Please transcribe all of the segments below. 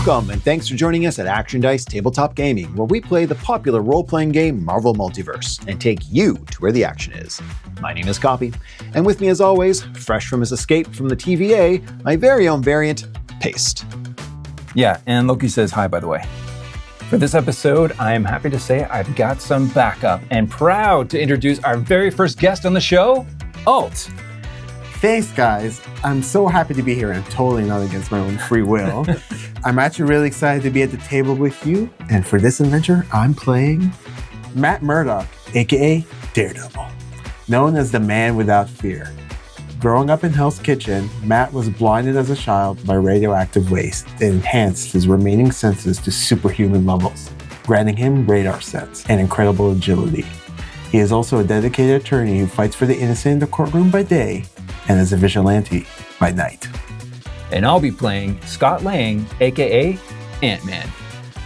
Welcome, and thanks for joining us at Action Dice Tabletop Gaming, where we play the popular role-playing game Marvel Multiverse and take you to where the action is. My name is Copy, and with me as always, fresh from his escape from the TVA, my very own variant, Paste. Yeah, and Loki says hi, by the way. For this episode, I am happy to say I've got some backup and proud to introduce our very first guest on the show, Alt. Thanks, guys. I'm so happy to be here and totally not against my own free will. I'm actually really excited to be at the table with you. And for this adventure, I'm playing Matt Murdock, aka Daredevil, known as the man without fear. Growing up in Hell's Kitchen, Matt was blinded as a child by radioactive waste that enhanced his remaining senses to superhuman levels, granting him radar sense and incredible agility. He is also a dedicated attorney who fights for the innocent in the courtroom by day and is a vigilante by night. And I'll be playing Scott Lang, aka Ant-Man.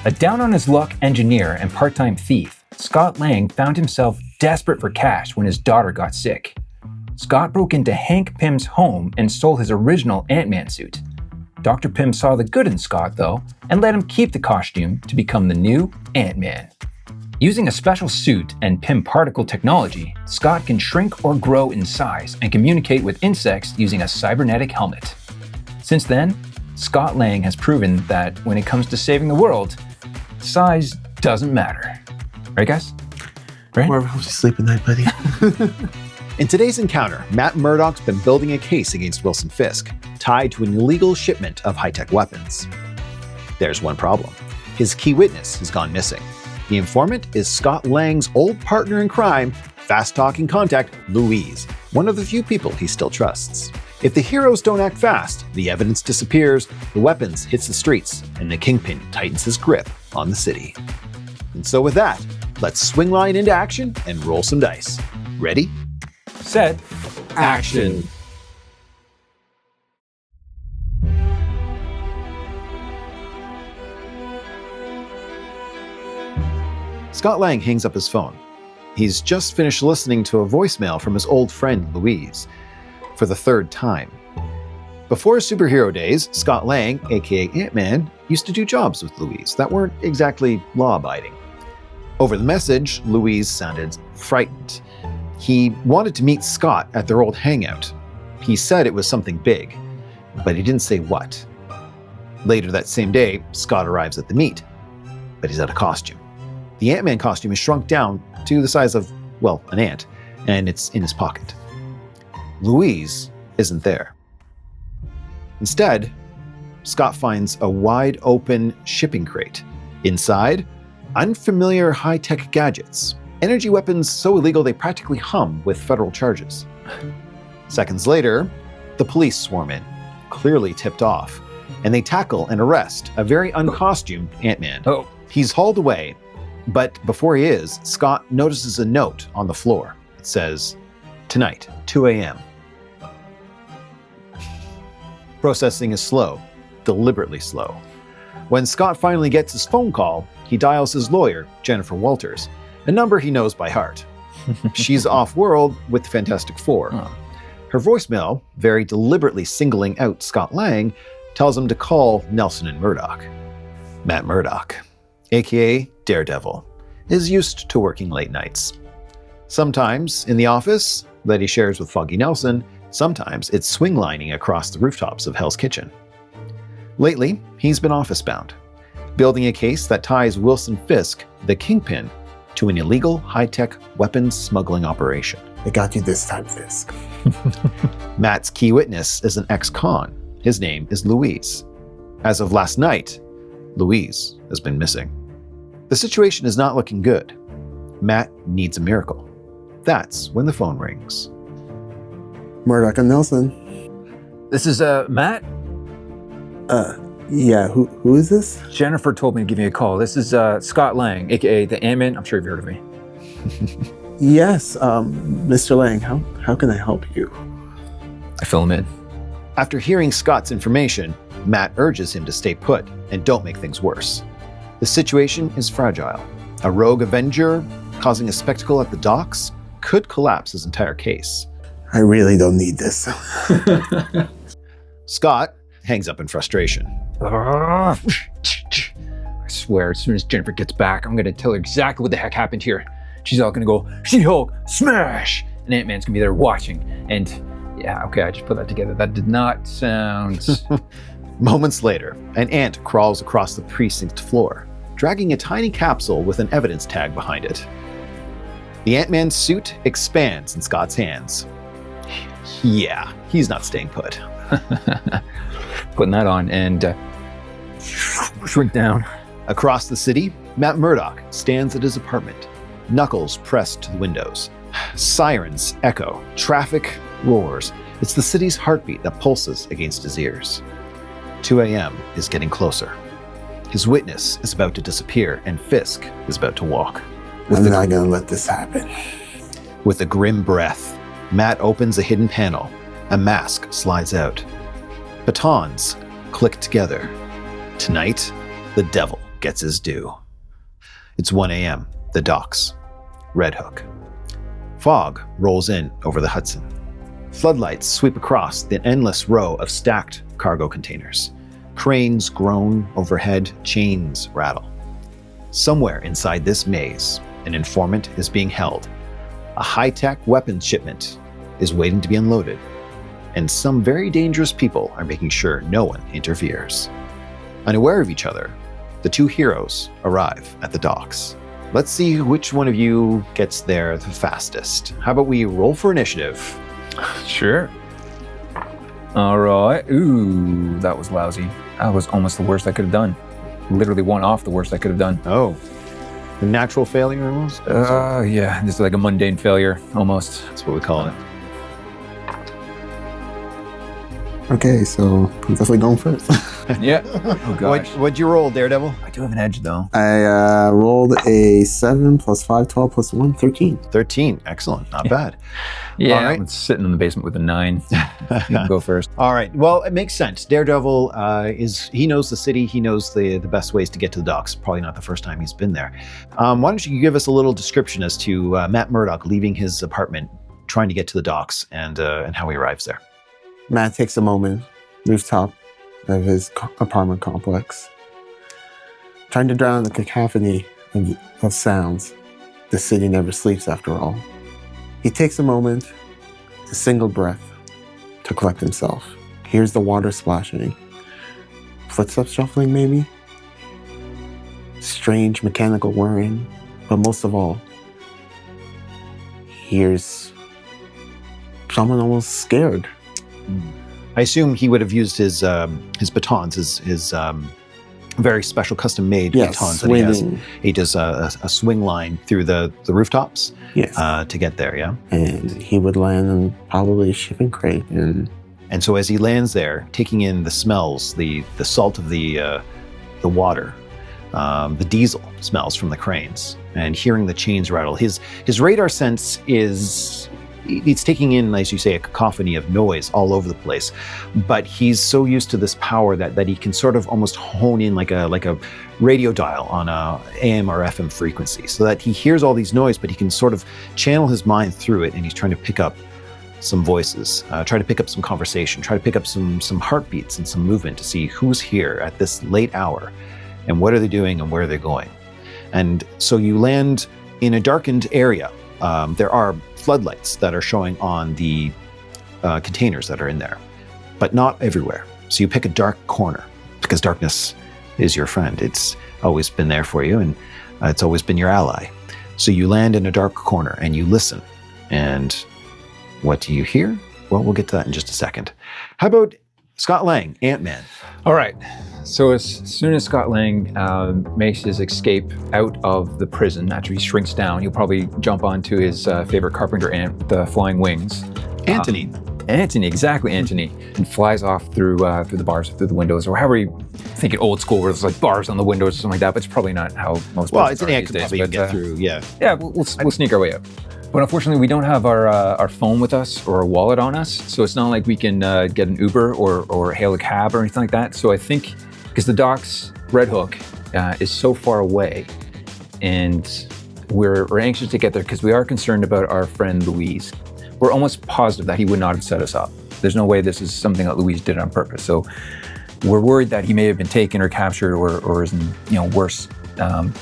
A down-on-his-luck engineer and part-time thief, Scott Lang found himself desperate for cash when his daughter got sick. Scott broke into Hank Pym's home and stole his original Ant-Man suit. Dr. Pym saw the good in Scott, though, and let him keep the costume to become the new Ant-Man. Using a special suit and Pym particle technology, Scott can shrink or grow in size and communicate with insects using a cybernetic helmet. Since then, Scott Lang has proven that when it comes to saving the world, size doesn't matter. Right, guys? Right? Where will you sleep at night, buddy? In today's encounter, Matt Murdock's been building a case against Wilson Fisk, tied to an illegal shipment of high-tech weapons. There's one problem. His key witness has gone missing. The informant is Scott Lang's old partner in crime, fast-talking contact Louise, one of the few people he still trusts. If the heroes don't act fast, the evidence disappears, the weapons hits the streets, and the Kingpin tightens his grip on the city. And so with that, let's swing line into action and roll some dice. Ready? Set. Action. Scott Lang hangs up his phone. He's just finished listening to a voicemail from his old friend Louise, for the third time. Before his superhero days, Scott Lang, aka Ant-Man, used to do jobs with Louise that weren't exactly law-abiding. Over the message, Louise sounded frightened. He wanted to meet Scott at their old hangout. He said it was something big, but he didn't say what. Later that same day, Scott arrives at the meet, but he's out of costume. The Ant-Man costume is shrunk down to the size of, well, an ant, and it's in his pocket. Louise isn't there. Instead, Scott finds a wide-open shipping crate. Inside, unfamiliar high-tech gadgets. Energy weapons so illegal they practically hum with federal charges. Seconds later, the police swarm in, clearly tipped off, and they tackle and arrest a very uncostumed Ant-Man. He's hauled away, but before he is, Scott notices a note on the floor. It says, "Tonight, 2 a.m. Processing is slow, deliberately slow. When Scott finally gets his phone call, he dials his lawyer, Jennifer Walters, a number he knows by heart. She's off-world with the Fantastic Four. Her voicemail, very deliberately singling out Scott Lang, tells him to call Nelson and Murdock. Matt Murdock, aka Daredevil, is used to working late nights. Sometimes in the office that he shares with Foggy Nelson, sometimes it's swing lining across the rooftops of Hell's Kitchen. Lately, he's been office-bound, building a case that ties Wilson Fisk, the Kingpin, to an illegal high-tech weapons smuggling operation. I got you this time, Fisk. Matt's key witness is an ex-con. His name is Louise. As of last night, Louise has been missing. The situation is not looking good. Matt needs a miracle. That's when the phone rings. Murdock and Nelson. This is, Matt? Yeah, who is this? Jennifer told me to give you a call. This is, Scott Lang, aka the Ant-Man. I'm sure you've heard of me. Yes, Mr. Lang, how can I help you? I fill him in. After hearing Scott's information, Matt urges him to stay put and don't make things worse. The situation is fragile. A rogue Avenger causing a spectacle at the docks could collapse his entire case. I really don't need this. Scott hangs up in frustration. I swear, as soon as Jennifer gets back, I'm gonna tell her exactly what the heck happened here. She's all gonna go, She-Hulk, smash! And Ant-Man's gonna be there watching. And yeah, okay, I just put that together. That did not sound... Moments later, an ant crawls across the precinct floor, dragging a tiny capsule with an evidence tag behind it. The Ant-Man suit expands in Scott's hands. Yeah, he's not staying put. Putting that on and shrink down. Across the city, Matt Murdock stands at his apartment, knuckles pressed to the windows. Sirens echo, traffic roars. It's the city's heartbeat that pulses against his ears. 2 a.m. is getting closer. His witness is about to disappear, and Fisk is about to walk. I'm not gonna let this happen. With a grim breath, Matt opens a hidden panel. A mask slides out. Batons click together. Tonight, the devil gets his due. It's 1 a.m., the docks. Red Hook. Fog rolls in over the Hudson. Floodlights sweep across the endless row of stacked cargo containers. Cranes groan overhead, chains rattle. Somewhere inside this maze, an informant is being held. A high-tech weapons shipment is waiting to be unloaded. And some very dangerous people are making sure no one interferes. Unaware of each other, the two heroes arrive at the docks. Let's see which one of you gets there the fastest. How about we roll for initiative? Sure. All right. Ooh, that was lousy. That was almost the worst I could have done. Literally one off the worst I could have done. Oh, the natural failure almost? Yeah, this is like a mundane failure, almost. That's what we call it. Okay, so I'm definitely going first. Yeah. Oh gosh. What'd you roll, Daredevil? I do have an edge though. I rolled a 7 plus 5, 12 plus 1, 13. 13. Excellent. Not bad. Yeah, All right. I'm sitting in the basement with a 9. You can go first. All right. Well, it makes sense. Daredevil he knows the city. He knows the best ways to get to the docks. Probably not the first time he's been there. Why don't you give us a little description as to Matt Murdock leaving his apartment, trying to get to the docks, and how he arrives there. Matt takes a moment, rooftop of his apartment complex, trying to drown the cacophony of sounds. The city never sleeps after all. He takes a moment, a single breath, to collect himself. Hears the water splashing, footsteps shuffling maybe, strange mechanical whirring, but most of all, hears someone almost scared. I assume he would have used his batons, his very special custom-made batons that he has. He does a swing line through the rooftops to get there, yeah? And he would land on probably a shipping crate. And so as he lands there, taking in the smells, the salt of the water, the diesel smells from the cranes, and hearing the chains rattle, his radar sense is... It's taking in, as you say, a cacophony of noise all over the place, but he's so used to this power that he can sort of almost hone in like a radio dial on a AM or FM frequency, so that he hears all these noise, but he can sort of channel his mind through it, and he's trying to pick up some voices, try to pick up some conversation, try to pick up some heartbeats and some movement to see who's here at this late hour, and what are they doing and where are they going. And so you land in a darkened area. There are floodlights that are showing on the containers that are in there, but not everywhere. So you pick a dark corner, because darkness is your friend. It's always been there for you, and it's always been your ally. So you land in a dark corner and you listen. And what do you hear? Well, we'll get to that in just a second. How about Scott Lang, Ant-Man? All right. So as soon as Scott Lang makes his escape out of the prison, after he shrinks down, he'll probably jump onto his favorite carpenter ant, the flying wings. Anthony. Anthony, exactly, Anthony, and flies off through the bars, through the windows, or however you think it old school, where there's like bars on the windows or something like that. But it's probably not how most. Well, it's an ant ant could probably get through. Yeah. Yeah, we'll sneak our way out. But unfortunately, we don't have our phone with us or a wallet on us, so it's not like we can get an Uber or hail a cab or anything like that. So I think, because the docks, Red Hook, is so far away, and we're anxious to get there because we are concerned about our friend Louise. We're almost positive that he would not have set us up. There's no way this is something that Louise did on purpose. So we're worried that he may have been taken or captured or is in worse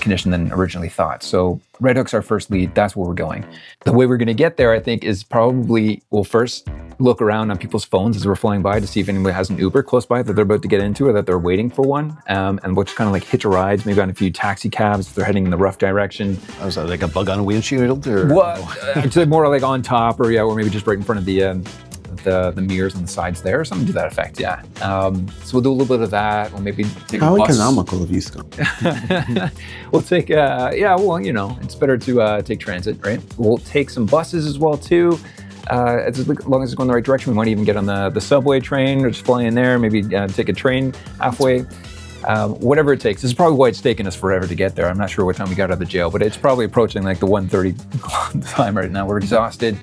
condition than originally thought. So Red Hook's our first lead. That's where we're going. The way we're going to get there, I think, is probably we'll first look around on people's phones as we're flying by to see if anybody has an Uber close by that they're about to get into or that they're waiting for one. And we'll just kind of like hitch a ride, maybe on a few taxi cabs if they're heading in the rough direction. Was that like a bug on a windshield? Or? What? I'd say more like on top or maybe just right in front of the mirrors on the sides there, or something to that effect, yeah. So we'll do a little bit of that. We'll maybe take How a bus. economical of you, Scott. We'll take, it's better to take transit, right? We'll take some buses as well, too. As long as it's going the right direction, we might even get on the subway train or just fly in there, maybe take a train halfway. Whatever it takes. This is probably why it's taken us forever to get there. I'm not sure what time we got out of the jail, but it's probably approaching like the 1:30 time right now. We're exhausted.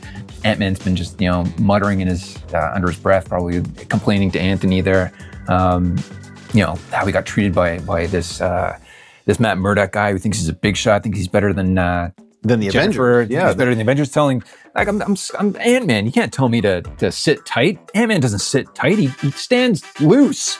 Ant-Man's been just, muttering in his under his breath, probably complaining to Anthony there. How we got treated by this Matt Murdock guy who thinks he's a big shot, thinks he's better than the Jennifer. Avengers. Yeah, he's better than the Avengers. Telling like I'm Ant-Man. You can't tell me to sit tight. Ant-Man doesn't sit tight. He stands loose.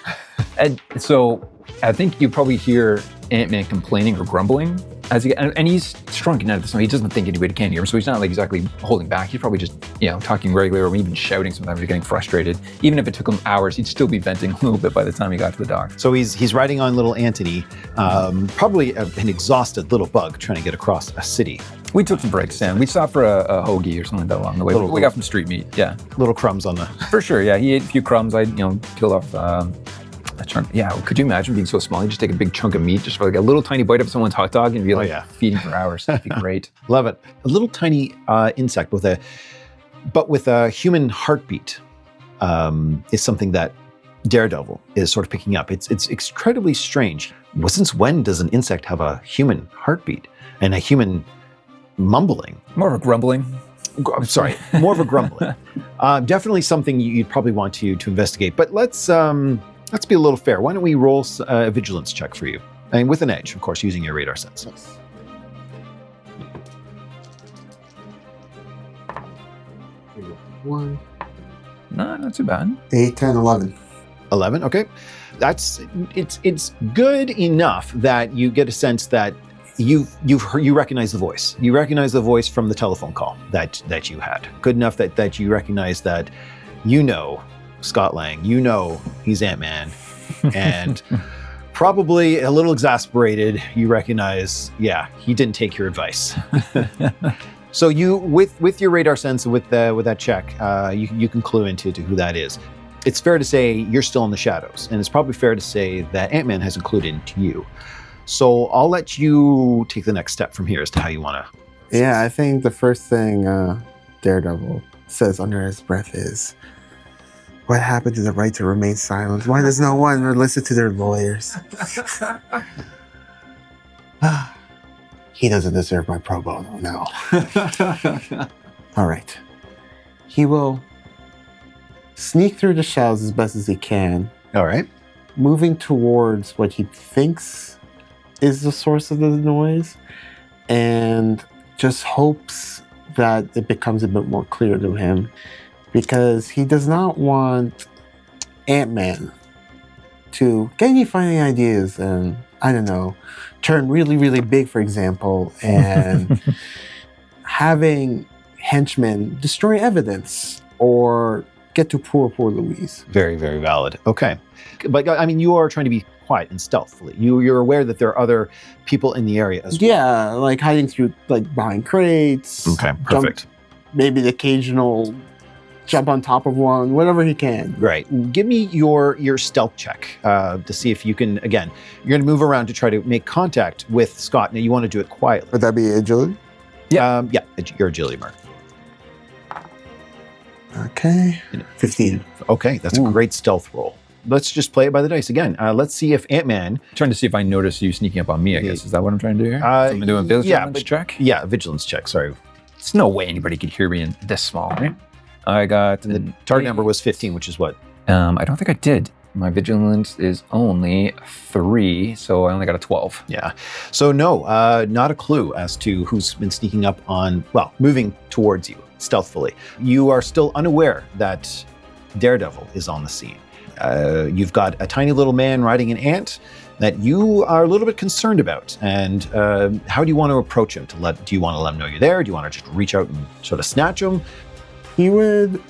And so I think you probably hear Ant-Man complaining or grumbling and he's shrunken out of this. He doesn't think anybody can hear him, so he's not like exactly holding back. He's probably just talking regularly or even shouting. Sometimes he's getting frustrated. Even if it took him hours, he'd still be venting a little bit by the time he got to the dock. So he's riding on little Anthony, probably an exhausted little bug trying to get across a city. We took some breaks, Sam. We stopped for a hoagie or something like that along the way. We got some street meat, yeah. Little crumbs on the... For sure, yeah. He ate a few crumbs. I peeled off a chunk. Yeah, could you imagine being so small? You just take a big chunk of meat, just for like a little tiny bite of someone's hot dog and be like feeding for hours. That'd be great. Love it. A little tiny insect with a human heartbeat is something that Daredevil is sort of picking up. It's incredibly strange. Well, since when does an insect have a human heartbeat and a human mumbling? More of a grumbling. Sorry, more of a grumbling. Definitely something you'd probably want to investigate. But let's be a little fair. Why don't we roll a vigilance check for you? And with an edge, of course, using your radar sense. Yes. One. No, not too bad. 8, 10, 11. 11, okay. It's good enough that you get a sense that you recognize the voice. You recognize the voice from the telephone call that you had. Good enough that you recognize that Scott Lang, he's Ant-Man, and probably a little exasperated, you recognize, he didn't take your advice. So you, with your radar sense, with that check, you can clue into who that is. It's fair to say you're still in the shadows, and it's probably fair to say that Ant-Man hasn't clued into you. So I'll let you take the next step from here as to how you want to. Yeah, I think the first thing Daredevil says under his breath is, "What happened to the right to remain silent? Why does no one listen to their lawyers?" He doesn't deserve my pro bono, no. All right. He will sneak through the shadows as best as he can. All right. Moving towards what he thinks is the source of the noise, and just hopes that it becomes a bit more clear to him, because he does not want Ant-Man to get any funny ideas and, I don't know, turn really, really big, for example, and having henchmen destroy evidence or get to poor Louise. Very, very valid. Okay. But I mean, you are trying to be quiet and stealthily. You're aware that there are other people in the area as well. Yeah, like hiding through, like behind crates. Okay, perfect. Maybe the occasional jump on top of one, whatever he can. Right. Give me your stealth check to see if you can, again, you're going to move around to try to make contact with Scott. Now, you want to do it quietly. Would that be agility? Yeah. Your agility mark. Okay. 15. Okay, that's a great stealth roll. Let's just play it by the dice again. Let's see if Ant-Man... Trying to see if I notice you sneaking up on me, I guess. Is that what I'm trying to do here? So I'm doing a vigilance check? Yeah, vigilance check, sorry. There's no way anybody could hear me in this small, right? I got... The target number was 15, which is what? I don't think I did. My vigilance is only 3, so I only got a 12. Yeah. So no, not a clue as to who's been sneaking up on, moving towards you stealthily. You are still unaware that Daredevil is on the scene. You've got a tiny little man riding an ant that you are a little bit concerned about. And how do you want to approach him? Do you want to let him know you're there? Do you want to just reach out and sort of snatch him? He would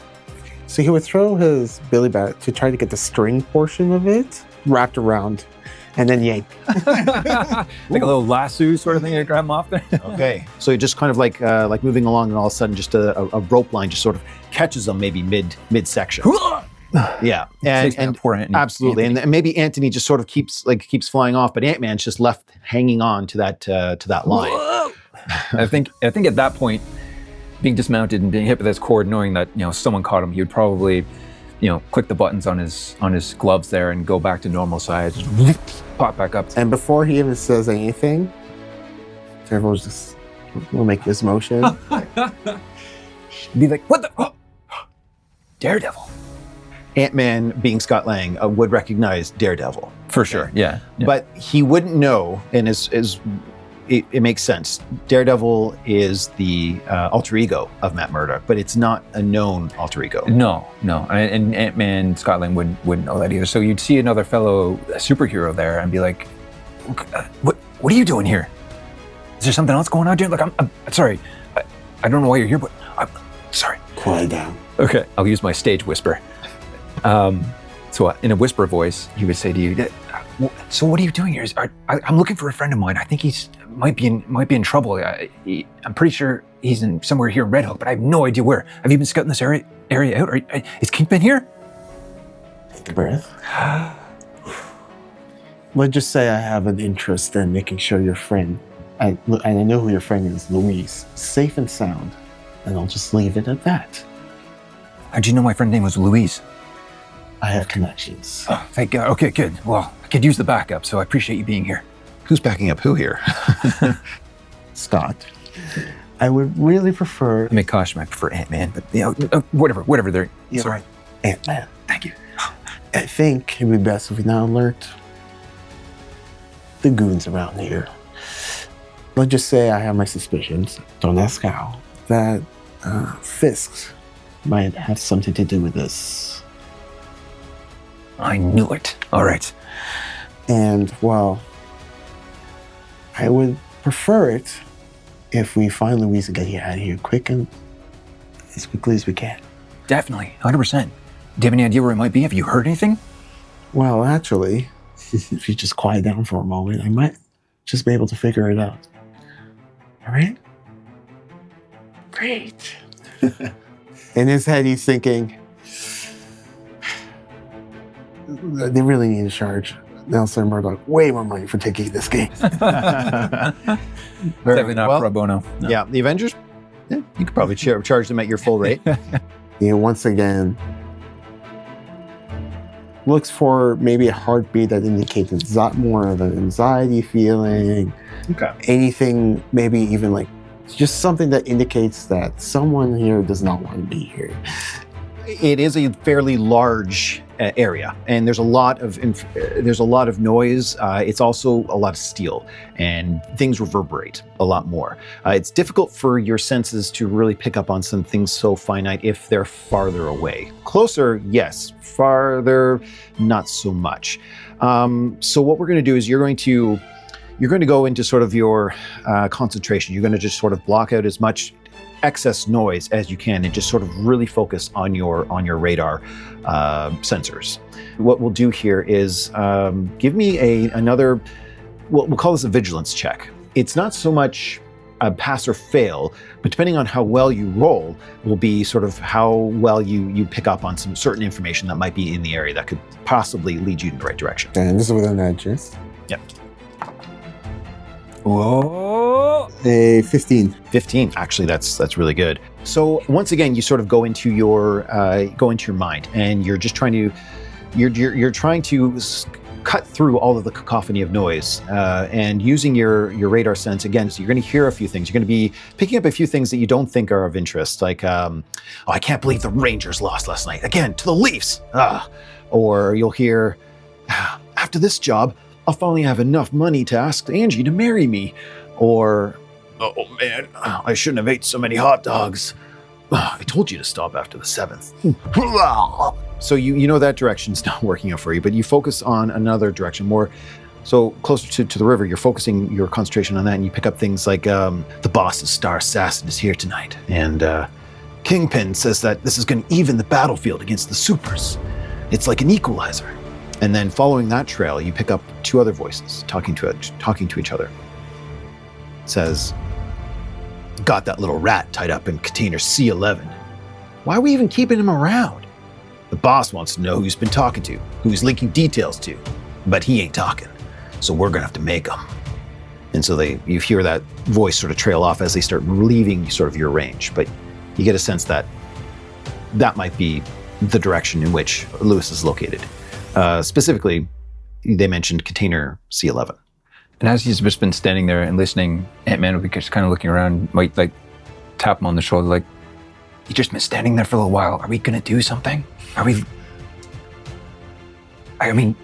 throw his billy bat to try to get the string portion of it wrapped around and then yank. Like a little lasso sort of thing to grab him off there. Okay. So you're just kind of like moving along, and all of a sudden just a rope line just sort of catches them maybe midsection. Yeah, and poor Anthony. Absolutely, and maybe Anthony just sort of keeps flying off, but Ant-Man's just left hanging on to that line. I think at that point, being dismounted and being hit with this cord, knowing that someone caught him, he would probably click the buttons on his gloves there and go back to normal size, just pop back up. And before he even says anything, Daredevil will make this motion. Be like, what the? Oh, Daredevil. Ant-Man, being Scott Lang, would recognize Daredevil. For sure, yeah. But he wouldn't know, and it makes sense. Daredevil is the alter ego of Matt Murdock, but it's not a known alter ego. No. And Ant-Man, Scott Lang wouldn't know that either. So you'd see another fellow superhero there and be like, what are you doing here? Is there something else going on, dude? Like, I'm sorry. I don't know why you're here, but I'm sorry. Quiet down. Okay, I'll use my stage whisper. So in a whisper voice, he would say to you, "So what are you doing here? I'm looking for a friend of mine. I think he's might be in trouble. I'm pretty sure he's somewhere here in Red Hook, but I have no idea where. Have you been scouting this area out? Is Kingpin here?" Take a breath. Let's just say I have an interest in making sure your friend, and I know who your friend is, Louise, safe and sound, and I'll just leave it at that. How'd you know my friend's name was Louise? I have connections. Oh, thank God. Okay, good. Well, I could use the backup, so I appreciate you being here. Who's backing up who here? Scott, I would really prefer... I may caution, I prefer Ant-Man, but whatever they're... Yeah, sorry. Ant-Man. Thank you. I think it'd be best if we now alert the goons around here. Let's just say I have my suspicions, don't ask how, that Fisk might have something to do with this. I knew it. All right. And, well, I would prefer it if we find Louise and get you out of here quick and as quickly as we can. Definitely, 100%. Do you have any idea where it might be? Have you heard anything? Well, actually, if you just quiet down for a moment, I might just be able to figure it out. All right? Great. In his head, he's thinking, they really need to charge Nelson Murdock way more money for taking this game. Definitely not pro bono. No. Yeah, the Avengers, you could probably charge them at your full rate. Once again, looks for maybe a heartbeat that indicates more of an anxiety feeling. Okay. Anything, maybe even like just something that indicates that someone here does not want to be here. It is a fairly large area, and there's a lot of noise. It's also a lot of steel, and things reverberate a lot more. It's difficult for your senses to really pick up on some things so finite if they're farther away. Closer, yes. Farther, not so much. So what we're going to do is you're going to go into sort of your concentration. You're going to just sort of block out as much excess noise as you can and just sort of really focus on your radar sensors. What we'll do here is give me another, we'll call this a vigilance check. It's not so much a pass or fail, but depending on how well you roll will be sort of how well you pick up on some certain information that might be in the area that could possibly lead you in the right direction. And this is with an edges. Yep. Whoa! A 15. 15. Actually, that's really good. So once again, you sort of go into your mind, and you're just trying to you're trying to cut through all of the cacophony of noise, and using your radar sense again. So you're going to hear a few things. You're going to be picking up a few things that you don't think are of interest, like I can't believe the Rangers lost last night again to the Leafs. Or you'll hear, after this job, I'll finally have enough money to ask Angie to marry me. Or, oh man, I shouldn't have ate so many hot dogs. I told you to stop after the 7th. So you know that direction's not working out for you, but you focus on another direction, more so closer to the river. You're focusing your concentration on that, and you pick up things like the boss's star assassin is here tonight, and Kingpin says that this is going to even the battlefield against the supers. It's like an equalizer. And then following that trail, you pick up 2 other voices talking to each other. It says, got that little rat tied up in container C11. Why are we even keeping him around? The boss wants to know who he's been talking to, who he's linking details to, but he ain't talking. So we're gonna have to make him. And so you hear that voice sort of trail off as they start leaving sort of your range, but you get a sense that that might be the direction in which Lewis is located. Specifically, they mentioned container C11. And as he's just been standing there and listening, Ant-Man will be just kind of looking around, might like tap him on the shoulder, like, you just been standing there for a little while. Are we gonna do something? Are we? I mean,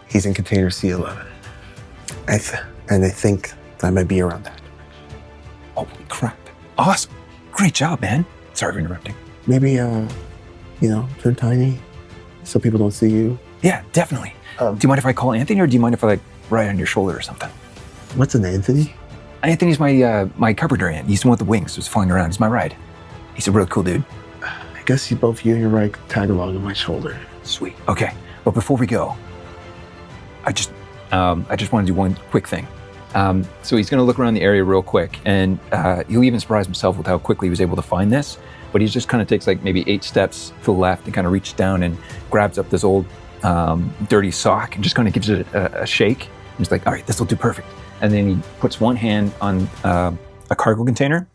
He's in container C11. And I think that might be around that. holy crap! Awesome, great job, man. Sorry for interrupting. Maybe, turn tiny so people don't see you. Yeah, definitely. Do you mind if I call Anthony, or do you mind if I like ride on your shoulder or something? What's an Anthony? Anthony's my carpenter ant. He's the one with the wings who's flying around. He's my ride. He's a real cool dude. I guess you and your ride tag along on my shoulder. Sweet. Okay. Well, before we go, I just want to do one quick thing. So he's going to look around the area real quick, and he'll even surprise himself with how quickly he was able to find this. But he just kind of takes like maybe 8 steps to the left and kind of reaches down and grabs up this old dirty sock and just kind of gives it a shake. And he's like, all right, this will do perfect. And then he puts one hand on a cargo container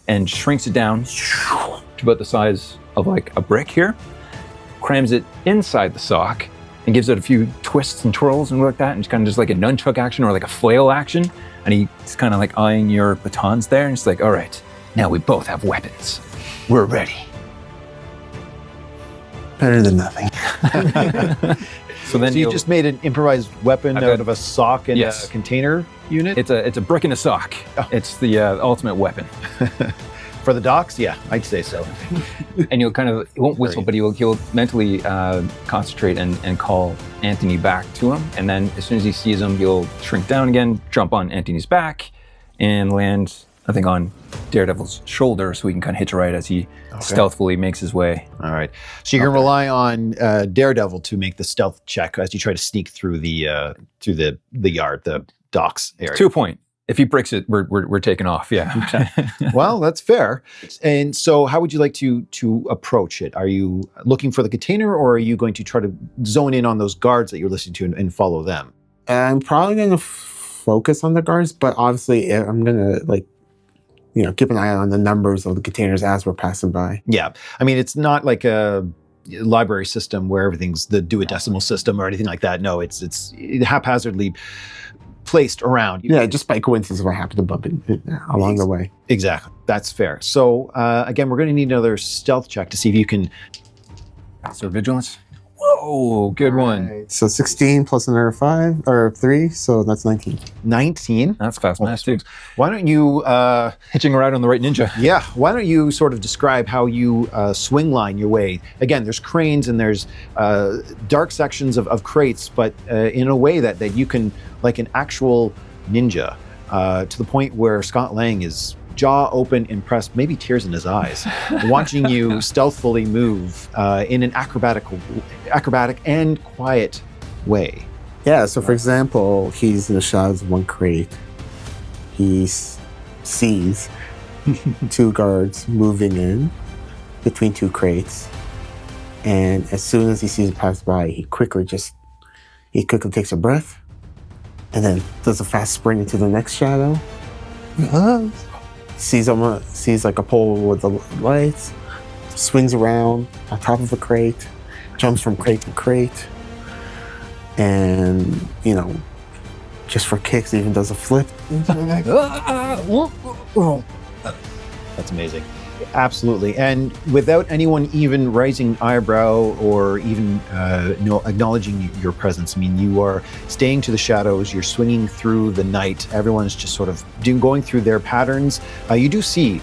and shrinks it down to about the size of like a brick here, crams it inside the sock, and gives it a few twists and twirls and like that, and it's kind of just like a nunchuck action or like a flail action. And he's kind of like eyeing your batons there, and it's like, all right, now we both have weapons. We're ready. Better than nothing. So then you just made an improvised weapon out of a sock and Yes. a container unit? it's a brick and a sock. Oh. It's the ultimate weapon. For the docks? Yeah, I'd say so. And you'll kind of, he won't whistle, but he'll mentally concentrate and call Anthony back to him. And then as soon as he sees him, he'll shrink down again, jump on Anthony's back, and land, I think, on Daredevil's shoulder, so he can kind of hitch a ride as he stealthily makes his way. All right. So you're going to rely on Daredevil to make the stealth check as you try to sneak through the yard, the docks area. To a point. If he breaks it, we're taking off. Yeah. Well, that's fair. And so how would you like to approach it? Are you looking for the container, or are you going to try to zone in on those guards that you're listening to and follow them? I'm probably going to focus on the guards, but obviously I'm going to keep an eye on the numbers of the containers as we're passing by. Yeah. I mean, it's not like a library system where everything's the duodecimal system or anything like that. No, it's haphazardly placed around. Yeah, just by coincidence if I happen to bump it along the way. Exactly. That's fair. So again, we're going to need another stealth check to see if you can... So vigilance. Whoa, good one. Right. So 16 plus another 5 or 3, so that's 19. 19? That's fast math too. Why don't you... Hitching a ride on the right ninja. Yeah. Why don't you sort of describe how you swing line your way? Again, there's cranes and there's dark sections of crates, but in a way that you can, like an actual ninja, to the point where Scott Lang is jaw open, impressed, maybe tears in his eyes, watching you stealthily move in an acrobatic and quiet way. Yeah, so for example, he's in the shadows of one crate. He sees 2 guards moving in between 2 crates. And as soon as he sees it pass by, he quickly takes a breath and then does a fast sprint into the next shadow. Sees like a pole with the lights, swings around on top of a crate, jumps from crate to crate, and just for kicks even does a flip into the next. That's amazing. Absolutely. And without anyone even raising eyebrow or even acknowledging your presence, I mean, you are staying to the shadows, you're swinging through the night, everyone's just sort of going through their patterns. You do see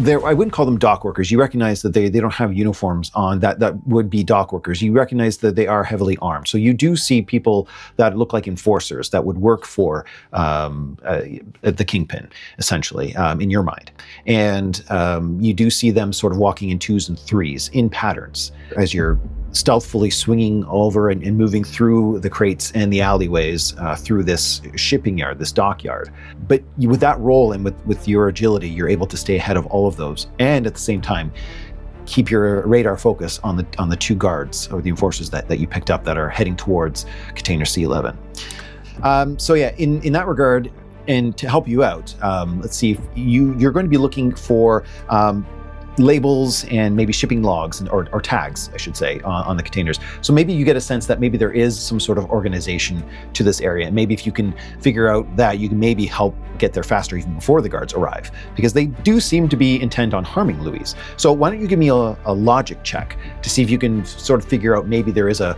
I wouldn't call them dock workers. You recognize that they don't have uniforms on. That would be dock workers. You recognize that they are heavily armed. So you do see people that look like enforcers that would work for the Kingpin, essentially, in your mind. And you do see them sort of walking in 2s and 3s in patterns as you're stealthily swinging over and moving through the crates and the alleyways through this shipping yard, this dockyard. But with that roll and with your agility, you're able to stay ahead of all of those, and at the same time keep your radar focus on the 2 guards or the enforcers that you picked up that are heading towards container C11. So yeah, in that regard, and to help you out, let's see if you're going to be looking for labels and maybe shipping logs or tags, I should say, on the containers. So maybe you get a sense that maybe there is some sort of organization to this area. And maybe if you can figure out that, you can maybe help get there faster even before the guards arrive, because they do seem to be intent on harming Louise. So why don't you give me a logic check to see if you can sort of figure out maybe there is a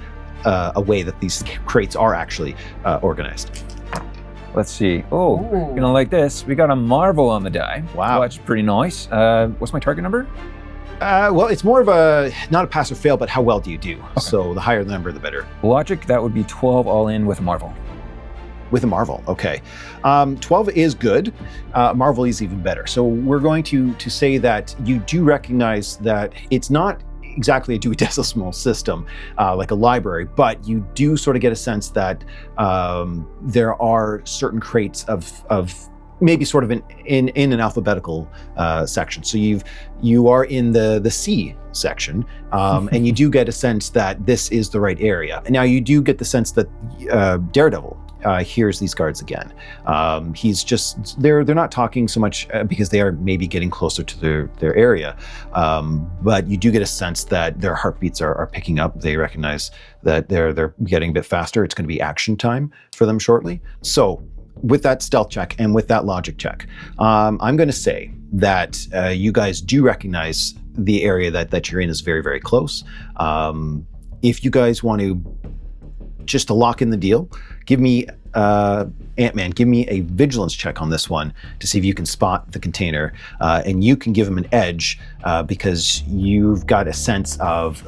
way that these crates are actually organized. Let's see. Oh, you're gonna like this. We got a Marvel on the die. Wow. That's pretty nice. What's my target number? Well, it's more of not a pass or fail, but how well do you do? Okay. So the higher the number, the better. Logic, that would be 12 all in with a Marvel. With a Marvel, okay. 12 is good. Marvel is even better. So we're going to say that you do recognize that it's not exactly a Dewey Decimal System like a library, but you do sort of get a sense that there are certain crates of maybe sort of in an alphabetical section. So you are in the C section, and you do get a sense that this is the right area. And now you do get the sense that Daredevil hears these guards again. He's just, they're not talking so much because they are maybe getting closer to their area. But you do get a sense that their heartbeats are picking up. They recognize that they're getting a bit faster. It's going to be action time for them shortly. So with that stealth check and with that logic check, I'm going to say that you guys do recognize the area that you're in is very, very close. If you guys want to just to lock in the deal, give me Ant-Man, give me a vigilance check on this one to see if you can spot the container, and you can give him an edge because you've got a sense of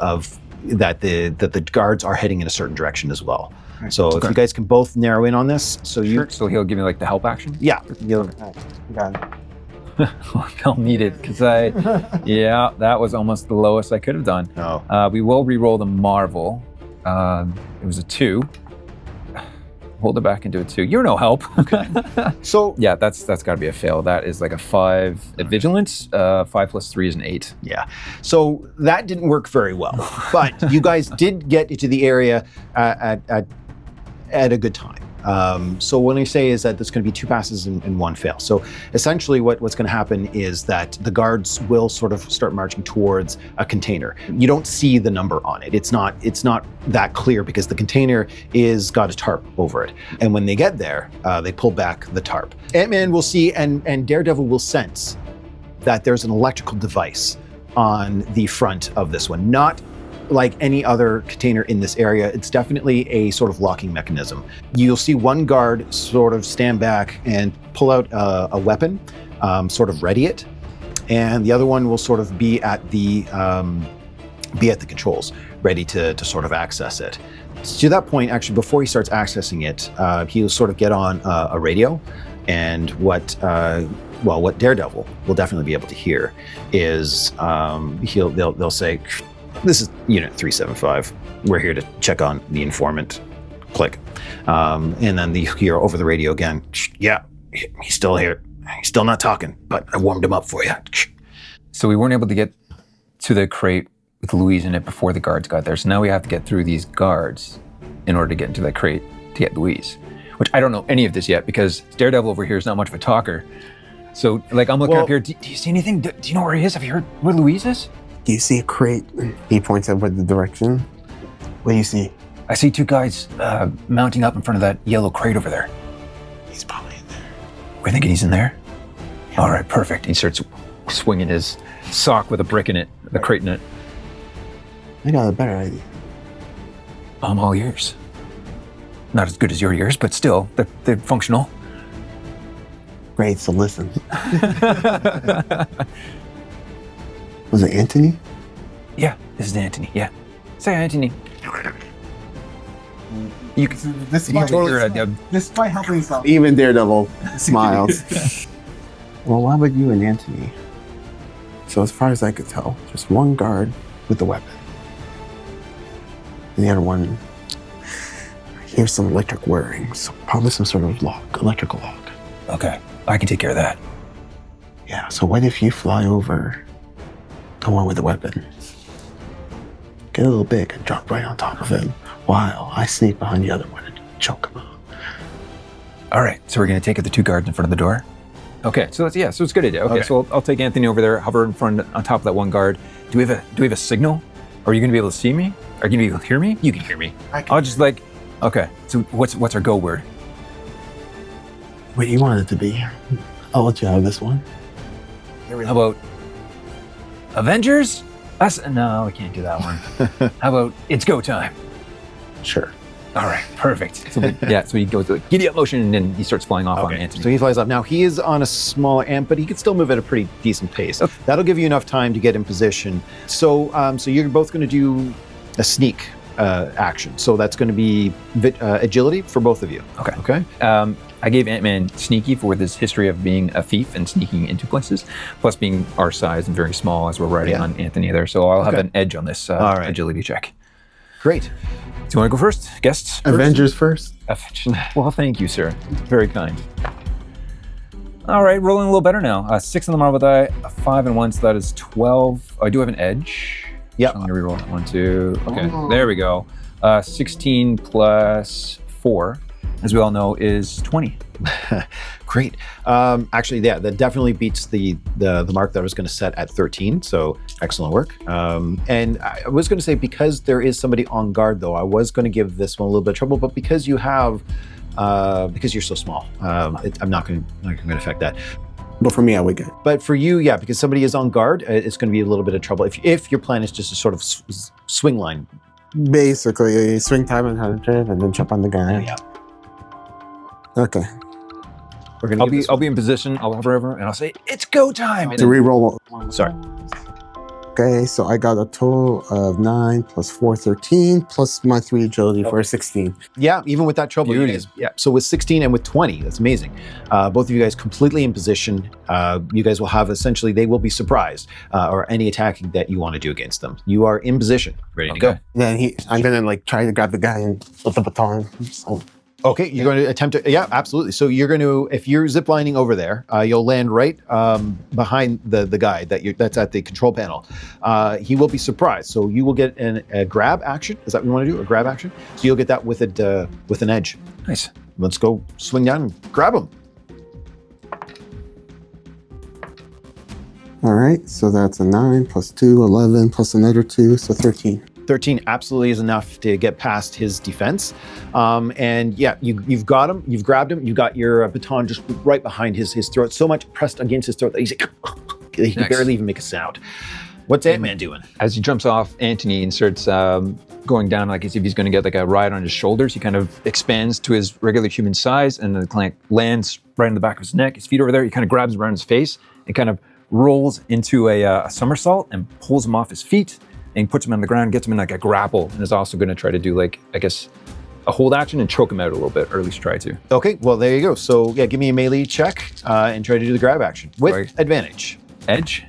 that the guards are heading in a certain direction as well. Right. So if you guys can both narrow in on this, so so he'll give me like the help action. Yeah, Got it. I'll need it because yeah, that was almost the lowest I could have done. Oh. We will re-roll the Marvel. It was a 2. Hold it back into a 2. You're no help. Okay. So yeah, that's got to be a fail. That is like a 5 at vigilance. 5 plus 3 is an 8. Yeah. So that didn't work very well, but you guys did get into the area at a good time. So what I say is that there's going to be 2 passes and 1 fail. So essentially what's going to happen is that the guards will sort of start marching towards a container. You don't see the number on it. It's not that clear because the container is got a tarp over it. And when they get there, they pull back the tarp. Ant-Man will see and Daredevil will sense that there's an electrical device on the front of this one. Not like any other container in this area. It's definitely a sort of locking mechanism. You'll see one guard sort of stand back and pull out a weapon, sort of ready it, and the other one will sort of be at the controls, ready to sort of access it. To that point, actually, before he starts accessing it, he'll sort of get on a radio, and what Daredevil will definitely be able to hear is they'll say, "This is Unit 375. We're here to check on the informant." Click. And then you hear over the radio again, "Yeah, he's still here. He's still not talking, but I warmed him up for you." So we weren't able to get to the crate with Louise in it before the guards got there. So now we have to get through these guards in order to get into that crate to get Louise. Which I don't know any of this yet because Daredevil over here is not much of a talker. So like I'm looking up here, do you see anything? Do you know where he is? Have you heard where Louise is? Do you see a crate? He points up with the direction. What do you see? I see 2 guys mounting up in front of that yellow crate over there. He's probably in there. We're thinking he's in there? Yeah. All right, perfect. He starts swinging his sock with a brick in it, the crate in it. I got a better idea. I'm all ears. Not as good as your ears, but still, they're functional. Great, so listen. Was it Anthony? Yeah, this is Anthony. Yeah. Say hi, Anthony. You can, This you can totally This might help me. Even Daredevil smiles. Well, why would you and Anthony? So as far as I could tell, just one guard with the weapon. And the other one, here's some electric whirring. So probably some sort of lock, electrical lock. Okay, I can take care of that. Yeah, so what if you fly over the one with the weapon? Get a little big and drop right on top of him while I sneak behind the other one and choke him out. All right, so we're gonna take out the 2 guards in front of the door. Okay, so it's a good idea. Okay, so I'll take Anthony over there, hover in front on top of that one guard. Do we have a signal? Are you gonna be able to see me? Are you gonna be able to hear me? You can hear me. I'll just okay. So what's our go word? What you want it to be? I'll let you have this one. How about Avengers? No, we can't do that one. How about it's go time? Sure. All right, perfect. So he goes to giddy up motion and then he starts flying off on Anthony. So he flies up. Now he is on a smaller amp, but he can still move at a pretty decent pace. Okay. That'll give you enough time to get in position. So you're both going to do a sneak action. So that's going to be agility for both of you. Okay. Okay. I gave Ant-Man sneaky for this history of being a thief and sneaking into places, plus being our size and very small as we're riding on Anthony there. So I'll have an edge on this agility check. Great. Do you want to go first, guests? Avengers first. Well, thank you, sir. Very kind. All right, rolling a little better now. 6 on the Marvel die, a 5 and 1, so that is 12. I do have an edge. Yep. So I'm gonna reroll that 1, 2. Okay, there we go. 16 plus 4, as we all know, is 20. Great. Actually, yeah, that definitely beats the mark that I was going to set at 13. So excellent work. And I was going to say, because there is somebody on guard, though, I was going to give this one a little bit of trouble. But because you have, because you're so small, I'm not going to affect that. But for me, I would get. But for you, yeah, because somebody is on guard, it's going to be a little bit of trouble. If your plan is just a sort of swing line. Basically, swing time and 100 and then jump on the guy. Yeah. Okay. I'll be in position. I'll hover over and I'll say it's go time. To reroll. Sorry. Okay, so I got a total of 9 plus 4, 13, plus my 3 agility for 16. Yeah, even with that trouble, you guys. Yeah. So with 16 and with 20, that's amazing. Both of you guys completely in position. You guys will have essentially, they will be surprised or any attacking that you want to do against them. You are in position, ready to go. Then I'm gonna try to grab the guy and with the baton. So. Okay, you're going to attempt to, yeah, absolutely. So you're going to, if you're ziplining over there, you'll land right behind the guy that's at the control panel. He will be surprised. So you will get a grab action. Is that what you want to do? A grab action? So you'll get that with an edge. Nice. Let's go swing down and grab him. All right, so that's a 9 plus 2, 11 plus another 2, so 13. 13 absolutely is enough to get past his defense. And yeah, you've got him, you've grabbed him, you got your baton just right behind his throat, so much pressed against his throat that he can barely even make a sound. What's Ant-Man doing? As he jumps off Anthony and starts going down like as if he's going to get like a ride on his shoulders, he kind of expands to his regular human size and the clank lands right in the back of his neck, his feet over there. He kind of grabs around his face and kind of rolls into a somersault and pulls him off his feet. And puts him on the ground, gets him in like a grapple, and is also going to try to do like, I guess, a hold action and choke him out a little bit, or at least try to. Okay, well, there you go. So yeah, give me a melee check and try to do the grab action with advantage. Edge?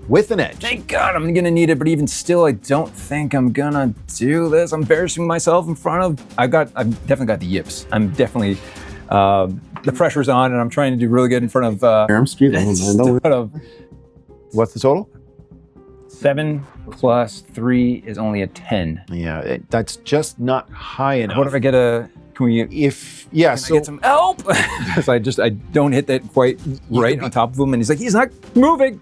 With an edge. Thank God I'm going to need it, but even still, I don't think I'm going to do this. I'm embarrassing myself in front of, I've definitely got the yips. I'm definitely, the pressure's on, and I'm trying to do really good in front of, I'm street level, man. What's the total? 7 plus 3 is only a 10. Yeah, that's just not high enough. What if I get a, can we, if, yeah, so. I get some help? Because I don't hit that quite right on top of him, and he's like, he's not moving.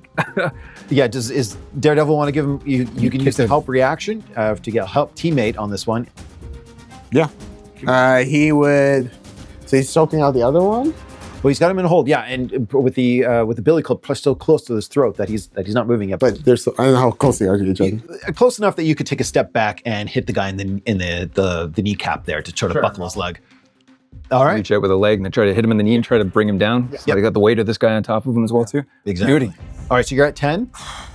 Yeah, is Daredevil want to give him, you can use the help reaction to get help teammate on this one. Yeah. He would, so he's choking out the other one? Well, he's got him in a hold, yeah, and with the billy club still close to his throat that he's not moving yet. But I don't know how close they are to each other. Close enough that you could take a step back and hit the guy in the kneecap there to sort of buckle his leg. All right. Reach out with a leg and then try to hit him in the knee and try to bring him down. So I got the weight of this guy on top of him as well too. Exactly. Beauty. All right, so you're at 10.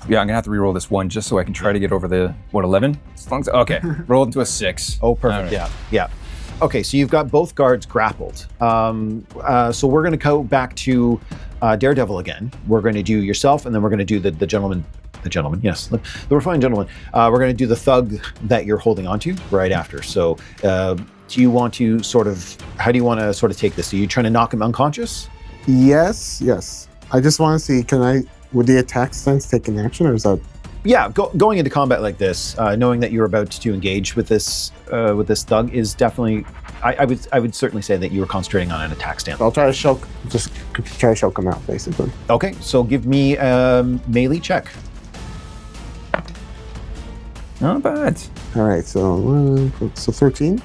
Yeah, I'm gonna have to re-roll this one just so I can try to get over the 11. As long as, okay, roll into a 6. Oh, perfect. All right. Yeah. Okay, so you've got both guards grappled. So we're going to go back to Daredevil again. We're going to do yourself, and then we're going to do the gentleman. The gentleman, yes, the refined gentleman. We're going to do the thug that you're holding onto right after. So, do you want to how do you want to sort of take this? Are you trying to knock him unconscious? Yes. I just want to see, would the attack stance take an action, or is that? Yeah, going into combat like this, knowing that you're about to engage with this thug is definitely. I would certainly say that you were concentrating on an attack stance. I'll try to choke him out, basically. Okay, so give me a melee check. Not bad. All right, so 13.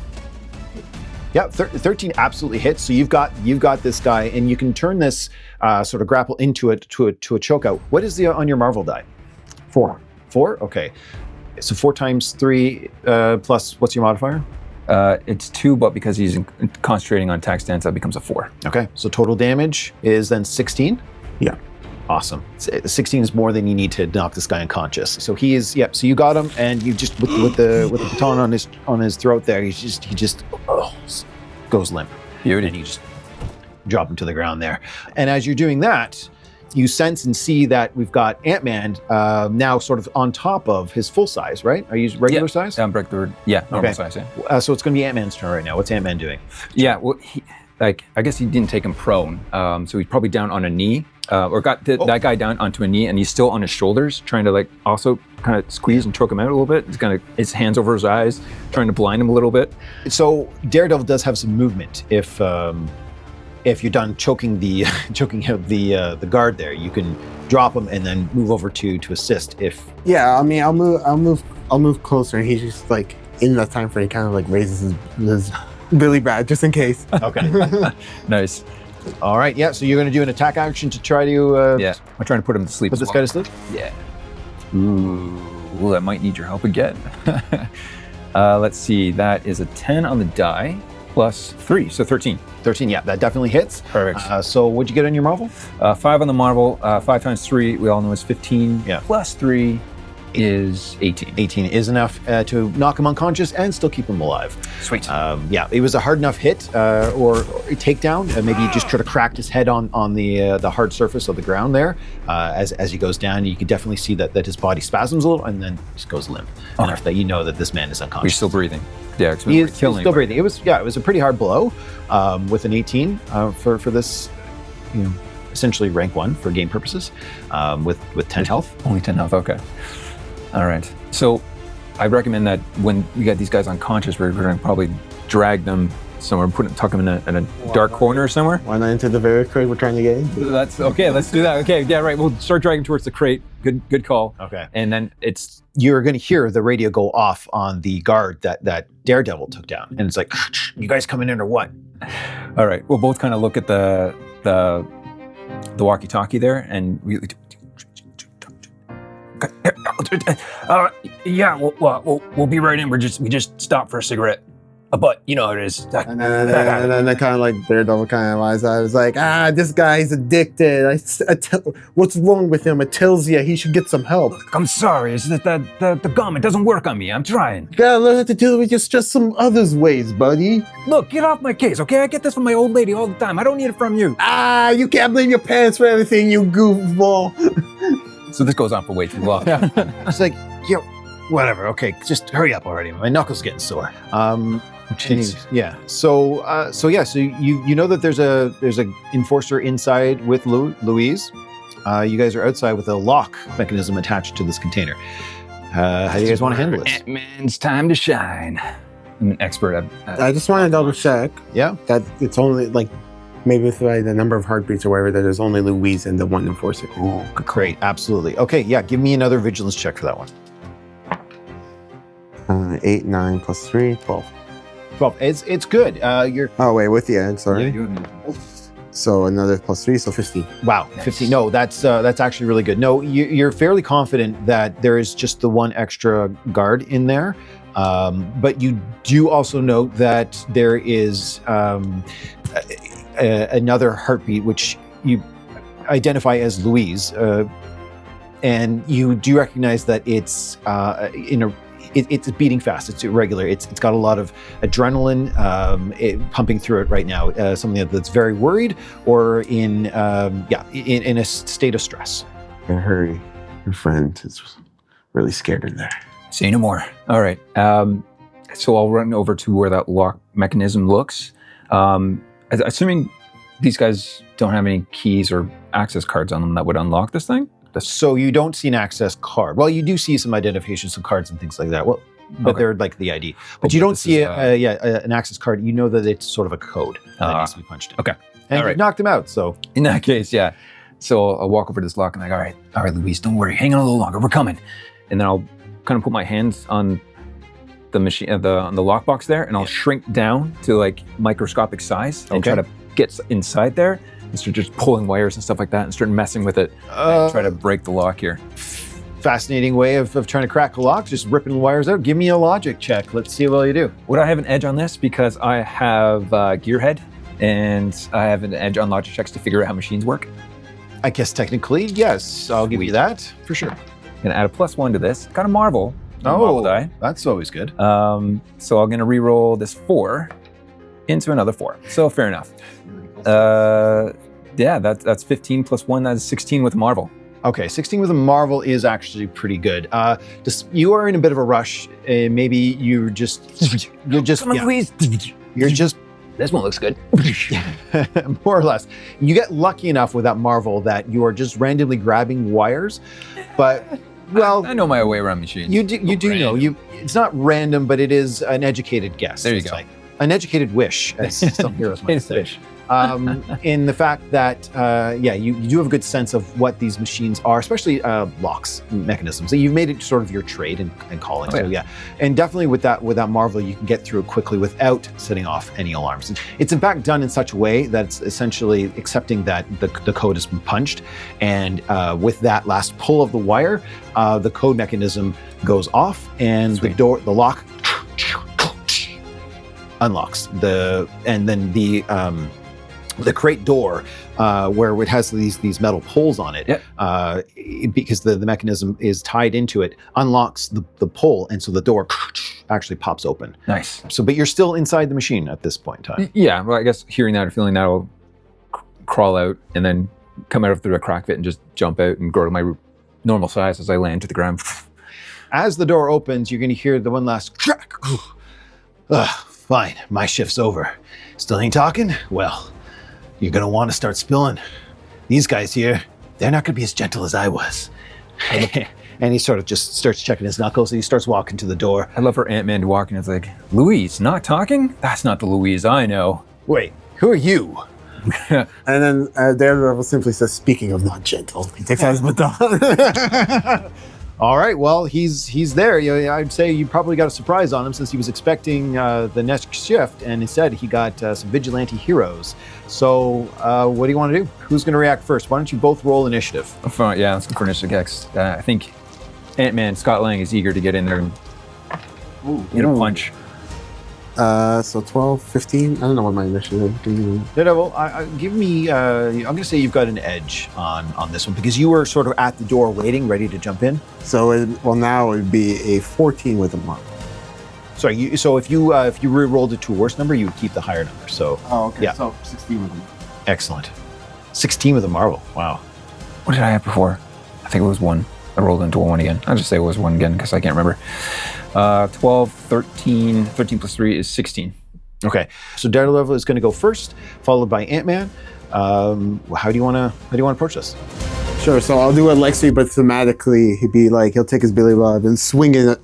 Yeah, 13 absolutely hits. So you've got this guy, and you can turn this sort of grapple into a chokeout. What is on your Marvel die? 4. 4? Okay. So 4 times 3 plus what's your modifier? It's 2, but because he's concentrating on attack stance, that becomes a 4. Okay. So total damage is then 16? Yeah. Awesome. 16 is more than you need to knock this guy unconscious. So he is. Yep. So you got him, and you just with the baton on his throat there, he just goes limp. Beauty. And you just drop him to the ground there. And as you're doing that, you sense and see that we've got Ant-Man now sort of on top of his full size, right? Are you regular size? Normal size, yeah. So it's going to be Ant-Man's turn right now. What's Ant-Man doing? Yeah, well, I guess he didn't take him prone, so he's probably down on a knee, or got that guy down onto a knee, and he's still on his shoulders, trying to also kind of squeeze and choke him out a little bit. He's kind of his hands over his eyes, trying to blind him a little bit. So Daredevil does have some movement. If you're done choking out the guard there, you can drop him and then move over to assist. Yeah, I mean, I'll move closer, and he's just in that time frame, kind of raises his Billy Bat just in case. Okay. Nice. All right. Yeah. So you're going to do an attack action to try to. Yeah. I'm trying to put him to sleep. Put this guy to sleep. Yeah. Ooh, I might need your help again. Let's see. That is a 10 on the die plus 3, so 13. 13. Yeah, that definitely hits. Perfect. So what'd you get on your Marvel? 5 on the Marvel. 5 times 3, we all know is 15. Yeah. Plus 3 is 18. 18 is enough to knock him unconscious and still keep him alive. Sweet. Yeah, it was a hard enough hit or a takedown. Maybe you just try to crack his head on the hard surface of the ground there. As he goes down, you can definitely see that his body spasms a little and then just goes limp. Enough that you know that this man is unconscious. He's still breathing. Yeah, he's still breathing. It was a pretty hard blow with an 18 for this, essentially rank 1 for game purposes, with 10 health. Only 10 health. Okay. All right. So I recommend that when we got these guys unconscious, we're going to probably drag them somewhere, tuck them in a dark corner somewhere. Why not into the very crate we're trying to get into? That's okay. Let's do that. Okay. Yeah. Right. We'll start dragging towards the crate. Good call. Okay. And then you're going to hear the radio go off on the guard that Daredevil took down, and it's like, you guys coming in or what? All right. We'll both kind of look at the walkie-talkie there, and we. Yeah, we'll be right in. We just stopped for a cigarette. But you know how it is. And then I kind of Daredevil kind of lies out. I was like, this guy's addicted. What's wrong with him? It tells you he should get some help. I'm sorry. It's that the gum, it doesn't work on me. I'm trying. You gotta learn how to deal with just some others ways, buddy. Look, get off my case, okay? I get this from my old lady all the time. I don't need it from you. You can't blame your parents for everything, you goofball. So this goes on for way too long. It's like, whatever. Okay, just hurry up already. My knuckles getting sore. Yeah. So you know that there's a enforcer inside with Louise. You guys are outside with a lock mechanism attached to this container. How do you guys want to handle this? Ant-Man's time to shine. I'm an expert at I just want to double check. Yeah. That it's only maybe with the number of heartbeats or whatever, that there's only Louise and the one enforcer. Oh, great. Absolutely. Okay. Yeah. Give me another vigilance check for that one. 8, 9 plus 3, 12. 12. It's good. You're. Oh wait, with the egg. Sorry. Yeah, you have So another plus 3, so 15. Wow, 15. No, that's actually really good. No, you're fairly confident that there is just the one extra guard in there, but you do also note that there is another heartbeat which you identify as Louise. and you do recognize that it's it's beating fast. It's irregular. It's got a lot of adrenaline pumping through it right now. Something that's very worried or in a state of stress. Hurry, your friend is really scared in there. Say no more. All right. So I'll run over to where that lock mechanism looks. Assuming these guys don't have any keys or access cards on them that would unlock this thing? So you don't see an access card. Well, you do see some identifications of cards and things like that. Well, but they're like the ID. But you don't see an access card. You know that it's sort of a code that needs to be punched in. Okay. And you knocked him out, so. In that case, yeah. So I'll walk over to this lock and like, all right, Louise, don't worry. Hang on a little longer. We're coming. And then I'll kind of put my hands on the machine, on the lockbox there, and I'll shrink down to like microscopic size and try to get inside there and start just pulling wires and stuff like that and start messing with it and try to break the lock here. Fascinating way of trying to crack a lock, just ripping the wires out. Give me a logic check. Let's see how well you do. Would I have an edge on this because I have Gearhead and I have an edge on logic checks to figure out how machines work? I guess technically, yes. I'll give you that for sure. Gonna add a +1 to this. Got a Marvel. Marvel die. That's always good. So I'm gonna re-roll this 4 into another 4. So fair enough. That's 15 + 1. That's 16 with Marvel. Okay, 16 with a Marvel is actually pretty good. You are in a bit of a rush. Maybe you're just Come on, please. You're just This one looks good. more or less. You get lucky enough with that Marvel that you are just randomly grabbing wires, but well, I know my way around machines. You do know. It's not random, but it is an educated guess. There you go. Like an educated wish, as some heroes might say. In the fact that, you do have a good sense of what these machines are, especially locks mechanisms. So you've made it sort of your trade and calling. Oh, so yeah, and definitely with that Marvel, you can get through it quickly without setting off any alarms. It's in fact done in such a way that it's essentially accepting that the code has been punched, and with that last pull of the wire, the code mechanism goes off, and the lock unlocks. And then the crate door, where it has these metal poles on it, because the mechanism is tied into it, unlocks the pull, and so the door actually pops open. Nice. So, but you're still inside the machine at this point in time. Yeah, well, I guess hearing that or feeling that, I'll crawl out and then come out through a crack of it and just jump out and grow to my normal size as I land to the ground. As the door opens, you're going to hear the one last crack. Fine, my shift's over. Still ain't talking? Well, you're going to want to start spilling. These guys here, they're not going to be as gentle as I was. And he sort of just starts checking his knuckles, and he starts walking to the door. I love for Ant-Man to walk in. It's like, Louise, not talking? That's not the Louise I know. Wait, who are you? And then Daredevil simply says, "Speaking of not gentle," he takes out his baton. All right, well, he's there. I'd say you probably got a surprise on him since he was expecting the next shift, and instead he got some vigilante heroes. So what do you want to do? Who's going to react first? Why don't you both roll initiative? Yeah, let's go for initiative checks. I think Ant-Man, Scott Lang is eager to get in there and get a punch. So 12, 15. I don't know what my initiative is. Daredevil, give me. I'm going to say you've got an edge on this one because you were sort of at the door waiting, ready to jump in. So now it would be a 14 with a Marvel. Sorry. So if you re-rolled it to a worse number, you would keep the higher number. So. Oh, okay. Yeah. So 16 with a Marvel. Excellent. 16 with a Marvel. Wow. What did I have before? I think it was 1. I rolled into a 1 again. I'll just say it was 1 again because I can't remember. 12, 13 plus 3 is 16. Okay, so Daredevil is going to go first, followed by Ant-Man. How do you want to approach this? Sure. So I'll do a Lexi, but thematically, he'll take his Billy Bob and swing it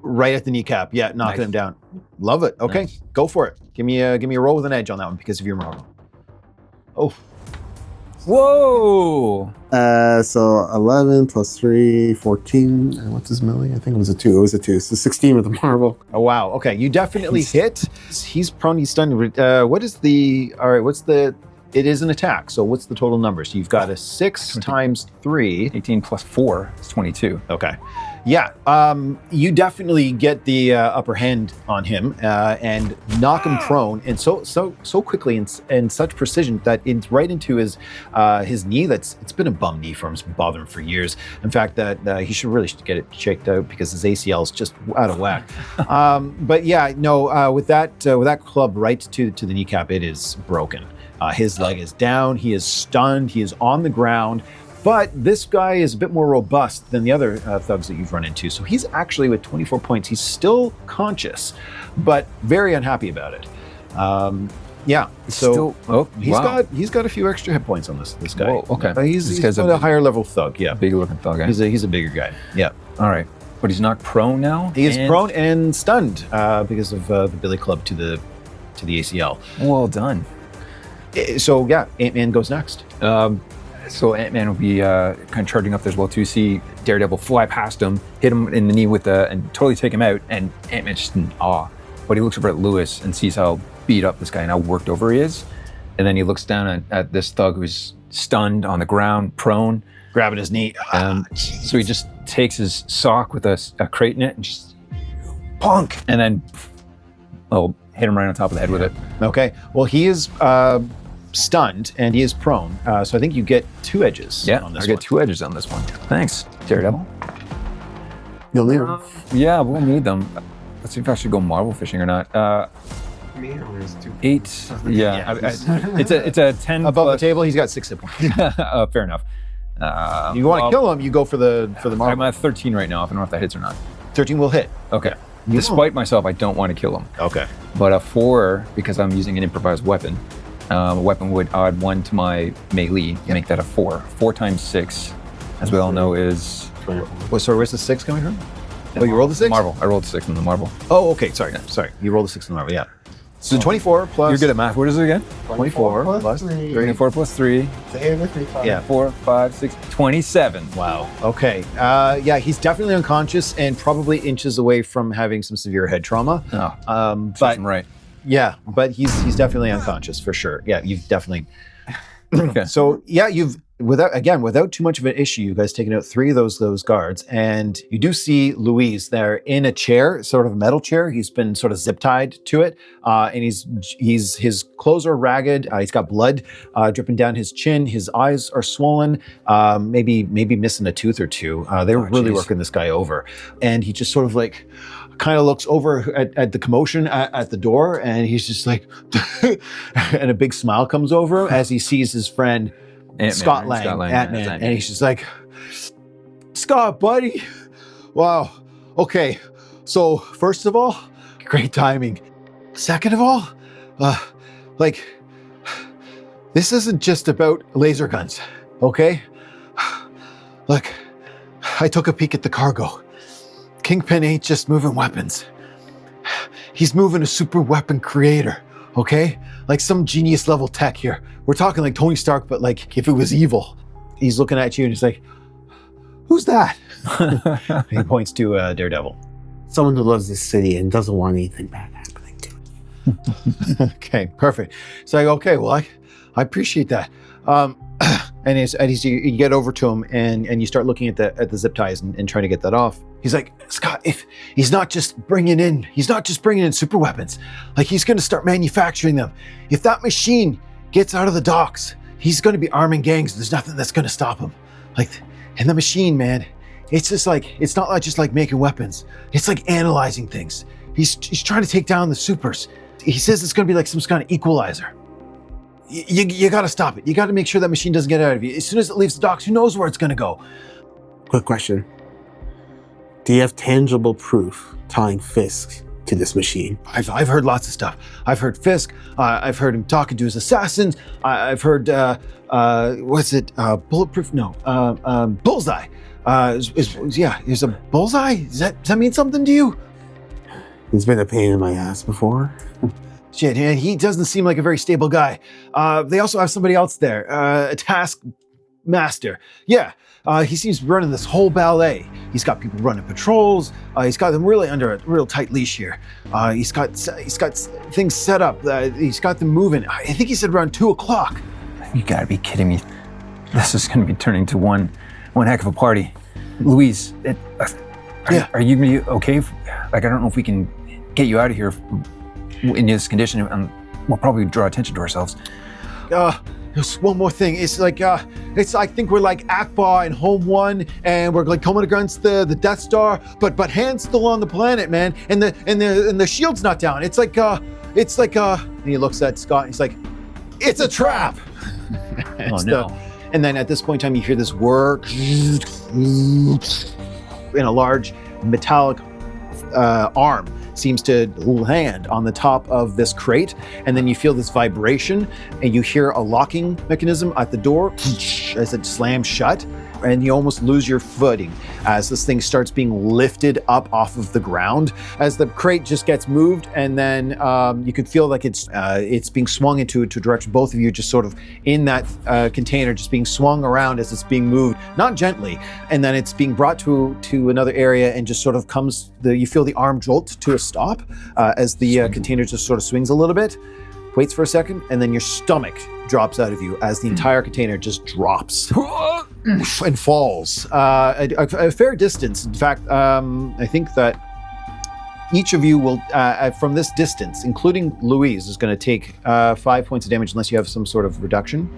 right at the kneecap. Yeah, knocking him down. Love it. Okay, Go for it. Give me a roll with an edge on that one because of your Marvel. Oh. Whoa! So 11 plus 3, 14. And what's his melee? I think it was a 2. It was a 2. So 16 with the Marvel. Oh, wow. Okay, you definitely hit. He's prone, he's stunned. What's the it is an attack. So what's the total number? So you've got a 6 times 3. 18 plus 4 is 22. Okay. Yeah, you definitely get the upper hand on him and knock him prone, and so quickly and such precision that it's right into his knee. It's been a bum knee for him. It's been bothering him for years. In fact, that he should really get it checked out because his ACL is just out of whack. But yeah, no, with that club right to the kneecap, it is broken. His leg is down. He is stunned. He is on the ground. But this guy is a bit more robust than the other thugs that you've run into. So he's actually, with 24 points, he's still conscious, but very unhappy about it. Yeah. So he's got a few extra hit points on this guy. Whoa, okay. He's a higher level thug. Yeah. Big looking thug. Eh? He's a bigger guy. Yeah. All right. But he's not prone now. He is prone and stunned because of the billy club to the ACL. Well done. So yeah, Ant-Man goes next. So Ant-Man will be kind of charging up there as well too. See Daredevil fly past him, hit him in the knee and totally take him out, and Ant-Man's just in awe. But he looks over at Lewis and sees how beat up this guy and how worked over he is. And then he looks down at this thug who's stunned on the ground, prone. Grabbing his knee. So he just takes his sock with a crate in it and just punk, and then hit him right on top of the head with it. Okay. Well, he is stunned and he is prone. So I think you get 2 edges on this one. I get 2 edges on this one. Thanks, Daredevil. You'll need them. Yeah, we'll need them. Let's see if I should go Marvel fishing or not. Me or is 2? 8. Yeah. It's a 10 above plus. the table. He's got 6 hit points. Fair enough. You want to kill him, you go for the Marvel. I'm at 13 right now. I don't know if that hits or not. 13 will hit. Okay. Despite myself, I don't want to kill him. Okay. But a 4, because I'm using an improvised weapon, a weapon would add 1 to my melee, make that a 4. 4 times 6, as we all know, is... Where's the 6 coming from? Oh, you rolled the 6? Marvel. I rolled a 6 in the Marvel. Oh, okay. Sorry. You rolled a 6 in the Marvel, yeah. So 24 plus... You're good at math. What is it again? 24 plus 3. 24 plus 3. Say it with me, 5. Yeah, 4, 5, 6, 27. Wow. Okay. Yeah, he's definitely unconscious and probably inches away from having some severe head trauma. Oh, but right. Yeah, but he's definitely unconscious for sure. Yeah, you've definitely... Okay. So yeah, you've without too much of an issue, you guys taken out 3 of those guards, and you do see Louise there in a chair, sort of a metal chair. He's been sort of zip tied to it, and his clothes are ragged. He's got blood dripping down his chin. His eyes are swollen. Maybe missing a tooth or 2. They were really working this guy over, and he just sort of like kind of looks over at the commotion at the door, and he's just like, and a big smile comes over him as he sees his friend. Ant-Man, Scott Lang, Ant-Man. And he's just like, Scott, buddy. Wow. Okay. So first of all, great timing. Second of all, this isn't just about laser guns, okay? Look, I took a peek at the cargo. Kingpin ain't just moving weapons. He's moving a super weapon creator, okay? Like some genius level tech here. We're talking like Tony Stark, but like if it was evil. He's looking at you and he's like, who's that? He points to Daredevil. Someone who loves this city and doesn't want anything bad happening to it. Okay, perfect. So I go, okay, well, I appreciate that. And you get over to him and you start looking at the zip ties and trying to get that off. He's like, Scott, if he's not just bringing in super weapons, like he's going to start manufacturing them. If that machine gets out of the docks, he's going to be arming gangs. There's nothing that's going to stop him. Like, and the machine, man, it's just like, it's not just like making weapons. It's like analyzing things. He's trying to take down the supers. He says it's going to be like some kind of equalizer. You got to stop it. You got to make sure that machine doesn't get out of you. As soon as it leaves the docks, who knows where it's going to go? Quick question. Do you have tangible proof tying Fisk to this machine? I've heard lots of stuff. I've heard Fisk. I've heard him talking to his assassins. I've heard, Bulletproof? No, Bullseye. Is a Bullseye? Does that mean something to you? He's been a pain in my ass before. Shit, and he doesn't seem like a very stable guy. They also have somebody else there, a Taskmaster. Yeah, he seems to be running this whole ballet. He's got people running patrols. He's got them really under a real tight leash here. He's got things set up. He's got them moving. I think he said around 2 o'clock. You gotta be kidding me. This is gonna be turning to one heck of a party. Louise, are you gonna be okay? Like, I don't know if we can get you out of here in this condition, and we'll probably draw attention to ourselves. There's one more thing. It's like, I think we're like Akbar in Home 1, and we're like coming against the Death Star, but Han's still on the planet, man, and the shield's not down. It's like, and he looks at Scott, and he's like, it's a trap. Oh no. And then at this point in time, you hear this whir in a large metallic arm seems to land on the top of this crate, and then you feel this vibration, and you hear a locking mechanism at the door as it slams shut, and you almost lose your footing as this thing starts being lifted up off of the ground as the crate just gets moved, and then you can feel like it's being swung into a direction. Both of you just sort of in that container, just being swung around as it's being moved, not gently, and then it's being brought to another area, and just sort of you feel the arm jolt to a stop as the container just sort of swings a little bit, waits for a second, and then your stomach drops out of you as the entire container just drops and falls a fair distance. In fact, I think that each of you will, from this distance, including Louise, is going to take 5 points of damage unless you have some sort of reduction.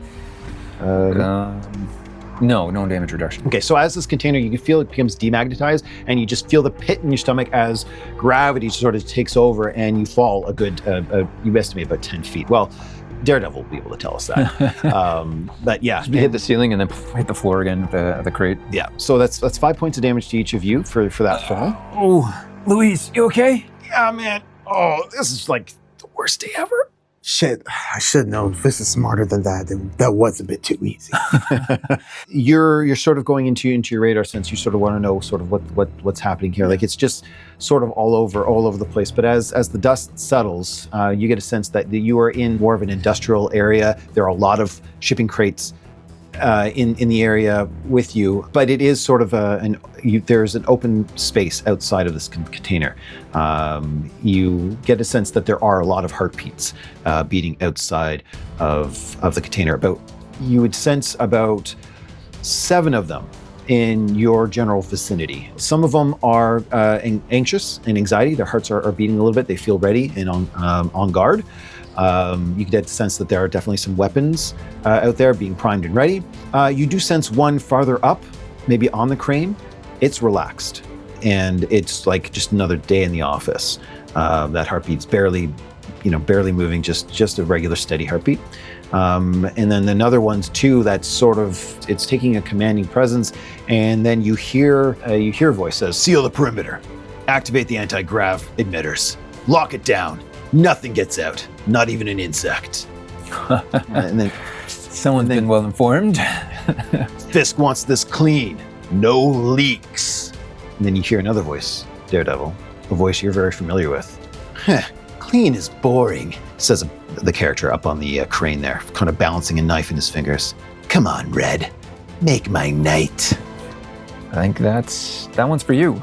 No damage reduction. Okay, so as this container, you can feel it becomes demagnetized, and you just feel the pit in your stomach as gravity sort of takes over, and you fall a good, you estimate about 10 feet. Well, Daredevil will be able to tell us that. But yeah. You hit the ceiling and then hit the floor again with the crate. Yeah, so that's 5 points of damage to each of you for that fall. Oh, Louise, you okay? Yeah, man. Oh, this is like the worst day ever. Shit, I should have known. This is smarter than that, and that was a bit too easy. You're sort of going into your radar sense. You sort of want to know sort of what's happening here. Like, it's just sort of all over the place. But as the dust settles, you get a sense that you are in more of an industrial area. There are a lot of shipping crates in the area with you, but it is sort of there's an open space outside of this container. You get a sense that there are a lot of heartbeats beating outside of the container. You would sense about 7 of them in your general vicinity. Some of them are anxious and anxiety. Their hearts are beating a little bit. They feel ready and on guard. You get the sense that there are definitely some weapons out there being primed and ready. You do sense one farther up, maybe on the crane. It's relaxed, and it's like just another day in the office. That heartbeat's barely moving, just a regular steady heartbeat. And then another one's too, that's sort of, it's taking a commanding presence, and then you hear a voice says, "Seal the perimeter, activate the anti-grav emitters, lock it down. Nothing gets out, not even an insect." And then Someone's been well informed. "Fisk wants this clean, no leaks." And then you hear another voice, Daredevil, a voice you're very familiar with. "Clean is boring," says the character up on the crane there, kind of balancing a knife in his fingers. "Come on, Red, make my night." I think that one's for you.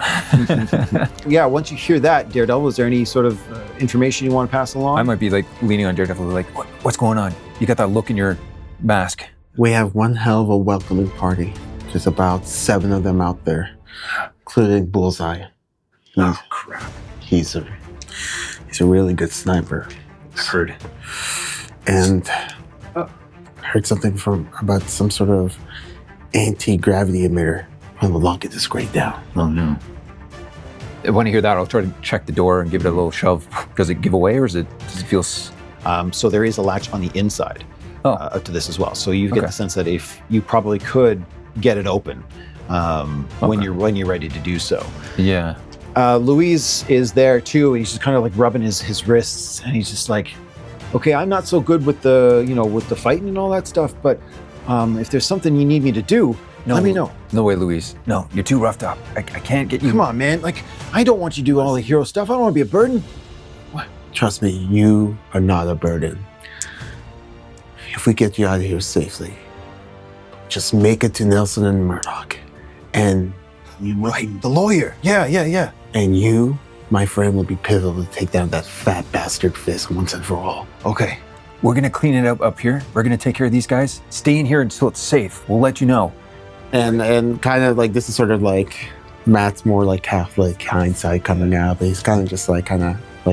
Yeah, once you hear that, Daredevil, is there any sort of information you want to pass along? I might be like leaning on Daredevil, like, what's going on? You got that look in your mask. We have one hell of a welcoming party. There's about 7 of them out there, including Bullseye. Oh, crap. He's a really good sniper. Heard. And I heard something about some sort of anti-gravity emitter. I will lock it this crate down. Oh no. When I hear that, I'll try to check the door and give it a little shove. Does it give away, or does it feel... So there is a latch on the inside to this as well. So you get the sense that if you probably could get it open when you're ready to do so. Yeah. Louise is there too, and he's just kind of like rubbing his wrists, and he's just like, "Okay, I'm not so good with the fighting and all that stuff, but if there's something you need me to do, let me know." No way, Louise. No, you're too roughed up. I can't get you. Come on, man. Like, I don't want you to do all the hero stuff. I don't want to be a burden. What? Trust me, you are not a burden. If we get you out of here safely, just make it to Nelson and Murdoch. And you will Right, the lawyer. Yeah. And you, my friend, will be pivotal to take down that fat bastard Fisk once and for all. Okay. We're gonna clean it up here. We're gonna take care of these guys. Stay in here until it's safe. We'll let you know. And kind of like, this is sort of like, Matt's more like Catholic hindsight coming out, but he's kind of just like,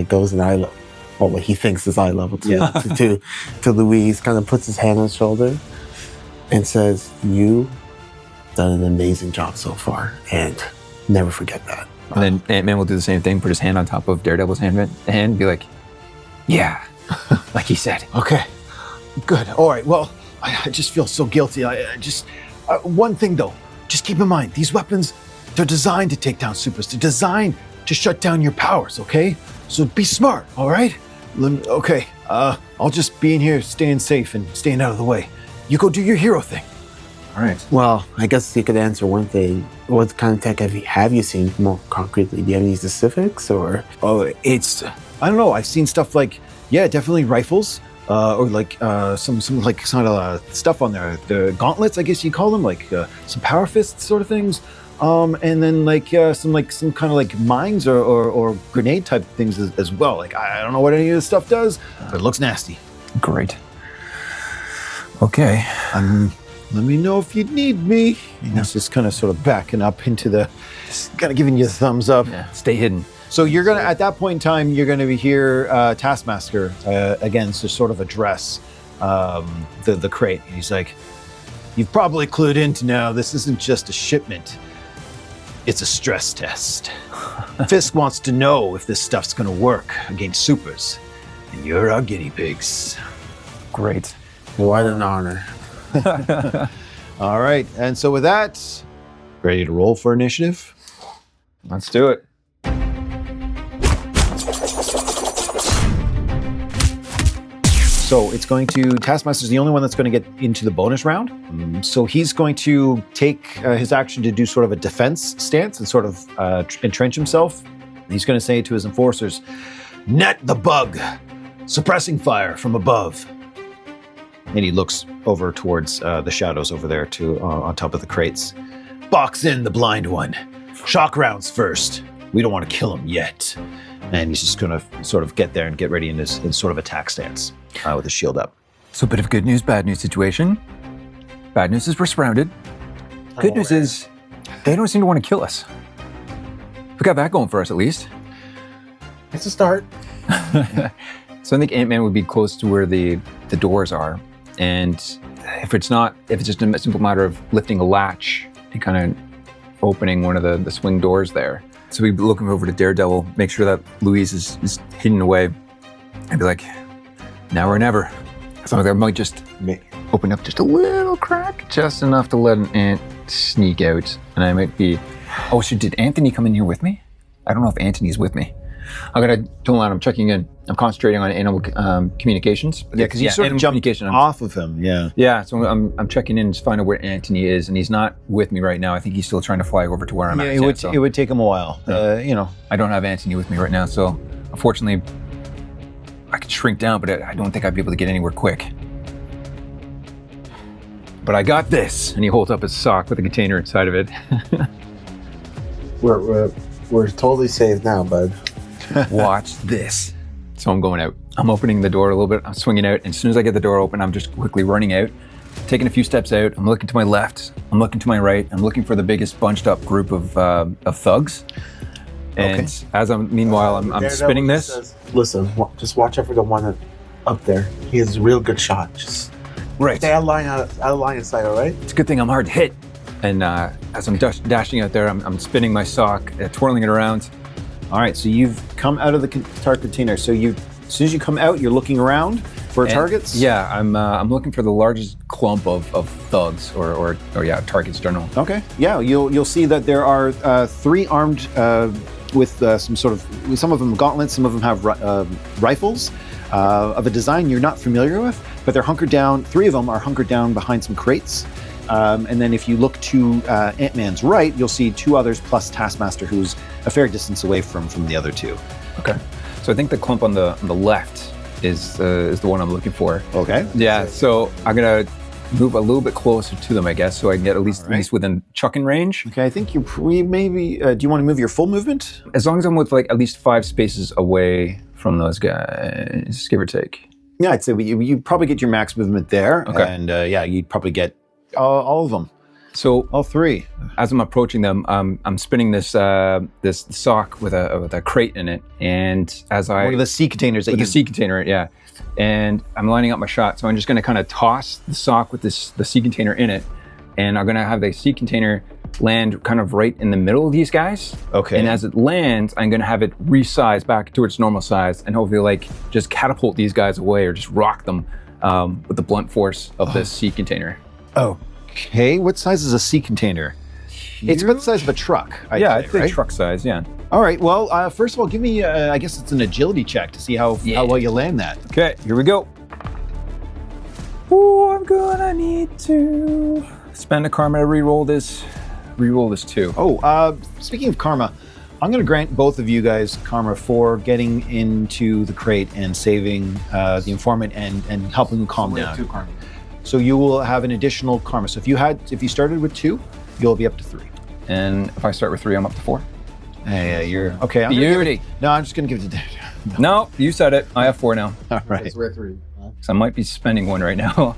goes in eye level, or what he thinks is eye level to Louise, kind of puts his hand on his shoulder and says, "You done an amazing job so far, and never forget that." And then Ant-Man will do the same thing, put his hand on top of Daredevil's hand and be like, yeah, like he said. Okay, good. All right, well, I just feel so guilty. I just, one thing though, just keep in mind, these weapons, they're designed to take down supers. They're designed to shut down your powers, okay? So be smart, all right? Okay, I'll just be in here staying safe and staying out of the way. You go do your hero thing. All right. Well, I guess you could answer one thing. What kind of tech have you seen more concretely? Do you have any specifics, or? Oh, it's, I don't know. I've seen stuff like, yeah, definitely rifles, or like some like kind of stuff on there. The gauntlets, I guess you call them, like some power fists sort of things. And then like some kind of like mines or grenade type things as well. Like I don't know what any of this stuff does, but it looks nasty. Great. Okay. Let me know if you need me. And he's just kind of sort of backing up into the, just kind of giving you a thumbs up. Yeah. Stay hidden. So you're gonna, at that point in time, you're gonna be hear Taskmaster again to sort of address the crate. He's like, "You've probably clued into now. This isn't just a shipment. It's a stress test. Fisk wants to know if this stuff's gonna work against supers, and you're our guinea pigs." Great. What an honor. All right, and so with that, ready to roll for initiative? Let's do it. So it's going to, Taskmaster's the only one that's going to get into the bonus round. So he's going to take his action to do sort of a defense stance and sort of entrench himself. He's going to say to his enforcers, "Net the bug, suppressing fire from above." And he looks over towards the shadows over there to on top of the crates. "Box in the blind one. Shock rounds first. We don't want to kill him yet." And he's just going to sort of get there and get ready in his sort of attack stance with his shield up. So a bit of good news, bad news situation. Bad news is we're surrounded. Good news is they don't seem to want to kill us. We got that going for us at least. It's a start. So I think Ant-Man would be close to where the doors are. And if it's just a simple matter of lifting a latch and kind of opening one of the swing doors there. So we'd be looking over to Daredevil, make sure that Louise is hidden away, and be like, now or never. So I might just open up just a little crack, just enough to let an ant sneak out. And I might be, oh, so did Anthony come in here with me? I don't know if Anthony's with me. I'm gonna tell him I'm checking in. I'm concentrating on animal communications. Yeah, because you sort of jumped off of him. Yeah. Yeah. So I'm checking in to find out where Anthony is, and he's not with me right now. I think he's still trying to fly over to where I'm at. Yeah, it would take him a while. I don't have Anthony with me right now, so unfortunately, I could shrink down, but I don't think I'd be able to get anywhere quick. But I got this, and he holds up his sock with a container inside of it. We're totally safe now, bud. Watch this. So I'm going out. I'm opening the door a little bit. I'm swinging out. And as soon as I get the door open, I'm just quickly running out, taking a few steps out. I'm looking to my left. I'm looking to my right. I'm looking for the biggest bunched up group of thugs. And meanwhile, I'm spinning this. Says, "Listen, just watch out for the one up there. He is a real good shot. Just stay out of line of sight, all right?" It's a good thing I'm hard to hit. And as I'm dashing out there, I'm spinning my sock, twirling it around. All right, so you've come out of the target container. So as soon as you come out, you're looking around for targets? Yeah, I'm looking for the largest clump of thugs or targets general. Okay, yeah, you'll see that there are 3 armed with some of them gauntlets, some of them have rifles of a design you're not familiar with, but they're hunkered down. 3 of them are hunkered down behind some crates. And then if you look to Ant-Man's right, you'll see 2 others plus Taskmaster, who's a fair distance away from the other 2. Okay. So I think the clump on the left is the one I'm looking for. Okay. Yeah. So I'm gonna move a little bit closer to them, I guess, so I can get at least within chucking range. Okay. I think maybe. Do you want to move your full movement? As long as I'm with like at least 5 spaces away from those guys, give or take. Yeah, I'd say you'd probably get your max movement there. Okay. And you'd probably get all of them. So all 3. As I'm approaching them, I'm spinning this sock with a crate in it, and as I one of the sea containers the sea container, yeah, and I'm lining up my shot. So I'm just going to kind of toss the sock with the sea container in it, and I'm going to have the sea container land kind of right in the middle of these guys. Okay. And as it lands, I'm going to have it resize back to its normal size, and hopefully like just catapult these guys away or just rock them with the blunt force of this sea container. Okay, what size is a sea container? It's about the size of a truck. I'd say right? truck size, yeah. All right, well, first of all, give me, I guess it's an agility check to see how well you land that. Okay, here we go. Oh, I'm gonna need to spend a karma to re-roll this too. Oh, speaking of karma, I'm going to grant both of you guys karma for getting into the crate and saving the informant and helping him calm down. 2 karma. So you will have an additional karma. So if you started with 2, you'll be up to 3. And if I start with 3, I'm up to 4. Hey, you're okay. Beauty. I'm just going to give it to Daredevil. No, you said it. I have 4 now. All right. That's where 3. So I might be spending 1 right now.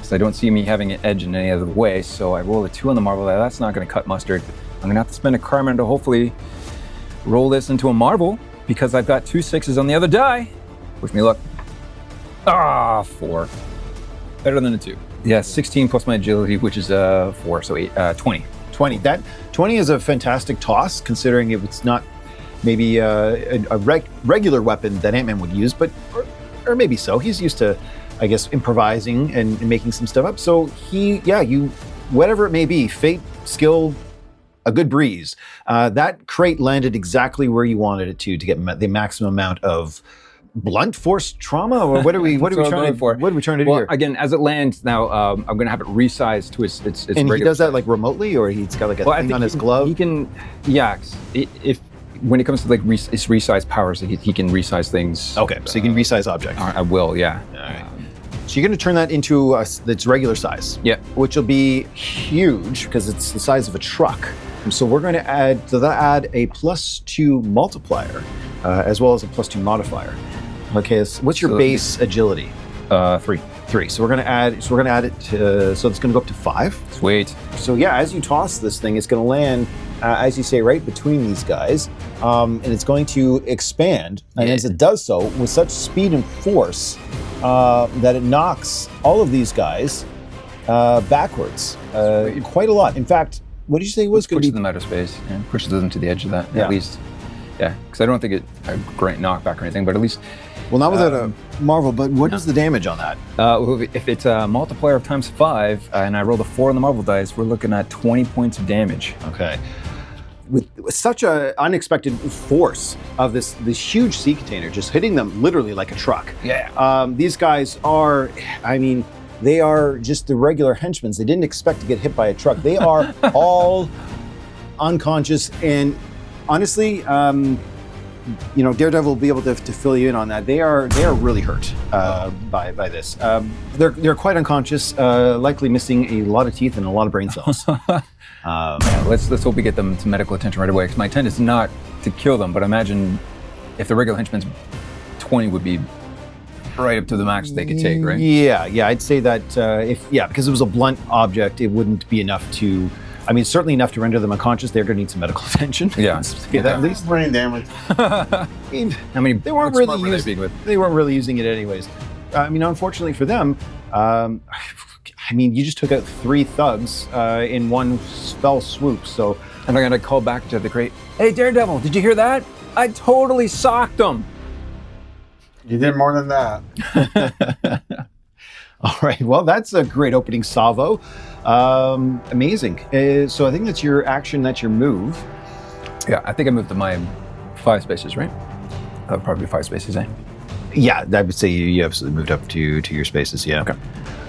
So I don't see me having an edge in any other way. So I roll a 2 on the Marvel die. That's not going to cut mustard. I'm going to have to spend a karma to hopefully roll this into a Marvel because I've got 2 6s on the other die. Wish me luck. 4. Better than a 2. Yeah, 16 plus my agility, which is 4, so 20. 20. That 20 is a fantastic toss, considering it's not maybe a regular weapon that Ant-Man would use, but or maybe so. He's used to, I guess, improvising and making some stuff up. So you, whatever it may be, fate, skill, a good breeze. That crate landed exactly where you wanted it to get the maximum amount of blunt force trauma, or what are we trying to do here? Again, as it lands now, I'm going to have it resized to its and regular he does that like remotely, or he's got like a thing on his glove? He can, if when it comes to like his resize powers, he can resize things. Okay, so you can resize objects. I will, yeah. All right. So you're going to turn that into its regular size. Yeah. Which will be huge because it's the size of a truck. And so we're going to add a +2 multiplier as well as a +2 modifier. Okay, so what's your base agility? 3. 3. So we're going to add it to, so it's going to go up to 5. Sweet. So yeah, as you toss this thing, it's going to land, as you say, right between these guys, and it's going to expand. And as it does so, with such speed and force, that it knocks all of these guys backwards quite a lot. In fact, what did you say it was going to be? Pushes them out of space. Yeah, pushes them to the edge of that, Yeah. at least. Yeah, because I don't think it's a great knockback or anything, but at least... Well, not without a Marvel, but what is the damage on that? If it's a multiplier of times 5, and I roll the 4 on the Marvel dice, we're looking at 20 points of damage. Okay. With such an unexpected force of this huge sea container just hitting them literally like a truck. Yeah. These guys are, they are just the regular henchmen. They didn't expect to get hit by a truck. They are all unconscious, and honestly, Daredevil will be able to fill you in on that. They are really hurt by this. They're quite unconscious, likely missing a lot of teeth and a lot of brain cells. Let's hope we get them to medical attention right away, because my intent is not to kill them, but imagine if the regular henchman's 20 would be right up to the max they could take, right? Yeah, I'd say that because it was a blunt object, it wouldn't be enough to, certainly enough to render them unconscious. They're going to need some medical attention. Yeah. At least brain damage. How many they weren't really using it anyways. Unfortunately for them, you just took out 3 thugs in one fell swoop. So, and I'm going to call back to the crate. Hey, Daredevil, did you hear that? I totally socked them. You did more than that. All right, well, that's a great opening salvo. Amazing. So I think that's your action, that's your move. Yeah, I think I moved to my 5 spaces, right? That would probably be 5 spaces, eh? Yeah, I would say you absolutely moved up to your spaces, yeah. Okay.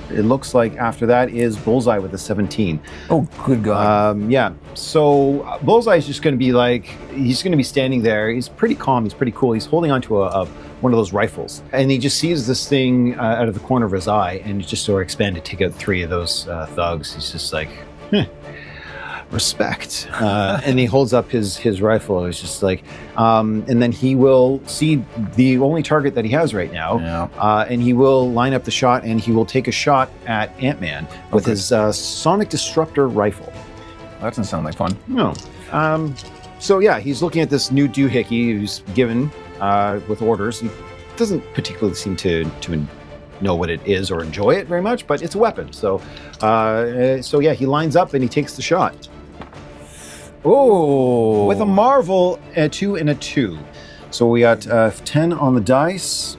It looks like after that is Bullseye with a 17. Oh, good God. Yeah, so Bullseye is just going to be he's going to be standing there. He's pretty calm, he's pretty cool. He's holding onto one of those rifles. And he just sees this thing out of the corner of his eye, and he's just sort of expanded, take out 3 of those thugs. He's just like, respect. And he holds up his rifle. It's just like, and then he will see the only target that he has right now, and he will line up the shot, and he will take a shot at Ant-Man with his sonic disruptor rifle. That doesn't sound like fun. No. So yeah, he's looking at this new doohickey who's given with orders. He doesn't particularly seem to know what it is or enjoy it very much, but it's a weapon. So yeah, he lines up and he takes the shot. Oh! With a Marvel, a 2 and a 2. So we got 10 on the dice.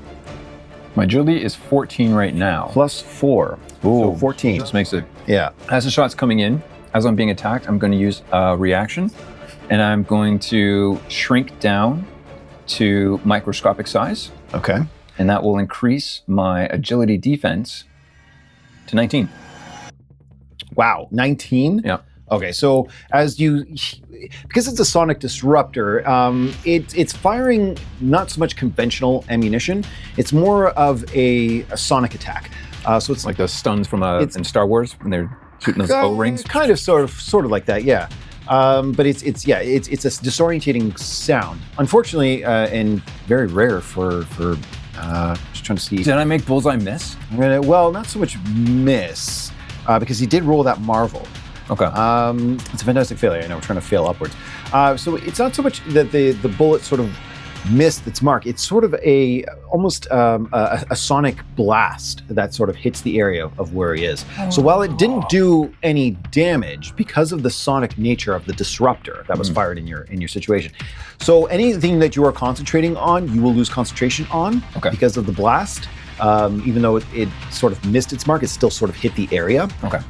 My agility is 14 right now. Plus 4. So 14. This makes it. Yeah. As the shot's coming in, as I'm being attacked, I'm going to use a reaction, and I'm going to shrink down to microscopic size. Okay. And that will increase my agility defense to 19. Wow, 19? Yeah. Okay, so because it's a sonic disruptor, it's firing not so much conventional ammunition, it's more of a sonic attack. So it's like those stuns from in Star Wars when they're shooting those O-rings? Kind of, sort of like that, yeah. But it's a disorientating sound. Unfortunately, and very rare for just trying to see. Did I make Bullseye miss? Well, not so much miss, because he did roll that Marvel. Okay. It's a fantastic failure. I know we're trying to fail upwards. So it's not so much that the bullet sort of missed its mark. It's sort of almost a sonic blast that sort of hits the area of where he is. So while it didn't do any damage because of the sonic nature of the disruptor that was fired in your situation. So anything that you are concentrating on, you will lose concentration on because of the blast. Even though it sort of missed its mark, it still sort of hit the area. Okay.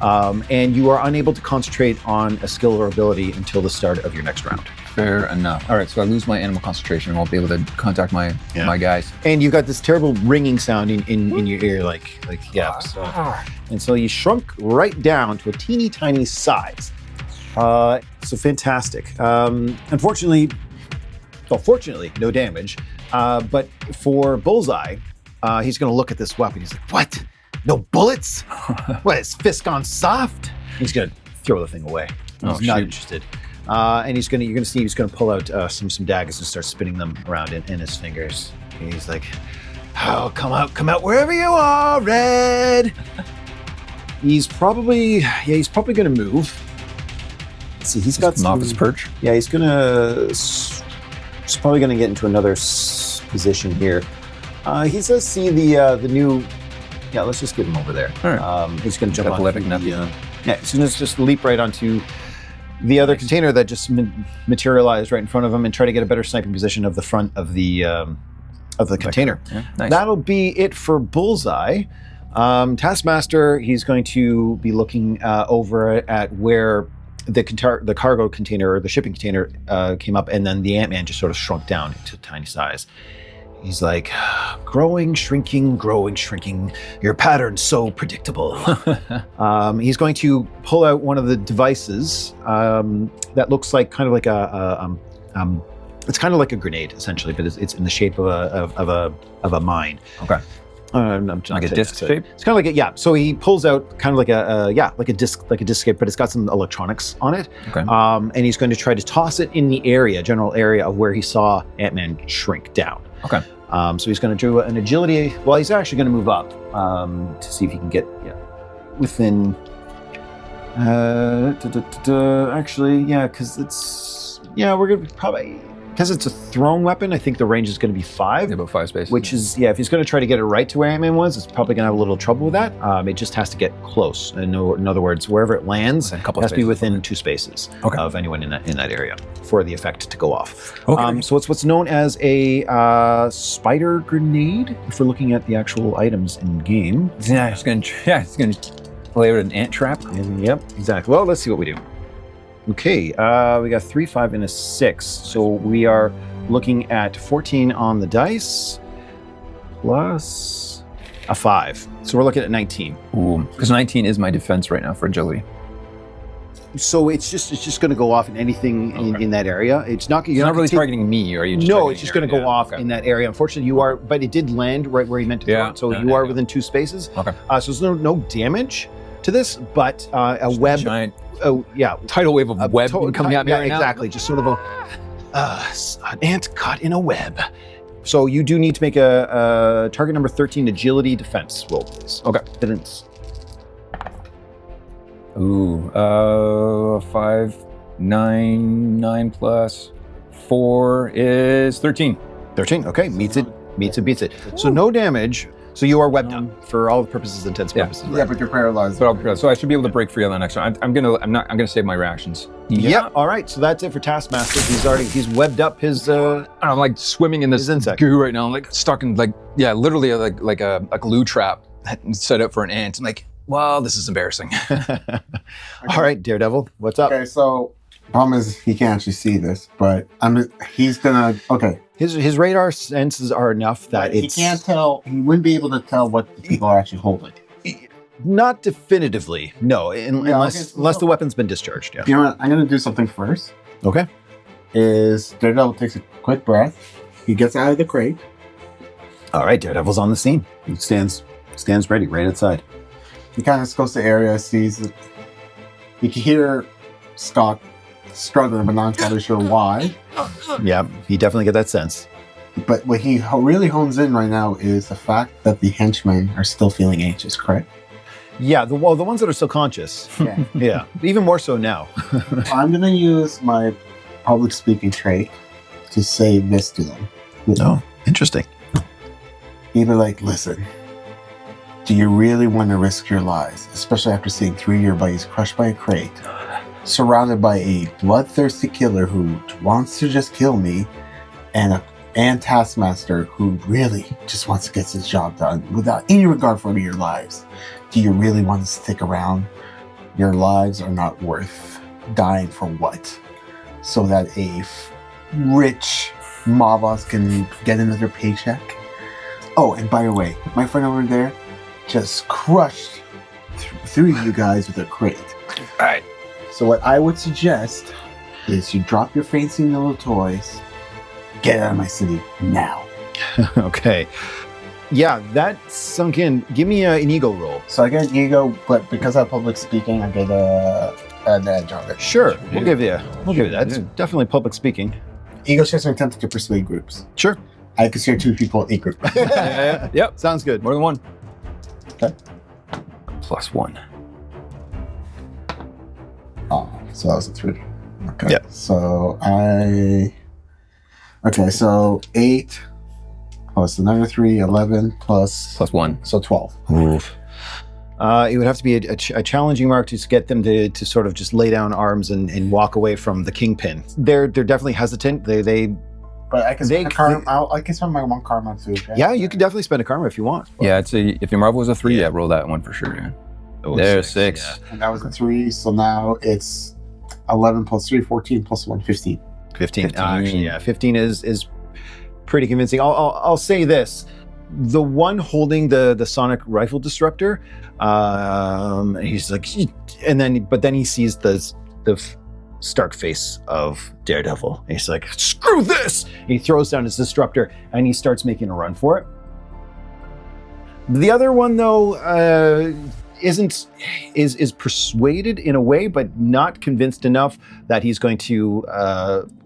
And you are unable to concentrate on a skill or ability until the start of your next round. Fair enough. All right, so I lose my animal concentration. I won't be able to contact my guys. And you've got this terrible ringing sound in your ear, like yeah. And so you shrunk right down to a teeny tiny size. So fantastic. Fortunately, no damage. But for Bullseye, he's going to look at this weapon. He's like, "What? No bullets? What is Fisk on soft?" He's going to throw the thing away. He's not interested. And you're going to see he's going to pull out some daggers and start spinning them around in his fingers. And he's like, "Oh, come out wherever you are, Red." He's probably going to move. Let's see, he's got some off his perch. Yeah, he's probably going to get into another position here. He does see the new. Yeah, let's just get him over there. All right. He's going to jump Epilogue, on. He's going to just leap right onto the other container that just materialized right in front of him and try to get a better sniping position of the front of the container. Yeah, nice. That'll be it for Bullseye. Taskmaster, he's going to be looking over at where the cargo container or the shipping container came up, and then the Ant-Man just sort of shrunk down to tiny size. He's like, growing, shrinking, your pattern's so predictable. He's going to pull out one of the devices that looks like kind of like it's kind of like a grenade essentially, but it's in the shape of a mine. Okay. Like a disc shape? It's kind of like so he pulls out kind of like a disc shape, but it's got some electronics on it. Okay. And he's going to try to toss it in the general area of where he saw Ant-Man shrink down. Okay. So he's going to do an agility. Well, he's actually going to move up to see if he can get within. Actually, because we're going to probably. Because it's a thrown weapon, I think the range is going to be 5. About 5 spaces. Which is, if he's going to try to get it right to where Ant-Man was, it's probably going to have a little trouble with that. It just has to get close. In other words, wherever it lands, it has to be within 2 spaces of anyone in that area for the effect to go off. Okay. So it's what's known as a spider grenade, if we're looking at the actual items in game. Yeah, it's going to lay out an ant trap. And, yep, exactly. Well, let's see what we do. Okay, we got 3, 5, and a 6. So we are looking at 14 on the dice plus a 5. So we're looking at 19. Ooh, because 19 is my defense right now for agility. So it's just going to go off in anything in that area. It's not. You're not really targeting me, are you? No, it's just going to go off in that area. Unfortunately, you are, but it did land right where he meant to go. So you are within 2 spaces. Okay. So there's no damage. to this, but a web. Giant Oh yeah, tidal wave of web coming at me right now. Exactly, just sort of an ant caught in a web. So you do need to make a target number 13 agility defense roll, please. Okay. Didn't. Ooh, 5, 9 plus 4 is 13. 13. Okay, meets it, beats it. So no damage. So you are webbed up for all purposes, intents purposes. Yeah, but you're paralyzed. So I should be able to break free on the next one. I'm gonna save my reactions. Yeah. All right. So that's it for Taskmaster. He's webbed up his. I'm like swimming in this insect goo right now. I'm like stuck in literally like a glue trap set up for an ant. I'm like, well, this is embarrassing. All right, Daredevil, what's up? Okay, so problem is he can't actually see this, but he's gonna. Okay. His radar senses are enough that he can't tell. He wouldn't be able to tell what the people are actually holding. Not definitively, no, unless the weapon's been discharged. Yeah. You know what? I'm gonna do something first. Okay. Is Daredevil takes a quick breath. He gets out of the crate. All right, Daredevil's on the scene. He stands ready, right outside. He kind of scopes the area, sees it. You can hear Scott struggling, but not entirely sure why. Yeah, he definitely get that sense. But what he really hones in right now is the fact that the henchmen are still feeling anxious, correct? Yeah, the ones that are still conscious. Yeah. Yeah, even more so now. I'm going to use my public speaking trait to say this to them. Oh, interesting. Either like, listen, do you really want to risk your lives, especially after seeing 3 of your buddies crushed by a crate, surrounded by a bloodthirsty killer who wants to just kill me, and Taskmaster who really just wants to get his job done without any regard for your lives? Do you really want to stick around? Your lives are not worth dying for what? So that a rich mob boss can get another paycheck? Oh, and by the way, my friend over there just crushed 3 of you guys with a crate. All right. So what I would suggest is you drop your fancy little toys, get out of my city now. Okay. Yeah, that sunk in. Give me an ego roll. So I get an ego, but because I'm public speaking, I get an edge on it. Sure, we'll give you that. It's definitely public speaking. Ego checks are intended to persuade groups. Sure. I consider 2 people a group. Yep. Sounds good. More than one. Okay. +1. Oh, so that was a 3. Okay. Yeah. So so 8 plus another 3, 11 plus +1. So 12. Oof. It would have to be a challenging mark to get them to sort of just lay down arms and walk away from the Kingpin. They're definitely hesitant. But I can spend I can spend my 1 karma too. Okay? Yeah, you can definitely spend a karma if you want. Yeah, if your Marvel was a 3, roll that one for sure. Yeah. Oh, There's 6. Yeah. And that was a 3, so now it's 11 plus 3, 14 plus 1, 15. 15. Actually, yeah, 15 is pretty convincing. I'll say this: the one holding the sonic rifle disruptor, he's like, but then he sees the stark face of Daredevil. And he's like, screw this! He throws down his disruptor and he starts making a run for it. The other one, though, is persuaded in a way, but not convinced enough that he's going to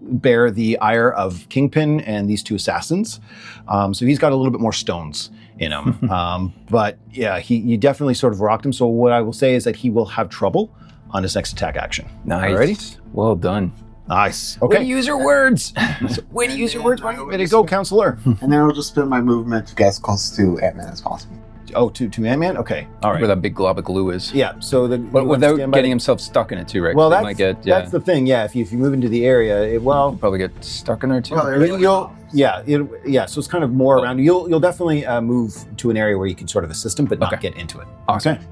bear the ire of Kingpin and these 2 assassins. So he's got a little bit more stones in him. But yeah, you definitely sort of rocked him. So what I will say is that he will have trouble on his next attack action. Nice. Alrighty? Well done. Nice. Way Okay. to use your words. Way to use your words. Way to go, counselor. And then I'll just spend my movement to get as close to Ant-Man as possible. Oh, to Ant-Man? Okay. All right. Where that big glob of glue is. Yeah. So But without getting himself stuck in it too, right? Well, 'Cause he might that's the thing. Yeah. If you move into the area, you'll probably get stuck in there too. So it's kind of more around. You'll definitely move to an area where you can sort of assist him, but not get into it. Awesome. Okay.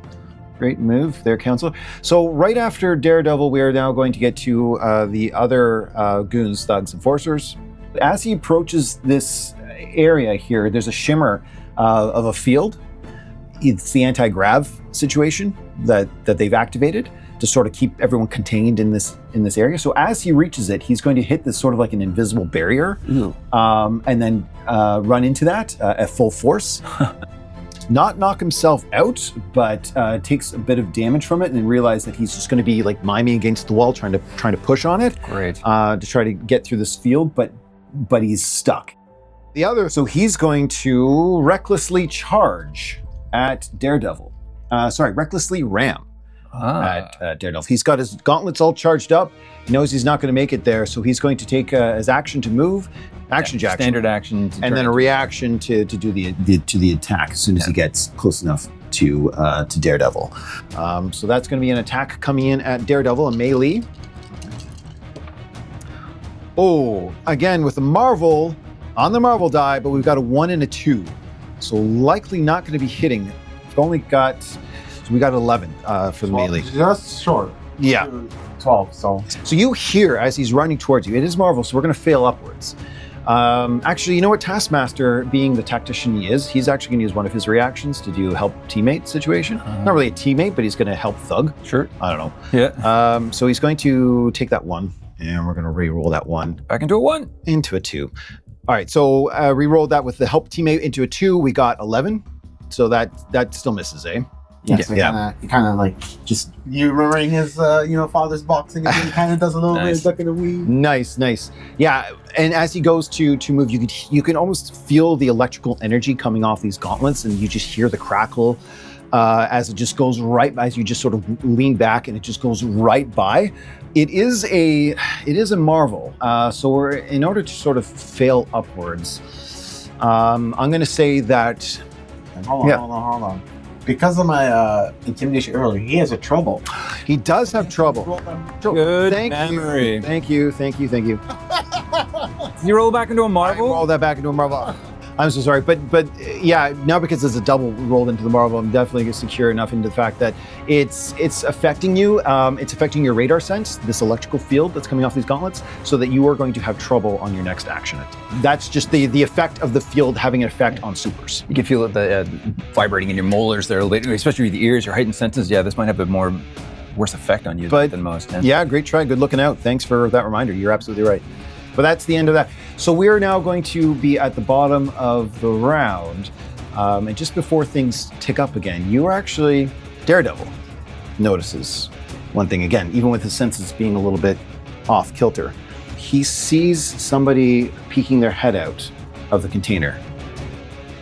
Great move there, counselor. So right after Daredevil, we are now going to get to the other goons, thugs, and forcers. As he approaches this area here, there's a shimmer of a field. It's the anti-grav situation that they've activated to sort of keep everyone contained in this area. So as he reaches it, he's going to hit this sort of like an invisible barrier, and then run into that at full force. not knock himself out, but takes a bit of damage from it, and then realize that he's just going to be like miming against the wall, trying to push on it. Great. To try to get through this field, but he's stuck. The other, so he's going to recklessly charge at Daredevil. Recklessly ram at Daredevil. He's got his gauntlets all charged up. He knows he's not going to make it there, so he's going to take his action to move, standard action, and then a reaction to do the attack as soon as he gets close enough to Daredevil. So that's going to be an attack coming in at Daredevil, a melee. Oh, again with the Marvel on the Marvel die, but we've got a 1 and a 2, so likely not going to be hitting. We got 11 for the melee. Just short. Yeah. 12, so you hear as he's running towards you. It is Marvel, so we're going to fail upwards. Actually, you know what? Taskmaster, being the tactician he is, he's actually going to use one of his reactions to do help teammate situation. Not really a teammate, but he's going to help Thug. Sure. I don't know. Yeah. So he's going to take that 1, and we're going to re-roll that 1. Back into a 1. Into a 2. All right, so re-rolled that with the help teammate into a 2. We got 11. So that still misses, eh? Yeah. He kind of like just you remembering his father's boxing, and he kind of does a little bit of duck and a weave. Nice. Yeah, and as he goes to move, you can almost feel the electrical energy coming off these gauntlets, and you just hear the crackle as it just goes right by, as you just sort of lean back, and it just goes right by. It is a Marvel, so in order to sort of fail upwards, I'm going to say that. Hold on. Because of my intimidation earlier, he has a trouble. He does have trouble. Good memory. Thank you. Did you roll back into a Marvel? I rolled that back into a Marvel. I'm so sorry, but yeah, now because it's a double rolled into the Marvel, I'm definitely secure enough into the fact that it's affecting you. It's affecting your radar sense, this electrical field that's coming off these gauntlets, so that you are going to have trouble on your next action. That's just the effect of the field having an effect on supers. You can feel it vibrating in your molars there, especially with the ears, your heightened senses. Yeah, this might have a worse effect on you than most. Yeah, great try. Good looking out. Thanks for that reminder. You're absolutely right. But that's the end of that. So we're now going to be at the bottom of the round. And just before things tick up again, you are actually, Daredevil notices one thing again, even with his senses being a little bit off kilter. He sees somebody peeking their head out of the container.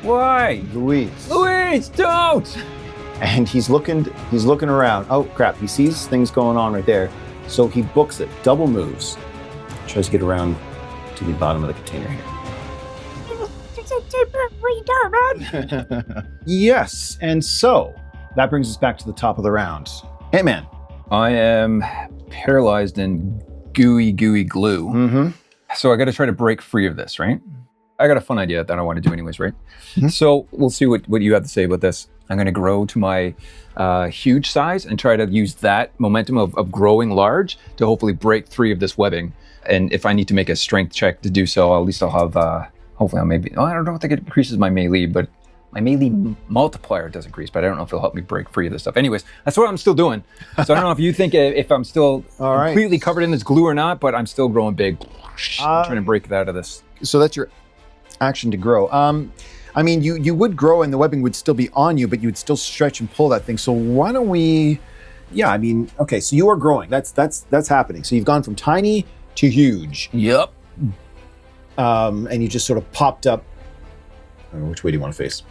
Why? Louise, don't! And he's looking around. Oh crap, he sees things going on right there. So he books it, double moves. Tries to get around to the bottom of the container here. Yes, and so that brings us back to the top of the round. Ant-Man. I am paralyzed in gooey glue. Mm-hmm. So I got to try to break free of this, right? I got a fun idea that I want to do anyways, right? Mm-hmm. So we'll see what you have to say about this. I'm going to grow to my huge size and try to use that momentum of growing large to hopefully break free of this webbing. And if I need to make a strength check to do so, at least I'll have, hopefully I don't know if it increases my melee, but my melee multiplier does increase, but I don't know if it'll help me break free of this stuff. Anyways, that's what I'm still doing. So I don't know if you think if I'm still completely covered in this glue or not, but I'm still growing big. I'm trying to break that out of this. So that's your action to grow. I mean, you would grow and the webbing would still be on you, but you would still stretch and pull that thing. So why don't we, yeah, I mean, okay, so you are growing. That's happening. So you've gone from tiny to huge. Yep. And you just sort of popped up. Which way do you want to face?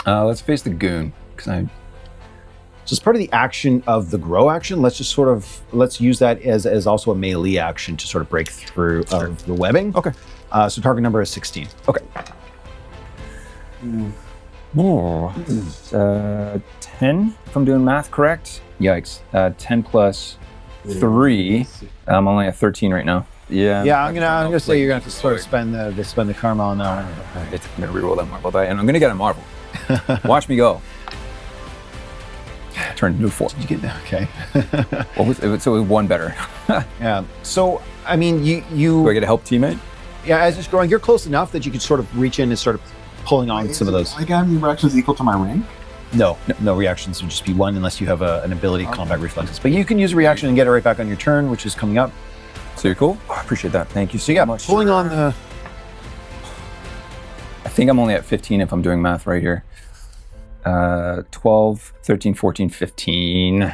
Let's face the goon. So as part of the action of the grow action, let's use that as also a melee action to sort of break through of the webbing. Okay. So target number is 16. Okay. 10, if I'm doing math correct. Yikes. 10 plus 3. I'm only at 13 right now. Yeah. Yeah, I'm gonna say you're gonna have to sort of spend the karma on that one. I'm gonna reroll that Marvel die, and I'm gonna get a Marvel. Watch me go. Turn into a 4. Did you get that? Okay. So it was 1 better. Yeah. So I mean, you. Do I get a help teammate? Yeah, as it's growing, you're close enough that you can sort of reach in and start pulling on some of those. Like having reactions equal to my rank? No reactions would just be 1 unless you have an ability, combat reflexes. But you can use a reaction and get it right back on your turn, which is coming up. So you're cool? Oh, I appreciate that. Thank you so much. Pulling on the... I think I'm only at 15 if I'm doing math right here. 12, 13, 14, 15.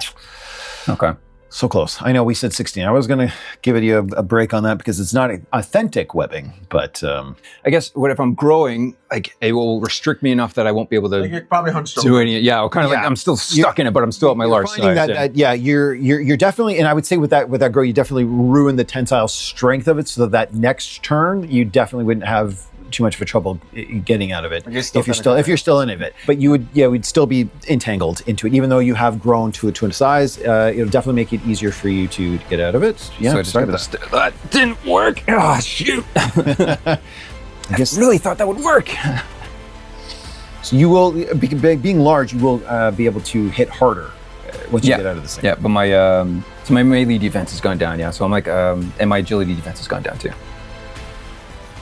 Okay. So close. I know we said 16. I was going to give you a break on that because it's not authentic webbing, but I guess what if I'm growing, like it will restrict me enough that I won't be able to Like you're probably hunched do over. any. Yeah, kind of like I'm still stuck in it, but I'm still at my large finding size. that you're definitely, and I would say with that grow, you definitely ruin the tensile strength of it, so that next turn you definitely wouldn't have too much of a trouble getting out of it if you're still in it. But you would still be entangled into it, even though you have grown to a size. It'll definitely make it easier for you to get out of it. Yeah, So I just sorry got about that. that didn't work. Oh shoot! I guess really thought that would work. so. You will, being large, you will be able to hit harder once you get out of this thing. Yeah, but my so my melee defense has gone down. Yeah, so I'm like, and my agility defense has gone down too.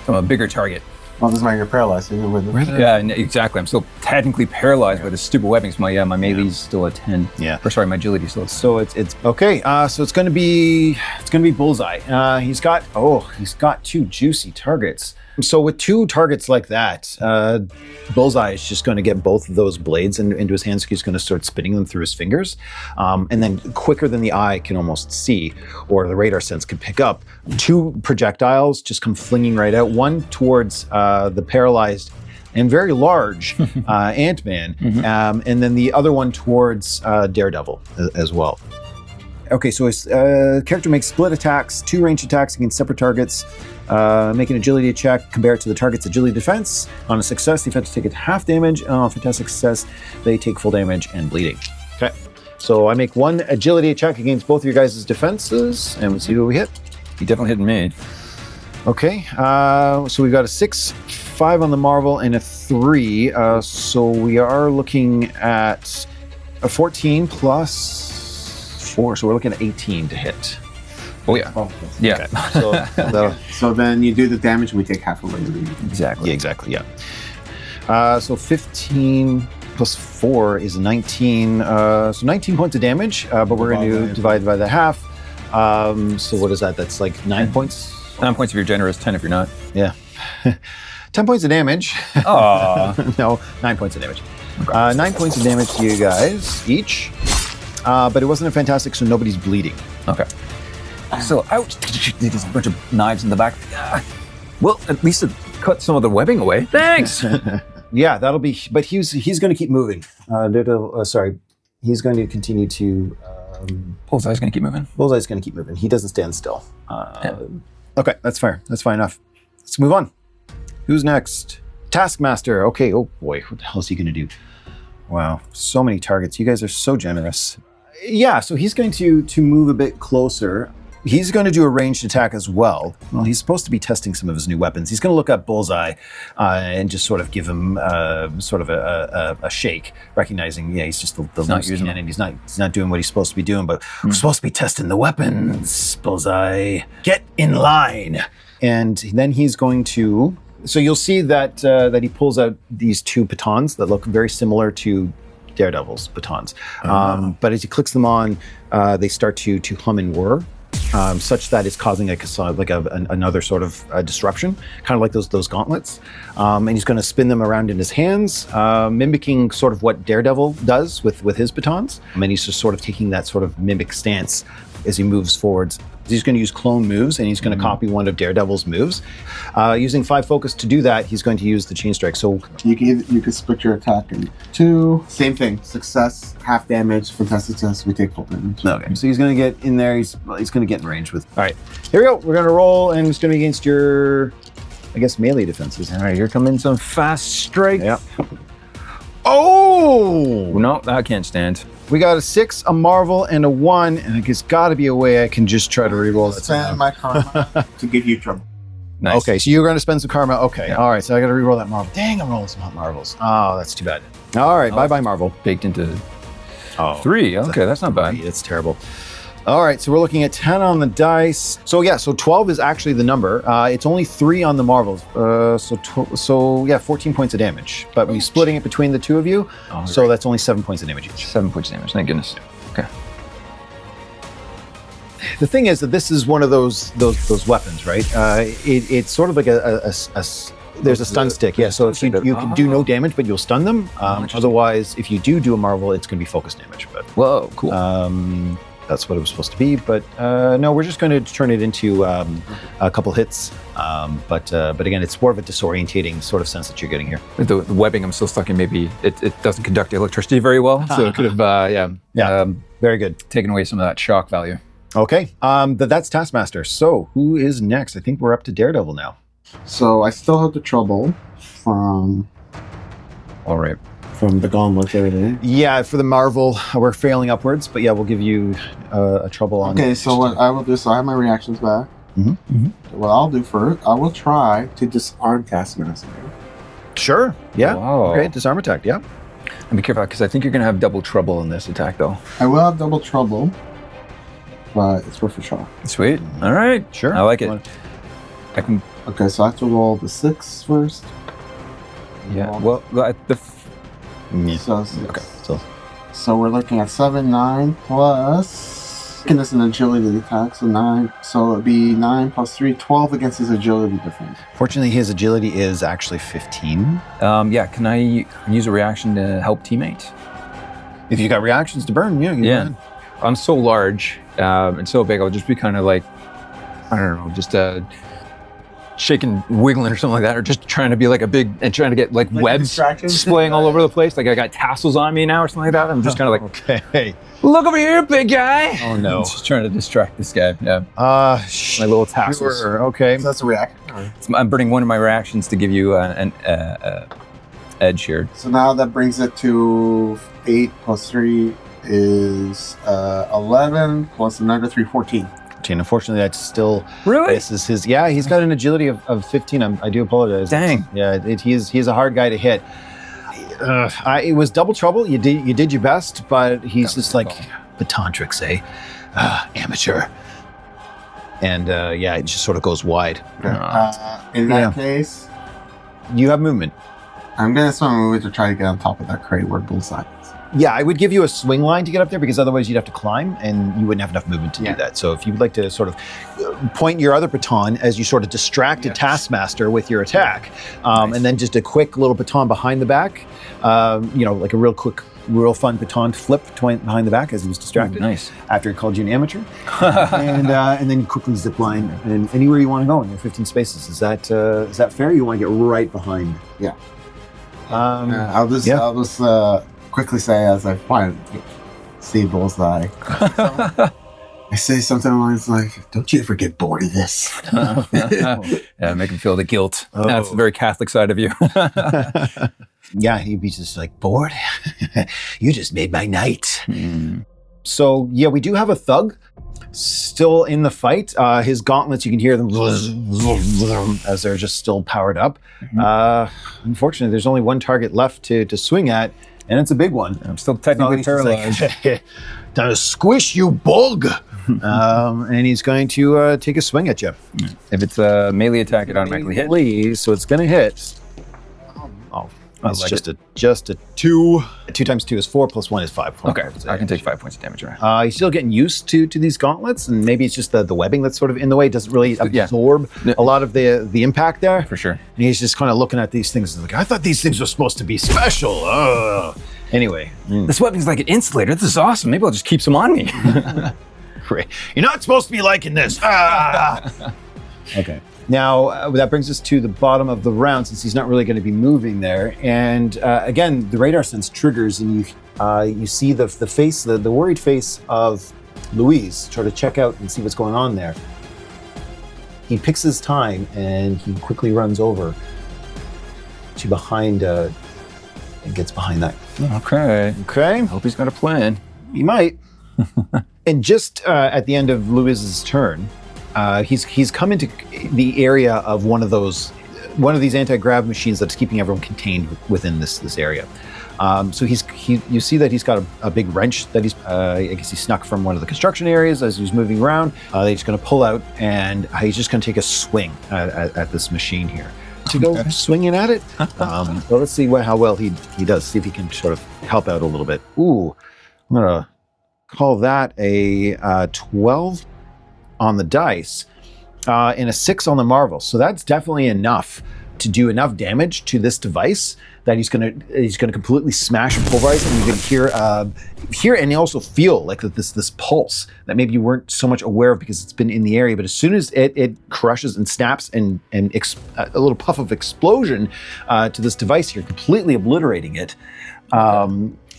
So I'm a bigger target. Well, this is why you're paralyzed. So you're with it. Yeah, exactly. I'm still technically paralyzed by the stupid webbings. My melee's still a 10. Yeah. Or sorry, my agility's still a 10. So it's okay. So it's going to be Bullseye. He's got two juicy targets. So with two targets like that, Bullseye is just going to get both of those blades into his hands. He's going to start spinning them through his fingers, and then quicker than the eye can almost see, or the radar sense can pick up, two projectiles just come flinging right out. One towards the paralyzed and very large Ant-Man, and then the other one towards Daredevil as well. Okay, so his character makes split attacks, 2 ranged attacks against separate targets. Make an agility check compared to the target's agility defense. On a success, the offense take half damage. On a fantastic success, they take full damage and bleeding. Okay, so I make 1 agility check against both of your guys' defenses, and we'll see what we hit. You definitely hit me. Okay, so we've got a 6, 5 on the Marvel, and a 3. So we are looking at a 14 plus 4, so we're looking at 18 to hit. Oh yeah. Yeah. Okay. So then you do the damage and we take half away. Exactly. Yeah, exactly, yeah. So 15 plus 4 is 19. So 19 points of damage, but we're going to divide by the half. So what is that? That's like 9 points? 9 points if you're generous, 10 if you're not. Yeah. 10 points of damage. Aww. No, 9 points of damage. 9 points of damage to you guys each. But it wasn't a fantastic, so nobody's bleeding. Okay. So, ouch! There's a bunch of knives in the back. Well, at least it cut some of the webbing away. Thanks! Yeah, that'll be, but he's going to keep moving. He's going to continue to... Bullseye's going to keep moving. Bullseye's going to keep moving. He doesn't stand still. Yeah. Okay, that's fair. That's fine enough. Let's move on. Who's next? Taskmaster. Okay, oh boy, what the hell is he going to do? Wow, so many targets. You guys are so generous. Yeah, so he's going to move a bit closer. He's going to do a ranged attack as well. Well, he's supposed to be testing some of his new weapons. He's going to look at Bullseye and just sort of give him sort of a shake, recognizing, yeah, he's just the loose cannon, and he's not doing what he's supposed to be doing. But we're supposed to be testing the weapons. Bullseye, get in line. And then he's going to. So you'll see that he pulls out these 2 batons that look very similar to Daredevil's batons. But as he clicks them on, they start to hum and whir. Such that it's causing another sort of disruption, kind of like those gauntlets. And he's going to spin them around in his hands, mimicking sort of what Daredevil does with his batons. And he's just sort of taking that sort of mimic stance as he moves forwards. He's going to use clone moves, and he's going to copy one of Daredevil's moves. Using 5 focus to do that, he's going to use the chain strike. So you can split your attack in 2. Same thing. Success, half damage. Fantastic success, we take full damage. okay, so he's going to get in there. He's going to get in range with. All right, here we go. We're going to roll, and it's going to be against your, I guess, melee defenses. All right, here come in some fast strike. Yeah. Oh no, that can't stand. We got a 6, a Marvel, and a 1, and it's got to be a way I can just try to reroll that. Spend my karma to give you trouble. Nice. Okay, so you're going to spend some karma. Okay, Yeah. all right, so I got to reroll that Marvel. Dang, I'm rolling some hot Marvels. Oh, that's too bad. All right, bye-bye, Marvel. Baked into 3. Okay, that's not bad. It's terrible. All right, so we're looking at 10 on the dice. So 12 is actually the number. It's only 3 on the Marvels. So 14 points of damage. But we're splitting it between the 2 of you, so that's only 7 points of damage each. 7 points of damage, thank goodness. Okay. The thing is that this is one of those weapons, right? It's sort of like a There's a stun stick, yeah. So if you can do no damage, but you'll stun them. Otherwise, if you do a Marvel, it's going to be focus damage. But whoa, cool. That's what it was supposed to be. But no, we're just going to turn it into a couple hits. But again, it's more of a disorientating sort of sense that you're getting here. The webbing, I'm still stuck in. Maybe it doesn't conduct electricity very well, so it could have very good. Taken away some of that shock value. Okay, that's Taskmaster. So who is next? I think we're up to Daredevil now. So I still have the trouble from the gauntlet area. Yeah, for the Marvel, we're failing upwards, but yeah, we'll give you a trouble on. Okay, so what I will do, so I have my reactions back. What I'll do first, I will try to disarm Taskmaster. Sure. Yeah. Wow. Okay, disarm attack. Yeah. And be careful, because I think you're going to have double trouble in this attack, though. I will have double trouble, but it's worth a shot. Sweet. All right. Sure. I like it. I can. Okay, so I have to roll the 6 first. Yeah. Well, So 6. Okay. So we're looking at 7, 9 plus. Weakness and agility attack, so 9. So it'd be 9 plus 3, 12 against his agility difference. Fortunately, his agility is actually 15. Yeah. Can I use a reaction to help teammate? If you got reactions to burn, you can. I'm so large and so big. I'll just be kind of like, I don't know, just shaking, wiggling or something like that, or just trying to be like a big and trying to get like webs displaying all over the place. Like I got tassels on me now or something like that. I'm just kind of like, okay, look over here, big guy. Oh no! I'm just trying to distract this guy. Yeah. My little tassels. Sure. Okay. So that's a reaction. I'm burning one of my reactions to give you an edge here. So now that brings it to 8 plus 3 is 11 plus another 3, 14. Unfortunately, that's still really. This is his. Yeah, he's got an agility of 15. I do apologize. Dang. Yeah, he's a hard guy to hit. It was double trouble. You did your best, but he's just like baton tricks, eh? Amateur. And it just sort of goes wide. In that case, you have movement. I'm gonna swim a movie to try to get on top of that crate where Bullseye is. Yeah, I would give you a swing line to get up there because otherwise you'd have to climb and you wouldn't have enough movement to do that. So if you would like to sort of point your other baton as you sort of distracted Taskmaster with your attack, and then just a quick little baton behind the back, like a real quick, real fun baton flip behind the back as he was distracted. Nice. After he called you an amateur. and then quickly zip line and anywhere you want to go in your 15 spaces. Is that fair? You want to get right behind? Yeah. I'll just quickly say as I find see Bullseye. I say something along the lines like, "Don't you ever get bored of this?" Yeah, make him feel the guilt. Oh. That's the very Catholic side of you. Yeah, he'd be just like, bored? You just made my night. So yeah, we do have a thug still in the fight. His gauntlets, you can hear them as they're just still powered up. Unfortunately, there's only one target left to swing at, and it's a big one. I'm still technically paralyzed. Like, time to squish you, bug! And he's going to take a swing at you. If it's a melee attack, it automatically hits. So it's going to hit. It's like just a 2. 2 times 2 is 4, plus 1 is 5. Okay, I can take 5 points of damage. Right? He's still getting used to these gauntlets, and maybe it's just the webbing that's sort of in the way. It doesn't really absorb a lot of the impact there. For sure. And he's just kind of looking at these things and like, I thought these things were supposed to be special. Anyway. This weapon's like an insulator. This is awesome. Maybe I'll just keep some on me. Great. You're not supposed to be liking this. Okay. Now, that brings us to the bottom of the round, since he's not really going to be moving there. And again, the radar sense triggers, and you see the face, the worried face of Louise, try to check out and see what's going on there. He picks his time, and he quickly runs over to behind, and gets behind that. Okay. Okay. Hope he's got a plan. He might. And just at the end of Louise's turn, he's come into the area of one of these anti-grav machines that's keeping everyone contained within this area. So you see that he's got a big wrench that I guess he snuck from one of the construction areas as he's moving around. He's going to pull out, and he's just going to take a swing at this machine here. To go swinging at it. So let's see how well he does. See if he can sort of help out a little bit. Ooh, I'm going to call that a 12 on the dice and a 6 on the Marvel. So that's definitely enough to do enough damage to this device that he's gonna completely smash and pulverize it. And you can hear and you also feel like this pulse that maybe you weren't so much aware of because it's been in the area. But as soon as it crushes and snaps and a little puff of explosion to this device here, completely obliterating it,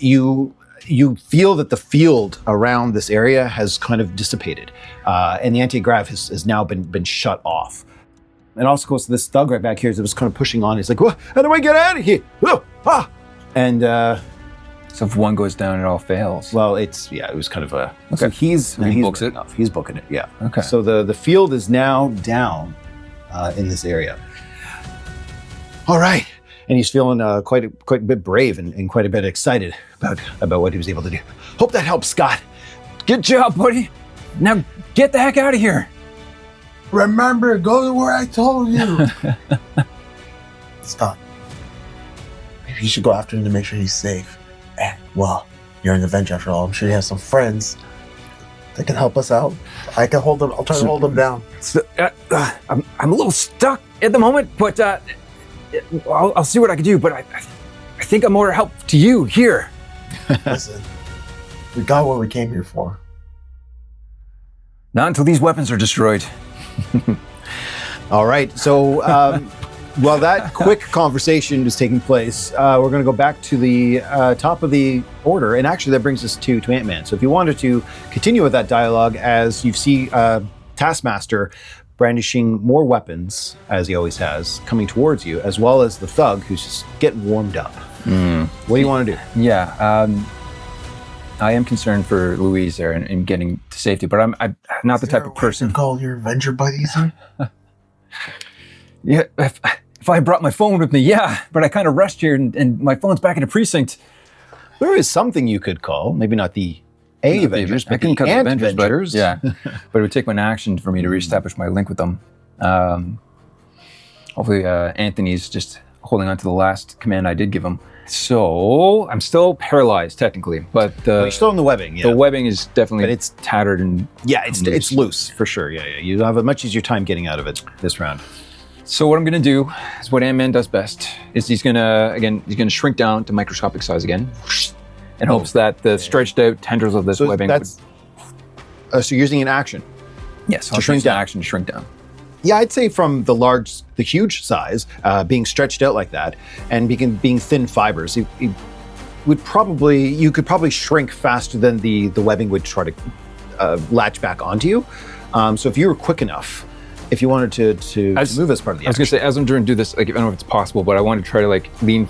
you feel that the field around this area has kind of dissipated, and the anti-grav has now been shut off. And also goes to this thug right back here that was kind of pushing on. He's like, "What? How do I get out of here?" Oh, ah! And so if one goes down, it all fails. well, it was kind of a. Okay. So he's books it? He's booking it. Yeah. Okay. So the field is now down in this area. All right. And he's feeling quite a bit brave and quite a bit excited about what he was able to do. Hope that helps, Scott. Good job, buddy. Now get the heck out of here. Remember, go to where I told you. Stop. Maybe you should go after him to make sure he's safe. And, well, you're an Avenger after all. I'm sure you have some friends that can help us out. I can hold them. I'll try to hold them down. So, I'm a little stuck at the moment, but I'll see what I can do. But I think I'm more help to you here. Listen, we got what we came here for. Not until these weapons are destroyed. All right. So while that quick conversation is taking place, we're going to go back to the top of the order. And actually, that brings us to Ant-Man. So if you wanted to continue with that dialogue, as you see Taskmaster brandishing more weapons, as he always has, coming towards you, as well as the thug who's just getting warmed up. What do you want to do? Yeah. I am concerned for Louise there and getting to safety, but I'm not the type of person. Call your Avenger buddies in? Yeah, if I brought my phone with me, yeah, but I kind of rushed here and my phone's back in the precinct. There is something you could call, maybe not the Avengers, I but can the cut the Ant Avengers, Avengers. yeah, but it would take an action for me to reestablish my link with them. Hopefully, Anthony's just holding on to the last command I did give him. So I'm still paralyzed technically, but You're still in the webbing. Yeah. the webbing is definitely But it's- tattered and It's loose for sure. Yeah. You have a much easier time getting out of it this round. So what I'm gonna do is what Ant-Man does best. Is he's gonna shrink down to microscopic size again, in hopes that the stretched out tendrils of this So webbing. that's so you're using an action. Yes, to shrink down. Action to shrink down. Yeah, I'd say from the huge size, being stretched out like that, and being thin fibers, you could probably shrink faster than the webbing would try to latch back onto you. So if you were quick enough, if you wanted to move as part of the I was gonna action. say, as I'm trying to do this, like, I don't know if it's possible, but I want to try to like lean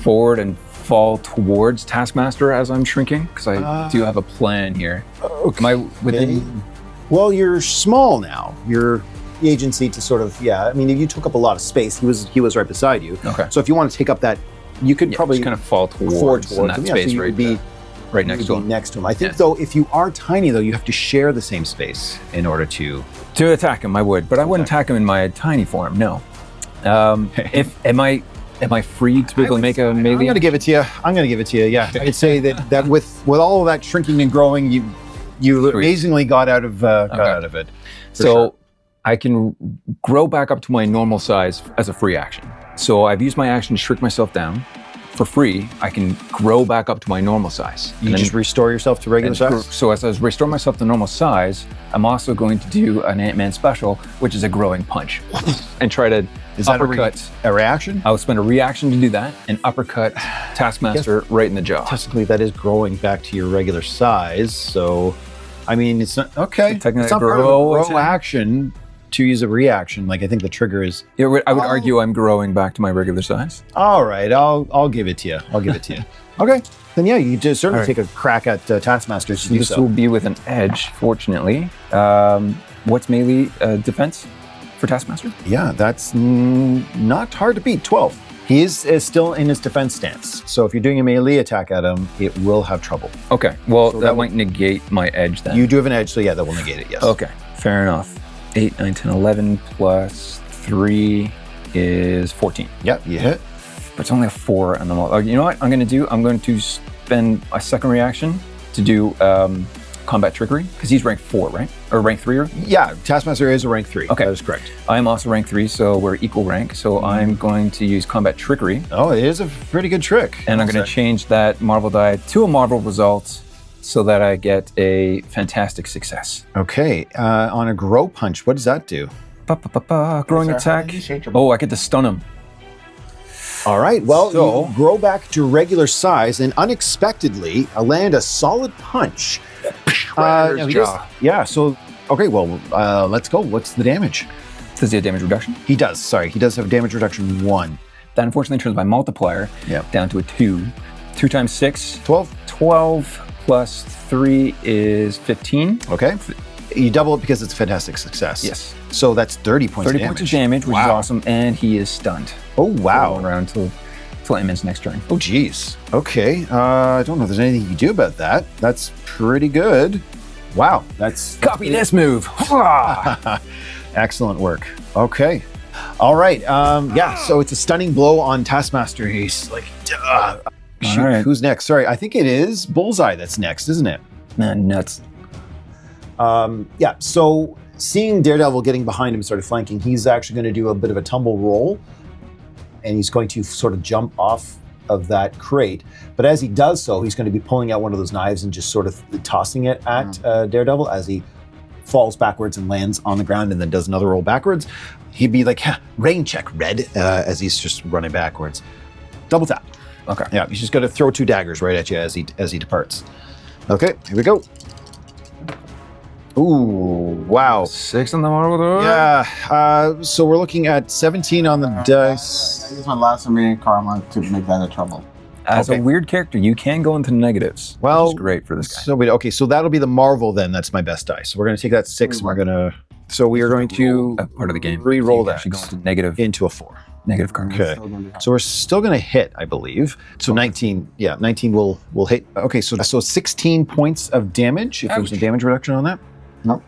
forward and fall towards Taskmaster as I'm shrinking, because I do have a plan here. Am I within? Well, you're small now. You're the agency to sort of, I mean, you took up a lot of space. He was right beside you. Okay. So if you want to take up that, you could probably just kind of fall towards in that him. space, so you right? would be right next to him. Next to him. I think Yes. though, if you are tiny though, you have to share the same space in order to. To attack him, I would, but I wouldn't attack him in my tiny form. No. Am I free to be able to make a melee? I'm going to give it to you. Yeah, I'd say that with all of that shrinking and growing, you Sweet. amazingly got out of it. For So sure. I can grow back up to my normal size as a free action. So I've used my action to shrink myself down. For free, I can grow back up to my normal size. You just restore yourself to regular size. So as I restore myself to normal size, I'm also going to do an Ant-Man special, which is a growing punch, and try to Is that uppercut. a reaction? I'll spend a reaction to do that and uppercut Taskmaster right in the jaw. Technically, that is growing back to your regular size. So, I mean, it's not okay. So technically it's not grow part of a action to use a reaction. Like I think the trigger is. I would argue I'm growing back to my regular size. All right, I'll give it to you. Okay, then yeah, you just certainly take a crack at Taskmasters to do This so. will be with an edge, fortunately. What's melee defense for Taskmaster? Yeah, that's not hard to beat. 12. He is still in his defense stance. So if you're doing a melee attack at him, it will have trouble. Okay, well, So that that might negate my edge then. You do have an edge, so yeah, that will negate it. Yes. Okay, fair enough. 8, 9, 10, 11 plus 3 is 14. Yep, you hit. But it's only a 4 on the wall. You know what I'm going to do? I'm going to spend a second reaction to do combat trickery? Because he's rank 4, right? Or rank 3? Yeah, Taskmaster is a rank 3. Okay. That is correct. I'm also rank 3, so we're equal rank. So I'm going to use combat trickery. Oh, it is a pretty good trick. And I'm going to change that Marvel die to a Marvel result so that I get a fantastic success. Okay, on a grow punch, what does that do? Growing attack. Oh, I get to stun him. All right, well, So- you grow back to regular size and unexpectedly land a solid punch. Predator's he does- jaw. yeah, so, okay, well, let's go. What's the damage? Does he have damage reduction? He does, sorry. He does have damage reduction 1. That unfortunately turns my multiplier Yep. down to a 2. 2 times 6. 12. 12 plus 3 is 15. Okay. You double it because it's a fantastic success. Yes. So that's 30 points 30 of damage. points of damage, which is awesome, and he is stunned. Oh, wow. Going around till Ant-Man's next turn. Oh, geez. Okay. I don't know if there's anything you can do about that. That's pretty good. Wow. That's Copy this move. excellent work. Okay. All right. Yeah. So it's a stunning blow on Taskmaster. He's like, shoot, right. who's next? Sorry, I think it is Bullseye that's next, isn't it? Man, nuts. Yeah. So seeing Daredevil getting behind him, sort of flanking, he's actually going to do a bit of a tumble roll, and he's going to sort of jump off of that crate. But as he does so, he's going to be pulling out one of those knives and just sort of tossing it at Daredevil as he falls backwards and lands on the ground and then does another roll backwards. He'd be like, rain check, Red, as he's just running backwards. Double tap. Okay. Yeah, he's just going to throw 2 daggers right at you as he departs. Okay, here we go. Ooh, wow. 6 on the Marvel die. Yeah, so we're looking at 17 on the dice. I use my last remaining karma to make that a trouble. As Okay. a weird character, you can go into negatives. Well, which is great for this guy. So so that'll be the Marvel then. That's my best dice. So we're going to take that 6 and we're going to... So we are going to Part of the game. re-roll You that actually go into negative into a 4. karma. Okay. So we're still going to hit, I believe. So 19, yeah, 19 will hit. Okay, so 16 points of damage. If there's a Ouch. damage reduction on that. Nope.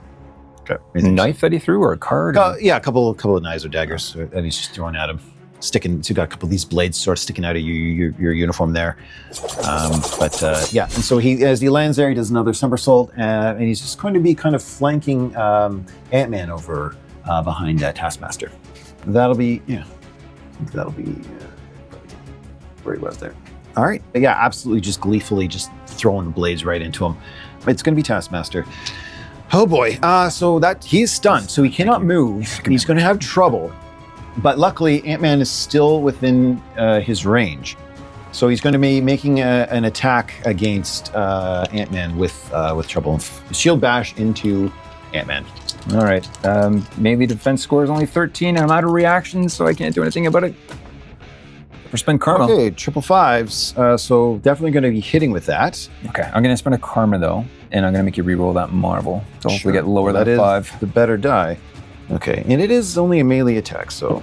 Okay. A knife that he threw or a card? Yeah, a couple of knives or daggers that he's just throwing at him. Sticking, so you got a couple of these blades sort of sticking out of your uniform there. Yeah, and so as he lands there, he does another somersault, and he's just going to be kind of flanking Ant-Man over behind Taskmaster. That'll be where he was there. All right, yeah, absolutely, just gleefully just throwing the blades right into him. It's going to be Taskmaster. Oh boy, so that he's stunned, so he cannot move. He's going to have trouble. But luckily, Ant-Man is still within his range. So he's going to be making an attack against Ant-Man with trouble. Shield bash into Ant-Man. All right. Melee defense score is only 13, and I'm out of reactions, so I can't do anything about it. Or spend karma. Okay, 555s. So definitely going to be hitting with that. Okay, I'm going to spend a karma, though, and I'm going to make you re-roll that Marvel. So hopefully get lower That than is 5. the better die. Okay, and it is only a melee attack, so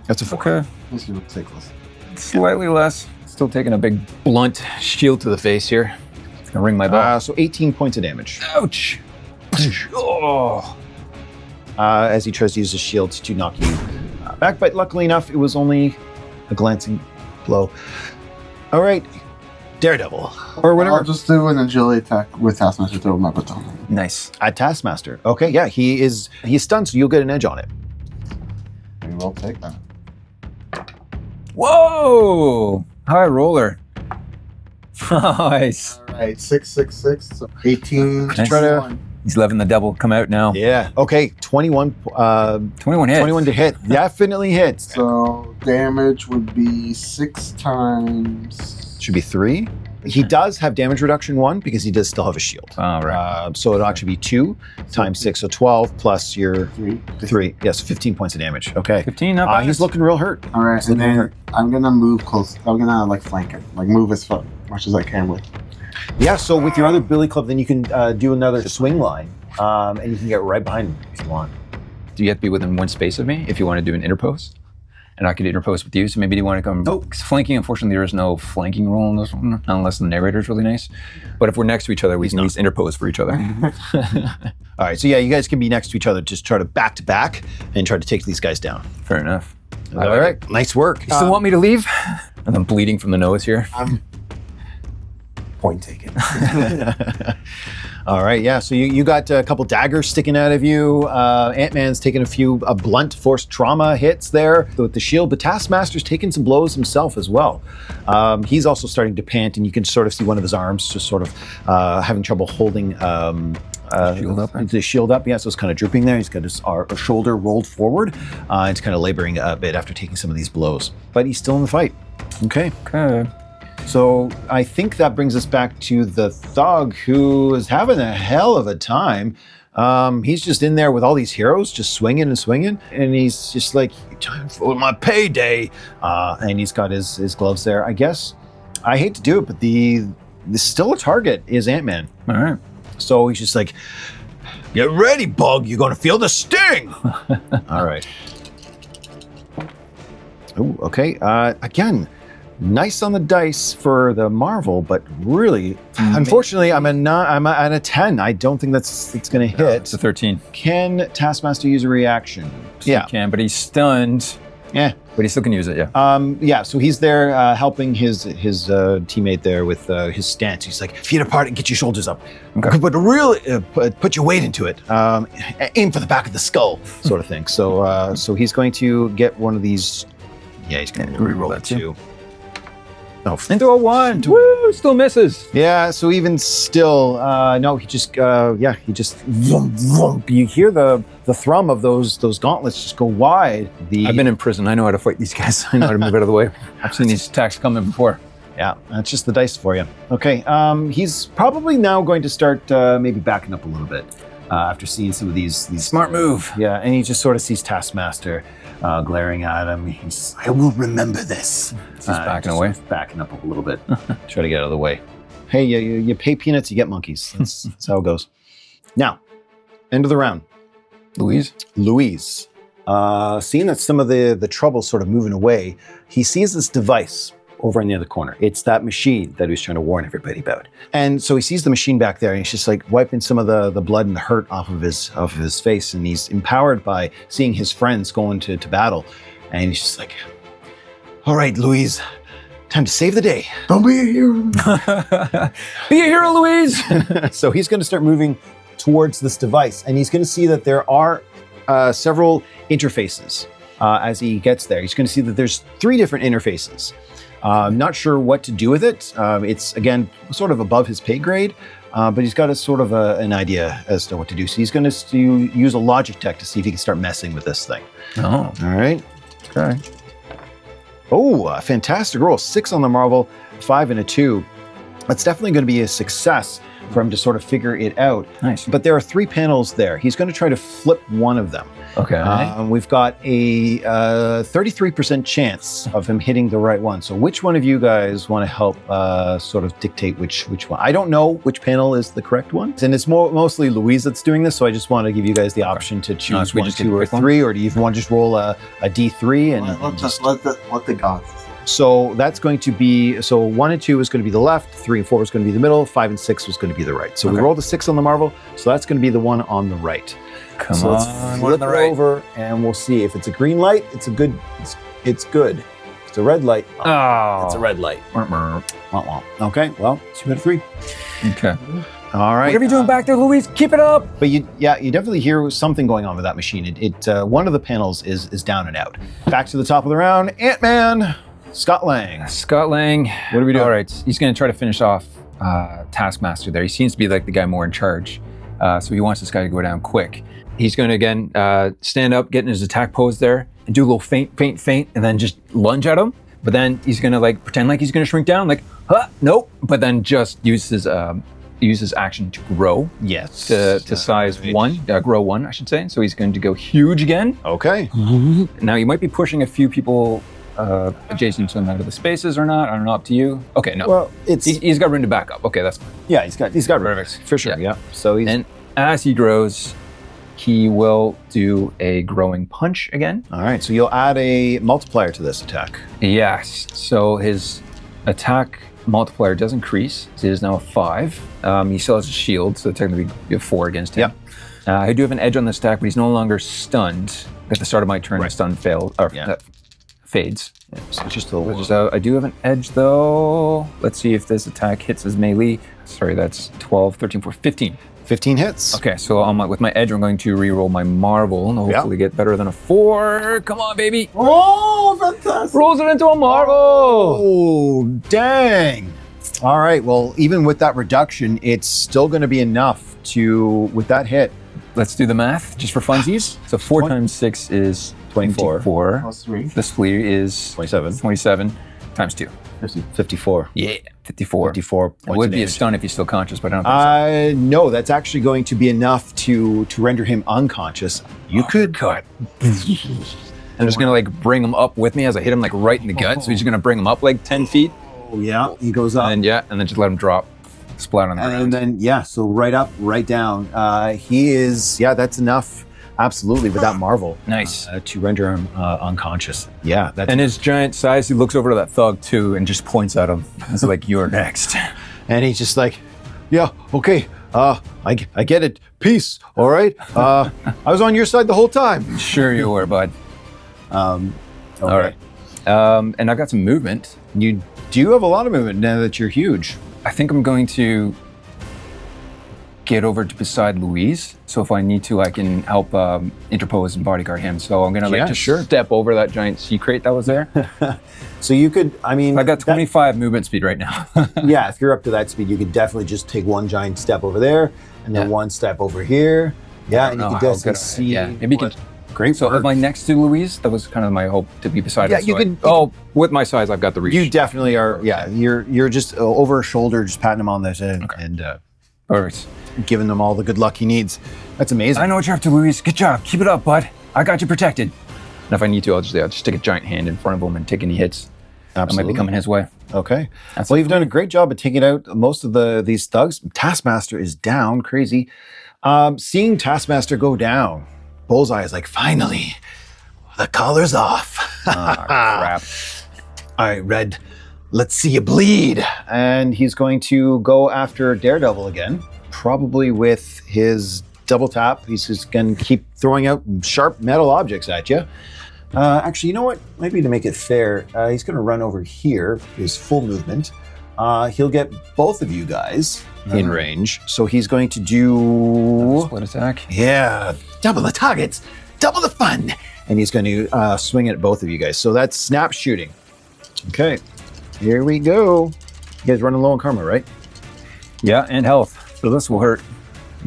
that's a 4. Okay. Let's see what's close. Slightly less. Still taking a big blunt shield to the face here. It's going to ring my bell. So 18 points of damage. Ouch! Oh. As he tries to use his shield to knock you back, but luckily enough, it was only a glancing blow. All right, Daredevil, or whatever. I'll just do an agility attack with Taskmaster throw my baton. Nice. At Taskmaster. Okay, yeah, he's stunned, so you'll get an edge on it. We will take that. Whoa! High roller. Nice. All right, 666, so 18. Nice. Try to- He's letting the devil come out now. Yeah. Okay, 21. 21 hits. 21 to hit. Definitely hits. So damage would be 6 times. Should be 3. He does have damage reduction 1 because he does still have a shield. All right. So it'll actually be 2 times 6, so 12 plus your 3. 3. Yes, 15 points of damage. Okay. 15 up. He's looking real hurt. All right, He's and looking then hurt. I'm gonna move close. I'm gonna like flank it, like move as much as I can with. Yeah, so with your other billy club, then you can do another swing line, and you can get right behind him if you want. Do you have to be within 1 space of me if you want to do an interpose? And I could interpose with you, so maybe you want to come... Oh. 'Cause flanking, unfortunately, there is no flanking rule in this one, unless the narrator's really nice. But if we're next to each other, we can at least interpose for each other. All right, so yeah, you guys can be next to each other, just try to back and try to take these guys down. Fair enough. All right, nice work. You still want me to leave? And I'm bleeding from the nose here. Point taken. All right, yeah. So you got a couple daggers sticking out of you. Ant-Man's taking a few blunt force trauma hits there with the shield, but Taskmaster's taking some blows himself as well. He's also starting to pant, and you can sort of see one of his arms just sort of having trouble holding the shield up. Yeah, so it's kind of drooping there. He's got his shoulder rolled forward. He's kind of laboring a bit after taking some of these blows, but he's still in the fight. Okay. So I think that brings us back to the thug who is having a hell of a time. He's just in there with all these heroes, just swinging and swinging, and he's just like, time for my payday. And he's got his gloves there. I guess I hate to do it, but the still a target is Ant-Man. All right. So he's just like, get ready, Bug. You're going to feel the sting. All right. Oh, okay. Again. Nice on the dice for the Marvel, but really, unfortunately, I'm at a 10. I don't think it's going to hit. It's a 13. Can Taskmaster use a reaction? Yeah, he can, but he's stunned. Yeah, but he still can use it. Yeah. So he's there helping his teammate there with his stance. He's like, feet apart and get your shoulders up. Okay. But really, put your weight into it. Aim for the back of the skull, sort of thing. So he's going to get one of these. Yeah, he's going to reroll that too. Oh, into a 1. Woo! Still misses. Yeah, so even still, no, he just vroom, vroom. You hear the thrum of those gauntlets just go wide. I've been in prison. I know how to fight these guys. I know how to move out of the way. I've seen these attacks coming before. Yeah, that's just the dice for you. Okay, he's probably now going to start maybe backing up a little bit after seeing some of these. Smart move. Yeah, and he just sort of sees Taskmaster glaring at him. He's I will remember this. He's backing away. Backing up a little bit. Try to get out of the way. Hey, you pay peanuts, you get monkeys. That's how it goes. Now, end of the round. Louise. Seeing that some of the trouble's sort of moving away, he sees this device over in the other corner. It's that machine that he was trying to warn everybody about. And so he sees the machine back there, and he's just like wiping some of the blood and the hurt off of his face. And he's empowered by seeing his friends going to battle. And he's just like, all right, Louise, time to save the day. Don't be a hero. Be a hero, Louise. So he's going to start moving towards this device, and he's going to see that there are several interfaces as he gets there. He's going to see that there's 3 different interfaces. Not sure what to do with it. It's, again, sort of above his pay grade, but he's got a sort of an idea as to what to do. So he's going to use a logic tech to see if he can start messing with this thing. Oh. All right. Okay. Oh, a fantastic roll. 6 on the Marvel, 5 and a 2. That's definitely going to be a success for him to sort of figure it out. Nice. But there are 3 panels there. He's going to try to flip one of them. Okay. We've got a 33% chance of him hitting the right one. So which one of you guys want to help sort of dictate which one? I don't know which panel is the correct one. And it's mostly Louise that's doing this, so I just want to give you guys the option to choose 1, 2, or 3, or do you even want to just roll a D3 and let the gods. So that's going to be, 1 and 2 is going to be the left, 3 and 4 is going to be the middle, 5 and 6 was going to be the right. So we rolled a 6 on the Marvel, so that's going to be the one on the right. Come on, let's flip it over and we'll see. If it's a green light, it's good. It's good. If it's a red light, it's a red light. Okay, well, 2 out of 3. Okay. All right. Whatever you're doing back there, Louise, keep it up. But you definitely hear something going on with that machine. One of the panels is down and out. Back to the top of the round, Ant-Man. Scott Lang. What are we doing? All right, he's going to try to finish off Taskmaster there. He seems to be like the guy more in charge, so he wants this guy to go down quick. He's going to again stand up, get in his attack pose there, and do a little feint, and then just lunge at him. But then he's going to like pretend like he's going to shrink down, like, nope. But then just use his action to grow. Yes. To size 1, grow 1, I should say. So he's going to go huge again. Okay. Now you might be pushing a few people adjacent to him out of the spaces or not. I don't know, up to you. Okay, no. Well, he's got room to back up. Okay, that's fine. Yeah, he's got room for sure. Yeah. So and as he grows, he will do a growing punch again. All right. So you'll add a multiplier to this attack. Yes. So his attack multiplier does increase. So it is now a 5. He still has a shield, so technically you have 4 against him. Yeah. I do have an edge on this attack, but he's no longer stunned. At the start of my turn, the stun failed. Fades. Yeah, so just a little. I do have an edge though. Let's see if this attack hits his melee. Sorry, that's 12, 13, 14, 15. 15 hits. Okay, so with my edge, I'm going to re-roll my Marvel and hopefully get better than a 4. Come on, baby. Oh, fantastic. Rolls it into a Marvel. Oh, dang. All right, well, even with that reduction, it's still going to be enough with that hit. Let's do the math just for funsies. So 4 times 6 is 24. Plus 3. This 3 is 27 times 2. 54. Yeah, 54. 54 points It would of be a damage. stun if he's still conscious, but I don't think No, that's actually going to be enough to render him unconscious. You could cut. I'm just gonna like bring him up with me as I hit him like right in the gut. So he's just gonna bring him up like 10 feet. Oh yeah, he goes up. And then just let him drop, splat on the ground. And then so right up, right down. He is that's enough. Absolutely, with that Marvel. Nice. To render him unconscious. Yeah, that's And his giant size, he looks over to that thug too and just points at him. It's like, you're next. and he's just like, yeah, okay. I get it. Peace. All right. I was on your side the whole time. Sure you were, bud. Okay. All right. And I've got some movement. You do have a lot of movement now that you're huge. I think I'm going to get over to beside Louise. So if I need to, I can help interpose and bodyguard him. So I'm gonna step over that giant sea crate that was there. So you could, I got 25 movement speed right now. Yeah, if you're up to that speed, you could definitely just take one giant step over there and then one step over here. Yeah, and you can definitely see. Yeah, maybe you can. Great. So am I next to Louise? That was kind of my hope, to be beside her. Yeah, you can. With my size, I've got the reach. You definitely are. Yeah, you're just over her shoulder, just patting him on the head and Perfect. Giving him all the good luck he needs. That's amazing. I know what you're up to, Louise. Good job. Keep it up, bud. I got you protected. And if I need to, I'll just stick a giant hand in front of him and take any hits. Absolutely. That might be coming his way. Okay. Well, you've done a great job of taking out most of these thugs. Taskmaster is down. Crazy. Seeing Taskmaster go down, Bullseye is like, finally, the collar's off. Crap. All right, Red, let's see you bleed. And he's going to go after Daredevil again, probably with his double tap. He's just going to keep throwing out sharp metal objects at you. Actually, you know what? Maybe to make it fair, he's going to run over here, his full movement. He'll get both of you guys in range. So he's going to do... Split attack. Yeah, double the targets, double the fun. And he's going to swing at both of you guys. So that's snap shooting. Okay, here we go. You guys running low on karma, right? Yeah, and health. So this will hurt.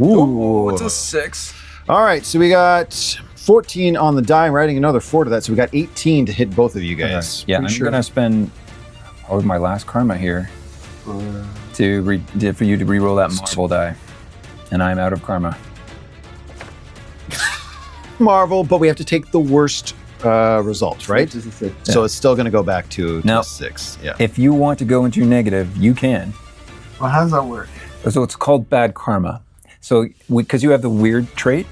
Ooh. It's a 6. All right, so we got 14 on the die. I'm adding another 4 to that. So we got 18 to hit both of you guys. Okay. Yeah, I'm going to spend all of my last karma here for you to re-roll that Marvel die. And I'm out of karma. Marvel, but we have to take the worst results, right? So it's still going to go back to 6. Yeah. If you want to go into negative, you can. Well, how does that work? So it's called bad karma. So because you have the weird trait,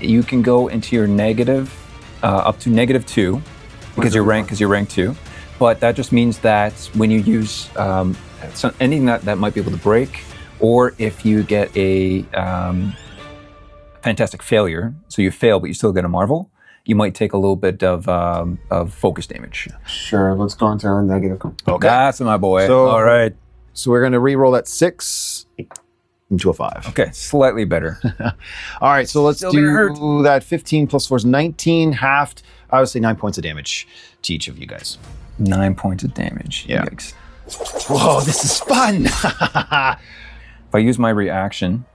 you can go into your negative up to -2 because you're rank 2. But that just means that when you use anything that might be able to break, or if you get a fantastic failure, so you fail but you still get a Marvel, you might take a little bit of focus damage. Sure, let's go into our negative. Okay. That's my boy. So- All right. So we're going to re-roll that 6 into a 5. Okay, slightly better. All right, so let's Still gonna hurt. do that 15 plus 4 is 19, halved. I would say 9 points of damage to each of you guys. 9 points of damage. Yeah. Yikes. Whoa, this is fun. If I use my reaction,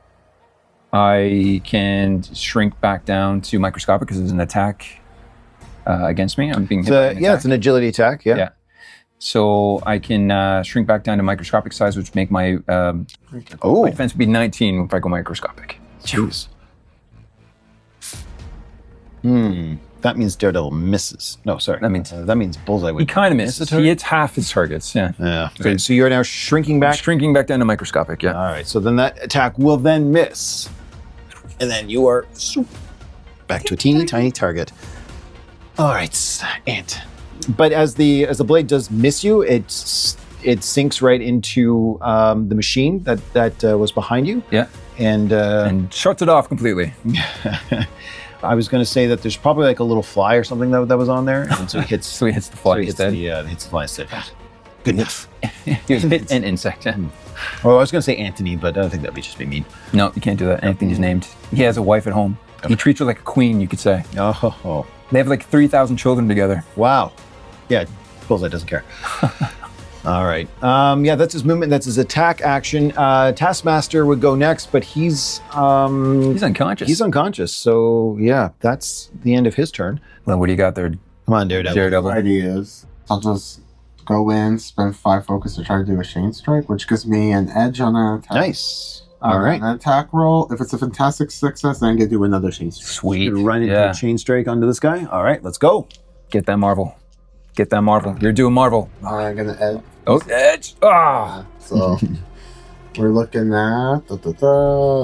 I can shrink back down to microscopic because it's an attack against me. I'm being hit by an attack. It's an agility attack. Yeah. Yeah. So I can shrink back down to microscopic size, which make my defense be 19 if I go microscopic. Jeez. That means Daredevil misses. No, sorry. That means Bullseye would. he kind of misses. He hits half his targets. Yeah. Yeah. Okay, so you're now shrinking back. Shrinking back down to microscopic. Yeah. All right. So then that attack will then miss, and then you are back to a teeny tiny target. All right, Ant. But as the blade does miss you, it sinks right into the machine that was behind you. Yeah. And shuts it off completely. I was going to say that there's probably like a little fly or something that was on there, and so he hits. So he hits the fly instead. Hits the fly instead. Good enough. An insect. Well, I was going to say Anthony, but I don't think that'd just be mean. No, you can't do that. Anthony's named. He has a wife at home. He treats her like a queen, you could say. Oh. They have like 3,000 children together. Wow. Yeah, Bullseye doesn't care. All right. Yeah, that's his movement. That's his attack action. Taskmaster would go next, but he's unconscious. He's unconscious. So yeah, that's the end of his turn. Well, what do you got there? Come on, Daredevil. Ideas. I'll just go in, spend 5 focus to try to do a chain strike, which gives me an edge on an attack. Nice. All right. An attack roll. If it's a fantastic success, then I get to do another chain strike. Sweet. Run into a chain strike onto this guy. All right, let's go. Get that Marvel. You're doing Marvel. I'm gonna edge. Oh, edge. Ah. So we're looking at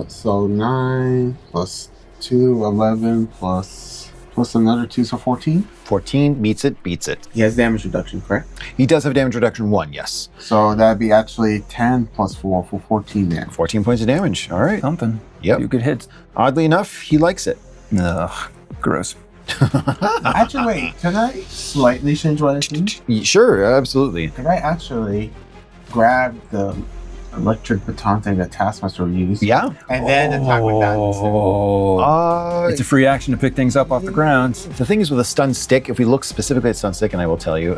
so 9 plus 2, 11 plus another 2, so 14. 14 meets it, beats it. He has damage reduction, correct? He does have damage reduction 1, yes. So that'd be actually 10 plus 4 for 14 damage. 14 points of damage. All right. Something. Yep. Few good hits. Oddly enough, he likes it. Ugh. Gross. Actually, wait. Can I slightly change what I do? Sure, absolutely. Can I actually grab the electric baton thing that Taskmaster used? Yeah. And then attack with that instead? It's a free action to pick things up off the ground. The thing is with a stun stick, if we look specifically at stun stick, and I will tell you,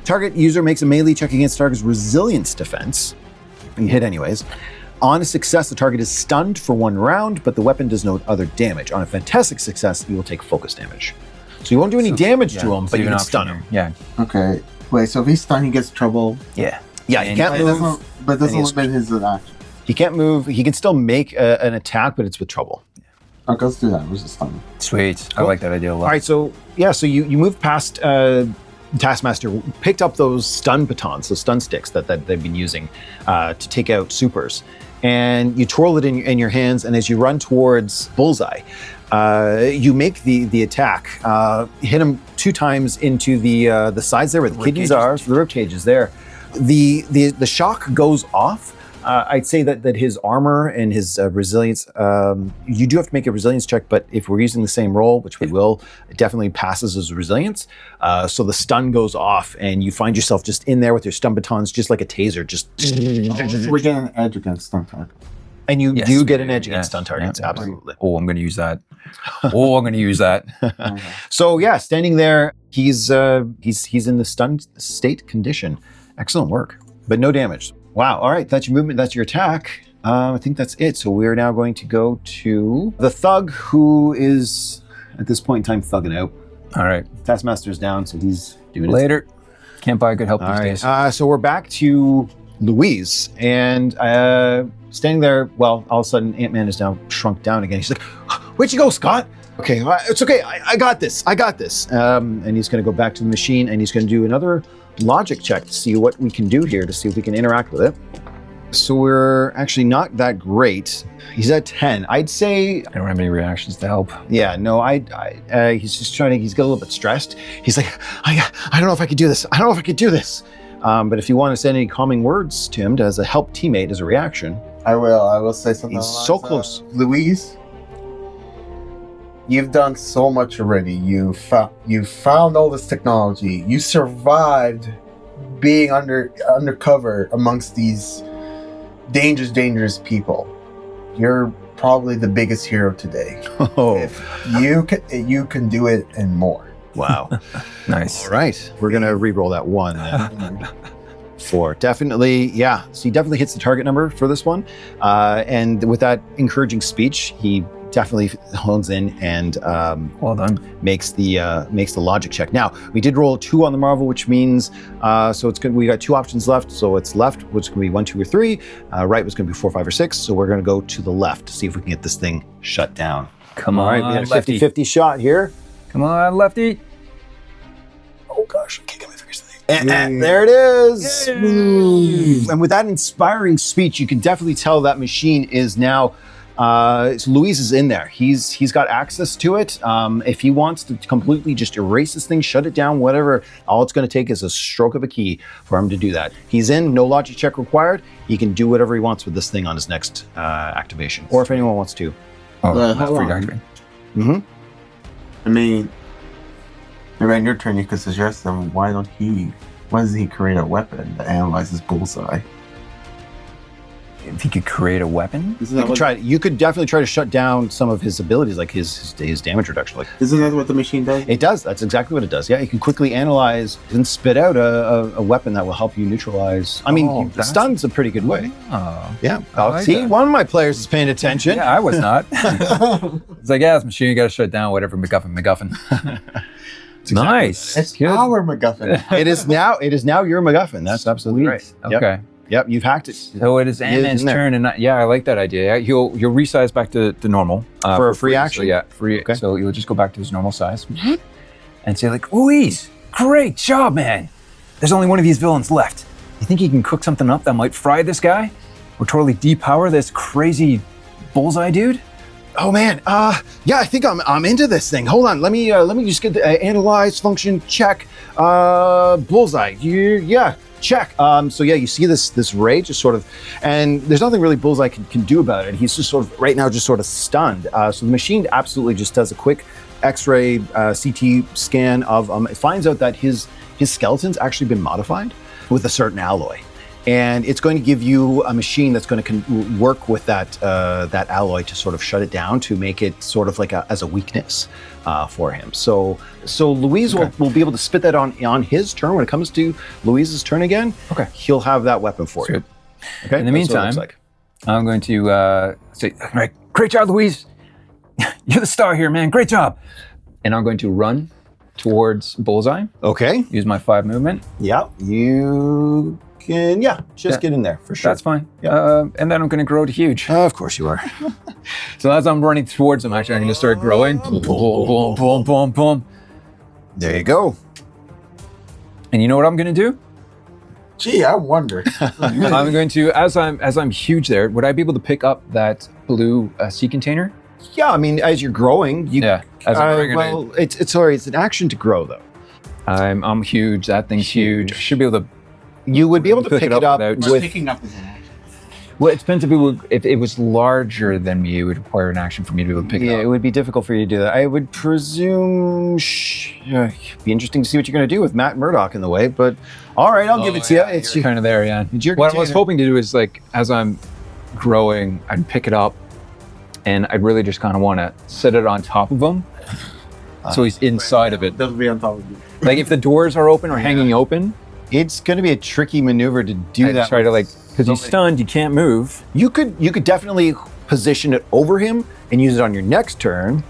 target user makes a melee check against target's resilience defense. You hit anyways. On a success, the target is stunned for 1 round, but the weapon does no other damage. On a fantastic success, you will take focus damage. So you won't do any damage to him, but you can stun him. Yeah. Okay. Wait, so if he's stunned, he gets trouble. Yeah. Yeah, he can't move. But it doesn't limit his action. He can't move. He can still make an attack, but it's with trouble. Okay, let's do that. We're just stunned. Sweet. I like that idea a lot. All right, so you move past Taskmaster, picked up those stun batons, those stun sticks that they've been using to take out supers. And you twirl it in your hands, and as you run towards Bullseye, you make the attack. Hit him 2 times into the sides there where the kidneys are, so the rib cage is there. The shock goes off. I'd say that his armor and his resilience, you do have to make a resilience check, but if we're using the same roll, which we will, it definitely passes as resilience. So the stun goes off and you find yourself just in there with your stun batons, just like a taser, just... So we're getting an edge against stun targets. And you do get an edge against stun targets, absolutely. Oh, I'm going to use that. So yeah, standing there, he's in the stunned state condition. Excellent work, but no damage. Wow, all right, that's your movement, that's your attack. I think that's it. So we're now going to go to the thug who is, at this point in time, thugging out. All right. Taskmaster's down, so he's doing it. Later. Can't buy good help these days. So we're back to Louise, and standing there, well, all of a sudden, Ant-Man is now shrunk down again. He's like, where'd you go, Scott? Okay, it's okay, I got this. And he's gonna go back to the machine, and he's gonna do another logic check to see what we can do here, to see if we can interact with it. So we're actually not that great. He's at 10. I'd say... I don't have any reactions to help. Yeah, no, he's just trying to, he's got a little bit stressed. He's like, I don't know if I could do this. But if you want to send any calming words to him as a help teammate as a reaction. I will say something. He's so close. Louise, you've done so much already. You found all this technology. You survived being undercover amongst these dangerous people. You're probably the biggest hero today. Oh, if you can do it and more. Wow. Nice. All right, we're gonna re-roll that 1 then. 4, definitely, yeah. So he definitely hits the target number for this one, and with that encouraging speech, he definitely hones in and well done. Makes the logic check. Now we did roll a 2 on the Marvel, which means so it's good. We got 2 options left. So it's left, which is going to be 1, 2, or 3. Right was going to be 4, 5, or 6. So we're going to go to the left to see if we can get this thing shut down. Come on, all right, we had a 50-50 shot here. Come on, lefty. Oh gosh, I can't get my fingers to the thing. There it is. Yay. And with that inspiring speech, you can definitely tell that machine is now. So Louise is in there. He's got access to it. If he wants to completely just erase this thing, shut it down, whatever, all it's going to take is a stroke of a key for him to do that. He's in, no logic check required. He can do whatever he wants with this thing on his next activation, or if anyone wants to. Free activate. Mm-hmm. I mean, maybe on your turn you could suggest them. Why don't he Why doesn't he create a weapon that analyzes Bullseye? If he could create a weapon? You could definitely try to shut down some of his abilities, like his damage reduction. Like, Isn't that what the machine does? it does. That's exactly what it does. Yeah, you can quickly analyze and spit out a weapon that will help you neutralize. I mean, stun's a pretty good way. Oh. Yeah. like See, that. one of my players is paying attention. Yeah, I was not. It's like, yeah, this machine, you got to shut down whatever MacGuffin. Nice. It's Good. our MacGuffin. It is now your MacGuffin. That's absolutely right. Yep. Okay. Yep, you've hacked it. So it is Ant-Man's in there. turn, and yeah, I like that idea. Yeah, he'll resize back to normal For a free action? So yeah, free. Okay. So he'll just go back to his normal size and say like, "Louise, great job, man. There's only one of these villains left. You think you can cook something up that might fry this guy, or totally depower this crazy Bullseye dude?" Oh man, yeah, I think I'm into this thing. Hold on, let me just get the analyze function check. Bullseye, yeah, check. So yeah, you see this ray just sort of, and there's nothing really Bullseye can do about it. He's just sort of right now just sort of stunned. So the machine absolutely just does a quick X-ray CT scan of it finds out that his skeleton's actually been modified with a certain alloy. And it's going to give you a machine that's going to work with that alloy to sort of shut it down, to make it sort of like as a weakness for him. So Louise will be able to spit that on his turn. When it comes to Louise's turn again, he'll have that weapon for you. Good. Okay. In the meantime, I'm going to say, "All right, great job, Louise. You're the star here, man. Great job." And I'm going to run towards Bullseye. Okay. Use my 5 movement. Yeah. You can. Yeah. Just get in there for sure. That's fine. Yeah. And then I'm going to grow to huge. Of course you are. So as I'm running towards him, actually, I'm going to start growing. Boom, boom, boom, boom, boom. There you go. And you know what I'm going to do? Gee, I wonder. I'm going to, as I'm huge there, would I be able to pick up that blue sea container? Yeah. I mean, as you're growing, you. Yeah. As I'm growing, well, it's an action to grow though. I'm huge. That thing's huge. I should be able to. You would be able to pick it up without- with. Picking up is an action. Well, it depends if it was larger than me, it would require an action for me to be able to pick it Yeah, up. it would be difficult for you to do that. I would presume be interesting to see what you're going to do with Matt Murdock in the way, but all right, I'll give it to you. It's kind of there, yeah. It's your What I was container. hoping to do is, like, as I'm growing, I'd pick it up, and I'd really just kind of want to set it on top of him, so he's inside of it. That'll be on top of you. Like, if the doors are open or hanging open, It's going to be a tricky maneuver to do I'd that. try to, like, because he's stunned, you can't move. You could definitely position it over him and use it on your next turn.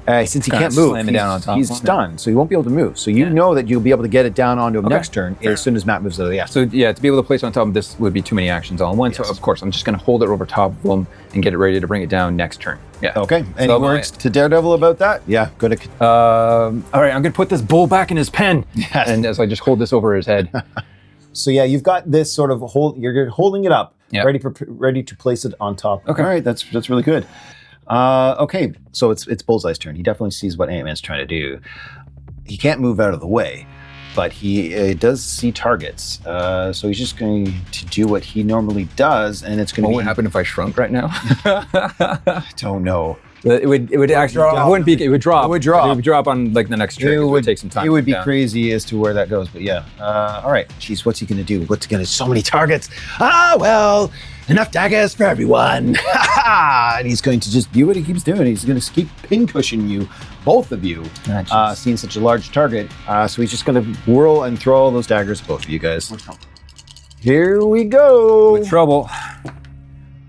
Since he Kinda can't move, slam it down on top he's of him. stunned, so he won't be able to move. So you know that you'll be able to get it down onto him Okay. next turn as soon as Matt moves out of the ass. So yeah, to be able to place it on top of this would be too many actions all in one. So Yes. of course, I'm just going to hold it over top of him and get it ready to bring it down next turn. Yeah. Okay. Any So words to Daredevil about that? Yeah. Go to. All right, I'm going to put this bull back in his pen. Yes. And as I just hold this over his head. So yeah, you've got this sort of you're holding it up, Yeah. ready to place it on top. Okay. All right, that's really good. Okay, so it's Bullseye's turn. He definitely sees what Ant-Man's trying to do. He can't move out of the way, but he does see targets. So he's just going to do what he normally does, and it's going to What be. would happen if I shrunk right now? I don't know. It would actually it wouldn't be. It would drop. It would drop. It would drop on like the next trick. It would take some time. It would be down. crazy as to where that goes, but yeah. All right. Jeez, what's he going to do? So many targets. Well, enough daggers for everyone. And he's going to just do what he keeps doing. He's going to keep pincushioning you, both of you, seeing such a large target. So he's just going to whirl and throw all those daggers at both of you guys. Here we go. With trouble.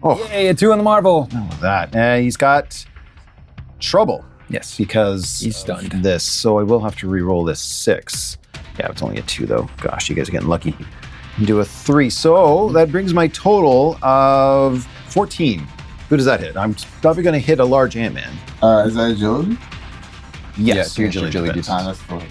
Oh, Yay, a 2 on the Marvel. not with that. He's got trouble. Yes. Because He's stunned. of this, so I will have to re-roll this 6. Yeah, it's only a 2 though. Gosh, you guys are getting lucky. Do a 3, so that brings my total of 14. Who does that hit? I'm probably going to hit a large Ant-Man. Is that agility? Yes, your usually agility depends. That's cool.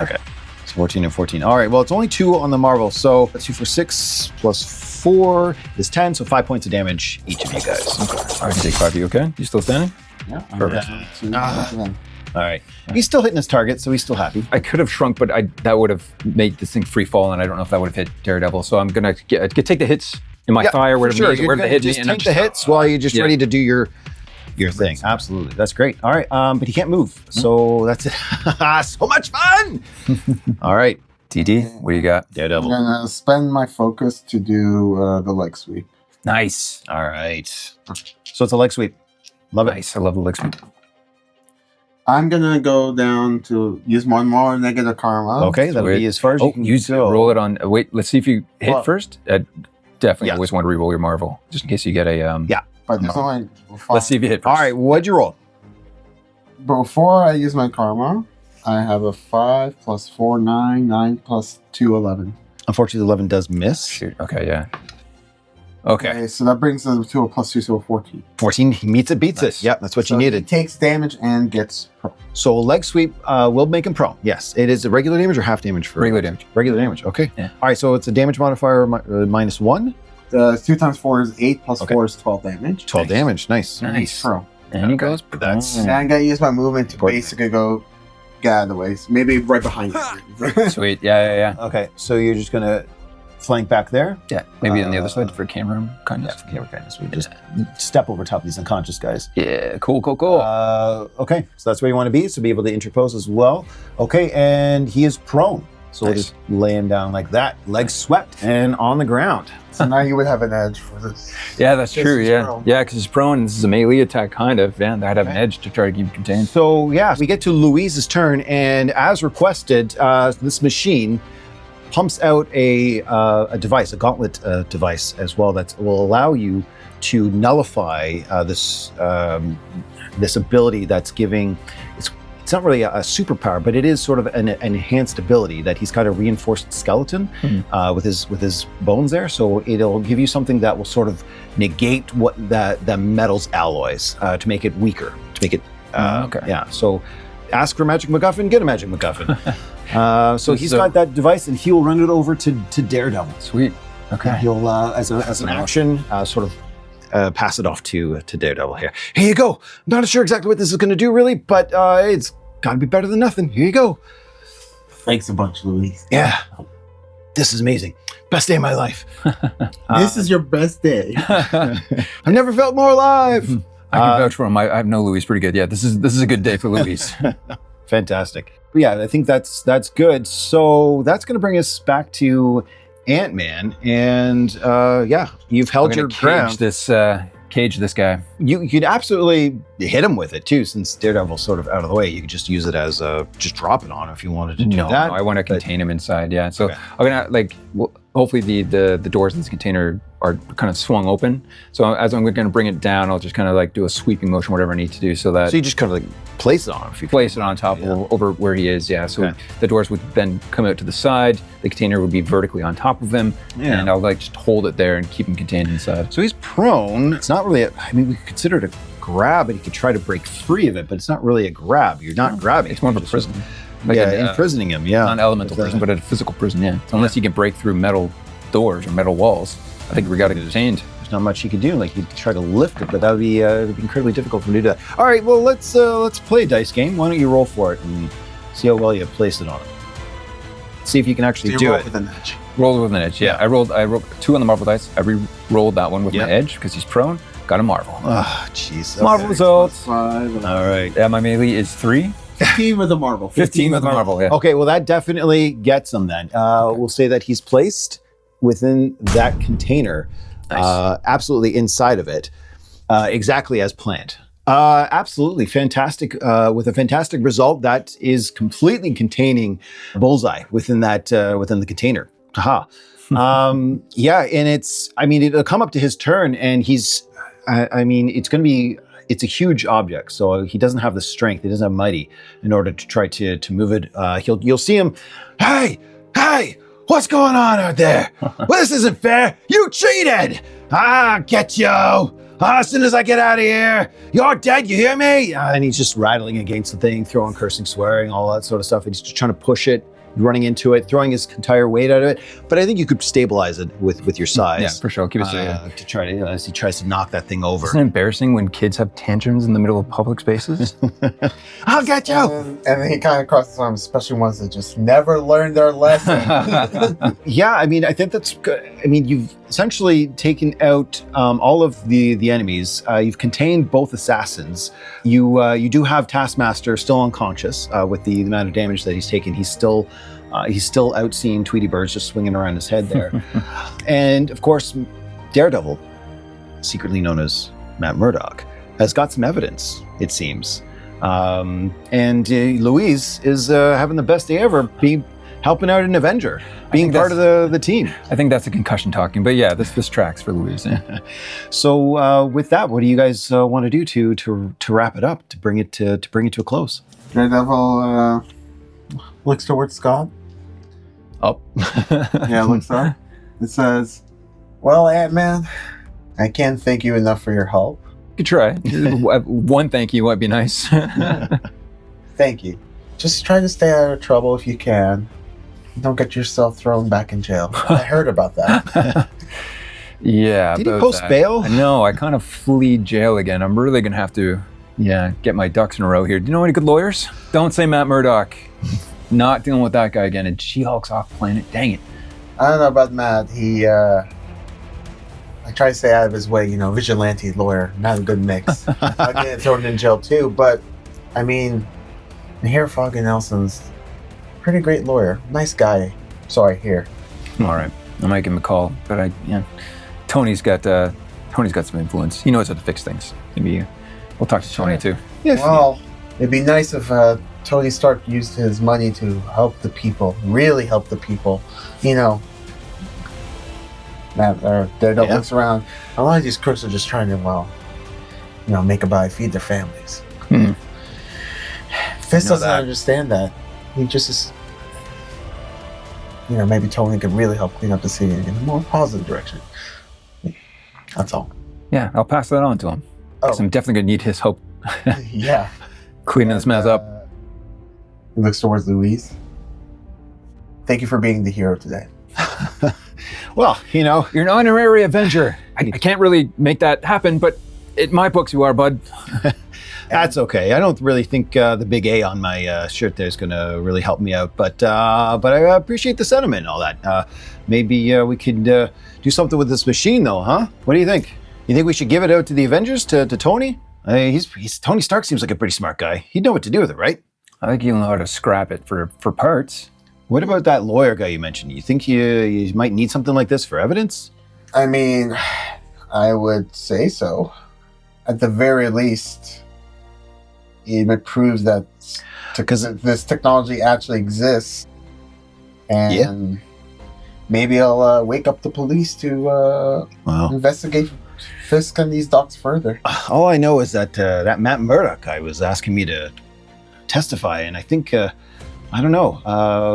Okay, it's 14 and 14. All right, well, it's only 2 on the Marvel, so 2 for 6 plus 4 is 10, so 5 points of damage each of you guys. I can take 5 of you. Okay. You still standing? Yeah. Perfect. Perfect. All right, he's still hitting his target, so he's still happy. I could have shrunk, but that would have made this thing free fall, and I don't know if that would have hit Daredevil. So I'm gonna take the hits in my thigh or for wherever sure. where they hit me, Just and I'm take the hits while you're just Yeah. ready to do your thing. Absolutely, that's great. All right, but he can't move, so that's it. So much fun. All right, DD, what do you got? I'm Daredevil. gonna spend my focus to do the leg sweep. Nice. All right. So it's a leg sweep. Love it. Nice. I love the leg sweep. I'm gonna go down to use one more negative karma. Okay, that'll Sweet. be as far as you can go. roll it on. Wait, let's see if you hit Well, first. Definitely yes. always want to re-roll your Marvel, just in case you get a. But there's only 5. Let's see if you hit first. All right, what'd you roll? Before I use my karma, I have a 5 plus 4, 9, 9 plus 2, 11. Unfortunately, the 11 does miss. Shoot. Okay, yeah. Okay. So that brings us to a plus 2, so a 14. 14, he meets it, beats Nice. it. Yep, that's what So you he needed. takes damage and gets pro. So a leg sweep will make him prone. Yes, it is a regular damage or half damage for Regular damage. Regular damage. Okay. Yeah. All right. So it's a damage modifier -1. 2 times 4 is 8, plus Okay. 4 is 12 damage. 12 damage. Nice. Nice. Pro. And he goes. That's- And I'm gonna use my movement to Important. basically go get out of the way. So maybe right behind you. Sweet. Yeah. Okay. So you're just gonna flank back there. Yeah. Maybe on the other side for camera kind of. Yeah, okay. So we just step over top of these unconscious guys. Yeah. Cool. Okay. So that's where you want to be. So be able to interpose as well. Okay. And he is prone. So we'll Nice. just lay him down like that, legs swept and on the ground. So now you would have an edge for this. Yeah, that's This true. is Yeah. prone. Yeah, because he's prone. And this is a melee attack, kind of. Yeah, that'd have an edge to try to keep him contained. So yeah, we get to Louise's turn, and as requested, this machine pumps out a device, a gauntlet device as well, that will allow you to nullify this ability that's giving. It's not really a superpower, but it is sort of an enhanced ability that he's kind of reinforced skeleton with his bones there. So it'll give you something that will sort of negate what the metal's alloys to make it weaker, to make it Okay. yeah. So ask for a magic MacGuffin, get a magic MacGuffin. So he's So- got that device, and he'll run it over to Daredevil. Sweet. Okay. He'll as an action sort of. Pass it off to Daredevil here. Here you go. I'm not sure exactly what this is going to do, really, but it's got to be better than nothing. Here you go. Thanks a bunch, Louise. Yeah. This is amazing. Best day of my life. This is your best day. I've never felt more alive. I can vouch for him. I know Louis pretty good. Yeah, this is a good day for Louis. Fantastic. Yeah, I think that's good. So that's going to bring us back to Ant-Man, and yeah, you've held your ground. Cage this guy. You could absolutely hit him with it too, since Daredevil's sort of out of the way. You could just use it as just drop it on him if you wanted to do No, that. I want to contain him inside. Yeah, so Okay. I'm gonna hopefully the doors in this container are kind of swung open. So as I'm going to bring it down, I'll just kind of do a sweeping motion, whatever I need to do, so that So you just kind of place it on him. If you place it on top over where he is. Yeah, so the doors would then come out to the side. The container would be vertically on top of him, and I'll just hold it there and keep him contained inside. So he's prone. It's not really. We could consider it a grab, and he could try to break free of it, but it's not really a grab. You're not grabbing. It's more of a prison. Imprisoning him. Yeah, Not an elemental prison, but a physical prison. Yeah, so unless you can break through metal doors or metal walls, I think we got it contained. There's not much he could do. Like he'd try to lift it, but that would be incredibly difficult for him to do that. All right, well let's play a dice game. Why don't you roll for it and see how well you place it on it? See if you can actually do it. With an edge. Rolled with an edge. Yeah, I rolled 2 on the Marvel dice. I re-rolled that one with my edge because he's prone. Got a Marvel. Oh, jeez. Marvel results. 5. All right. Yeah, my melee is 3. 15 with a Marvel. 15 with a Marvel. Yeah. Okay, well that definitely gets him then. We'll say that he's placed within that container, Nice. absolutely inside of it, exactly as planned. Absolutely fantastic, with a fantastic result that is completely containing Bullseye within the container. Haha. Yeah, and it'll come up to his turn, and it's a huge object, so he doesn't have the strength, he doesn't have mighty in order to try to move it. You'll see him, hey, what's going on out there? Well, this isn't fair. You cheated. Get you. As soon as I get out of here, you're dead, you hear me? And he's just rattling against the thing, throwing, cursing, swearing, all that sort of stuff. And he's just trying to push it, running into it, throwing his entire weight out of it. But I think you could stabilize it with your size. Yeah, for sure. Keep it safe. To try to, as he tries to knock that thing over. Isn't it embarrassing when kids have tantrums in the middle of public spaces? I'll get you. And then he kind of crosses arms, especially ones that just never learned their lesson. Yeah, I think that's good. You've essentially taken out all of the enemies. You've contained both assassins. You do have Taskmaster still unconscious with the amount of damage that he's taken. He's still out seeing Tweety Birds just swinging around his head there. And of course, Daredevil, secretly known as Matt Murdock, has got some evidence, it seems. And Louise is having the best day ever, helping out an Avenger, being part of the team. I think that's a concussion talking, but yeah, this tracks for Louise. Yeah. So with that, what do you guys want to do to wrap it up, to bring it to a close? Daredevil looks towards Scott. Oh. Yeah, looks up. It says, "Well, Ant-Man, I can't thank you enough for your help." You could try. One thank you might be nice. Thank you. Just try to stay out of trouble if you can. Don't get yourself thrown back in jail. I heard about that. Yeah. Did he post bail? No, I kind of flee jail again. I'm really going to have to, get my ducks in a row here. Do you know any good lawyers? Don't say Matt Murdock. Not dealing with that guy again. And She-Hulk's off planet. Dang it. I don't know about Matt. He, I try to stay out of his way, vigilante lawyer. Not a good mix. I'll get thrown in jail too, but, I mean, here Fogg and Nelson's pretty great lawyer. Nice guy. So I hear. All right. I might give him a call, but Tony's got some influence. He knows how to fix things. Maybe we'll talk to Tony too. Yeah. Well, it'd be nice if Tony Stark used his money to help the people, really help the people. Daredevil looks around. A lot of these crooks are just trying to, make a buy, feed their families. Fisk doesn't understand that. He just is, maybe Tony could really help clean up the city in a more positive direction. That's all. Yeah, I'll pass that on to him. Because I'm definitely going to need his help. Yeah. Cleaning this mess up. He looks towards Louise. Thank you for being the hero today. Well, you're an honorary Avenger. I can't really make that happen, but in my books you are, bud. That's okay. I don't really think the big A on my shirt there is going to really help me out, but I appreciate the sentiment and all that. Maybe we could do something with this machine, though, huh? What do you think? You think we should give it out to the Avengers, to Tony? Tony Stark seems like a pretty smart guy. He'd know what to do with it, right? I think he'll know how to scrap it for parts. What about that lawyer guy you mentioned? You think you might need something like this for evidence? I mean, I would say so. At the very least, it proves that because this technology actually exists, and maybe I'll wake up the police to investigate Fisk and these docs further. All I know is that that Matt Murdock guy was asking me to testify, and I think I don't know,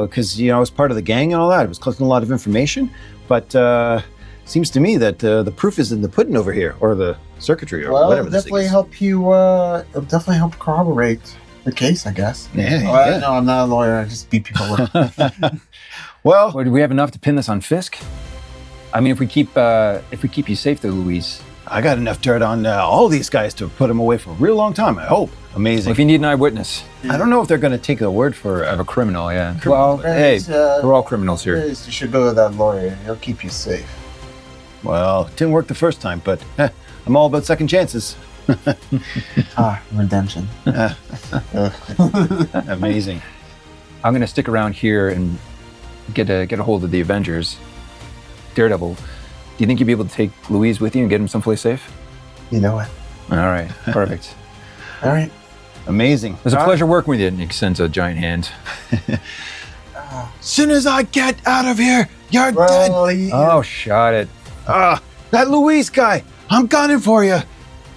because I was part of the gang and all that. I was collecting a lot of information, but seems to me that the proof is in the pudding over here, or the circuitry, or whatever. It'll definitely help you. It'll definitely help corroborate the case, I guess. Yeah. No, I'm not a lawyer. I just beat people up. Well, do we have enough to pin this on Fisk? I mean, if we keep you safe, though, Louise. I got enough dirt on all these guys to put them away for a real long time, I hope. Amazing. Well, if you need an eyewitness. I don't know if they're going to take a word for of a criminal, yeah. Well, hey, we're all criminals here. You should go to that lawyer. He'll keep you safe. Well, it didn't work the first time, but I'm all about second chances. Redemption. Amazing. I'm going to stick around here and get a hold of the Avengers. Daredevil, do you think you'd be able to take Louise with you and get him someplace safe? You know it. All right, perfect. All right. Amazing. It was a pleasure working with you. Nick sends a giant hand. As soon as I get out of here, you're dead. Oh, shot it. That Louise guy, I'm gunning for you.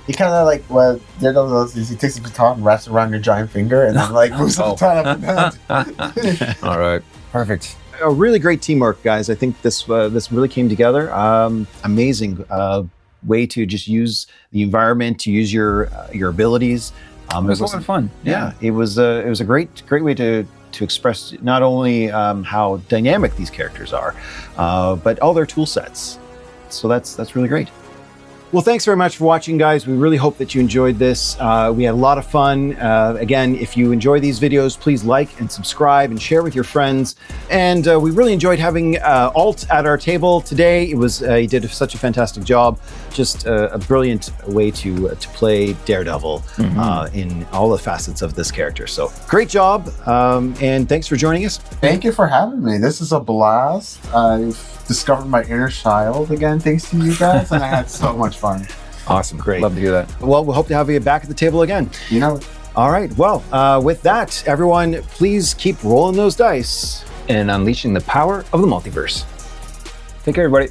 He kind of what Daredevil does is he takes the baton and wraps it around your giant finger and then moves the baton up and down. All right, perfect. A really great teamwork, guys. I think this really came together. Amazing way to just use the environment, to use your abilities. It was a lot of fun. Yeah, it was a great way to express not only how dynamic these characters are, but all their tool sets. So that's really great. Well, thanks very much for watching, guys. We really hope that you enjoyed this. We had a lot of fun. Again, if you enjoy these videos, please like and subscribe and share with your friends. And we really enjoyed having Alt at our table today. It was he did such a fantastic job. Just a brilliant way to play Daredevil in all the facets of this character. So great job, and thanks for joining us. Thank you for having me. This is a blast. I've discovered my inner child again thanks to you guys, and I had so much fun. Awesome. Great. Love to hear that. Well, we hope to have you back at the table again. You know, All right. Well, with that, everyone, please keep rolling those dice. And unleashing the power of the multiverse. Take care, everybody.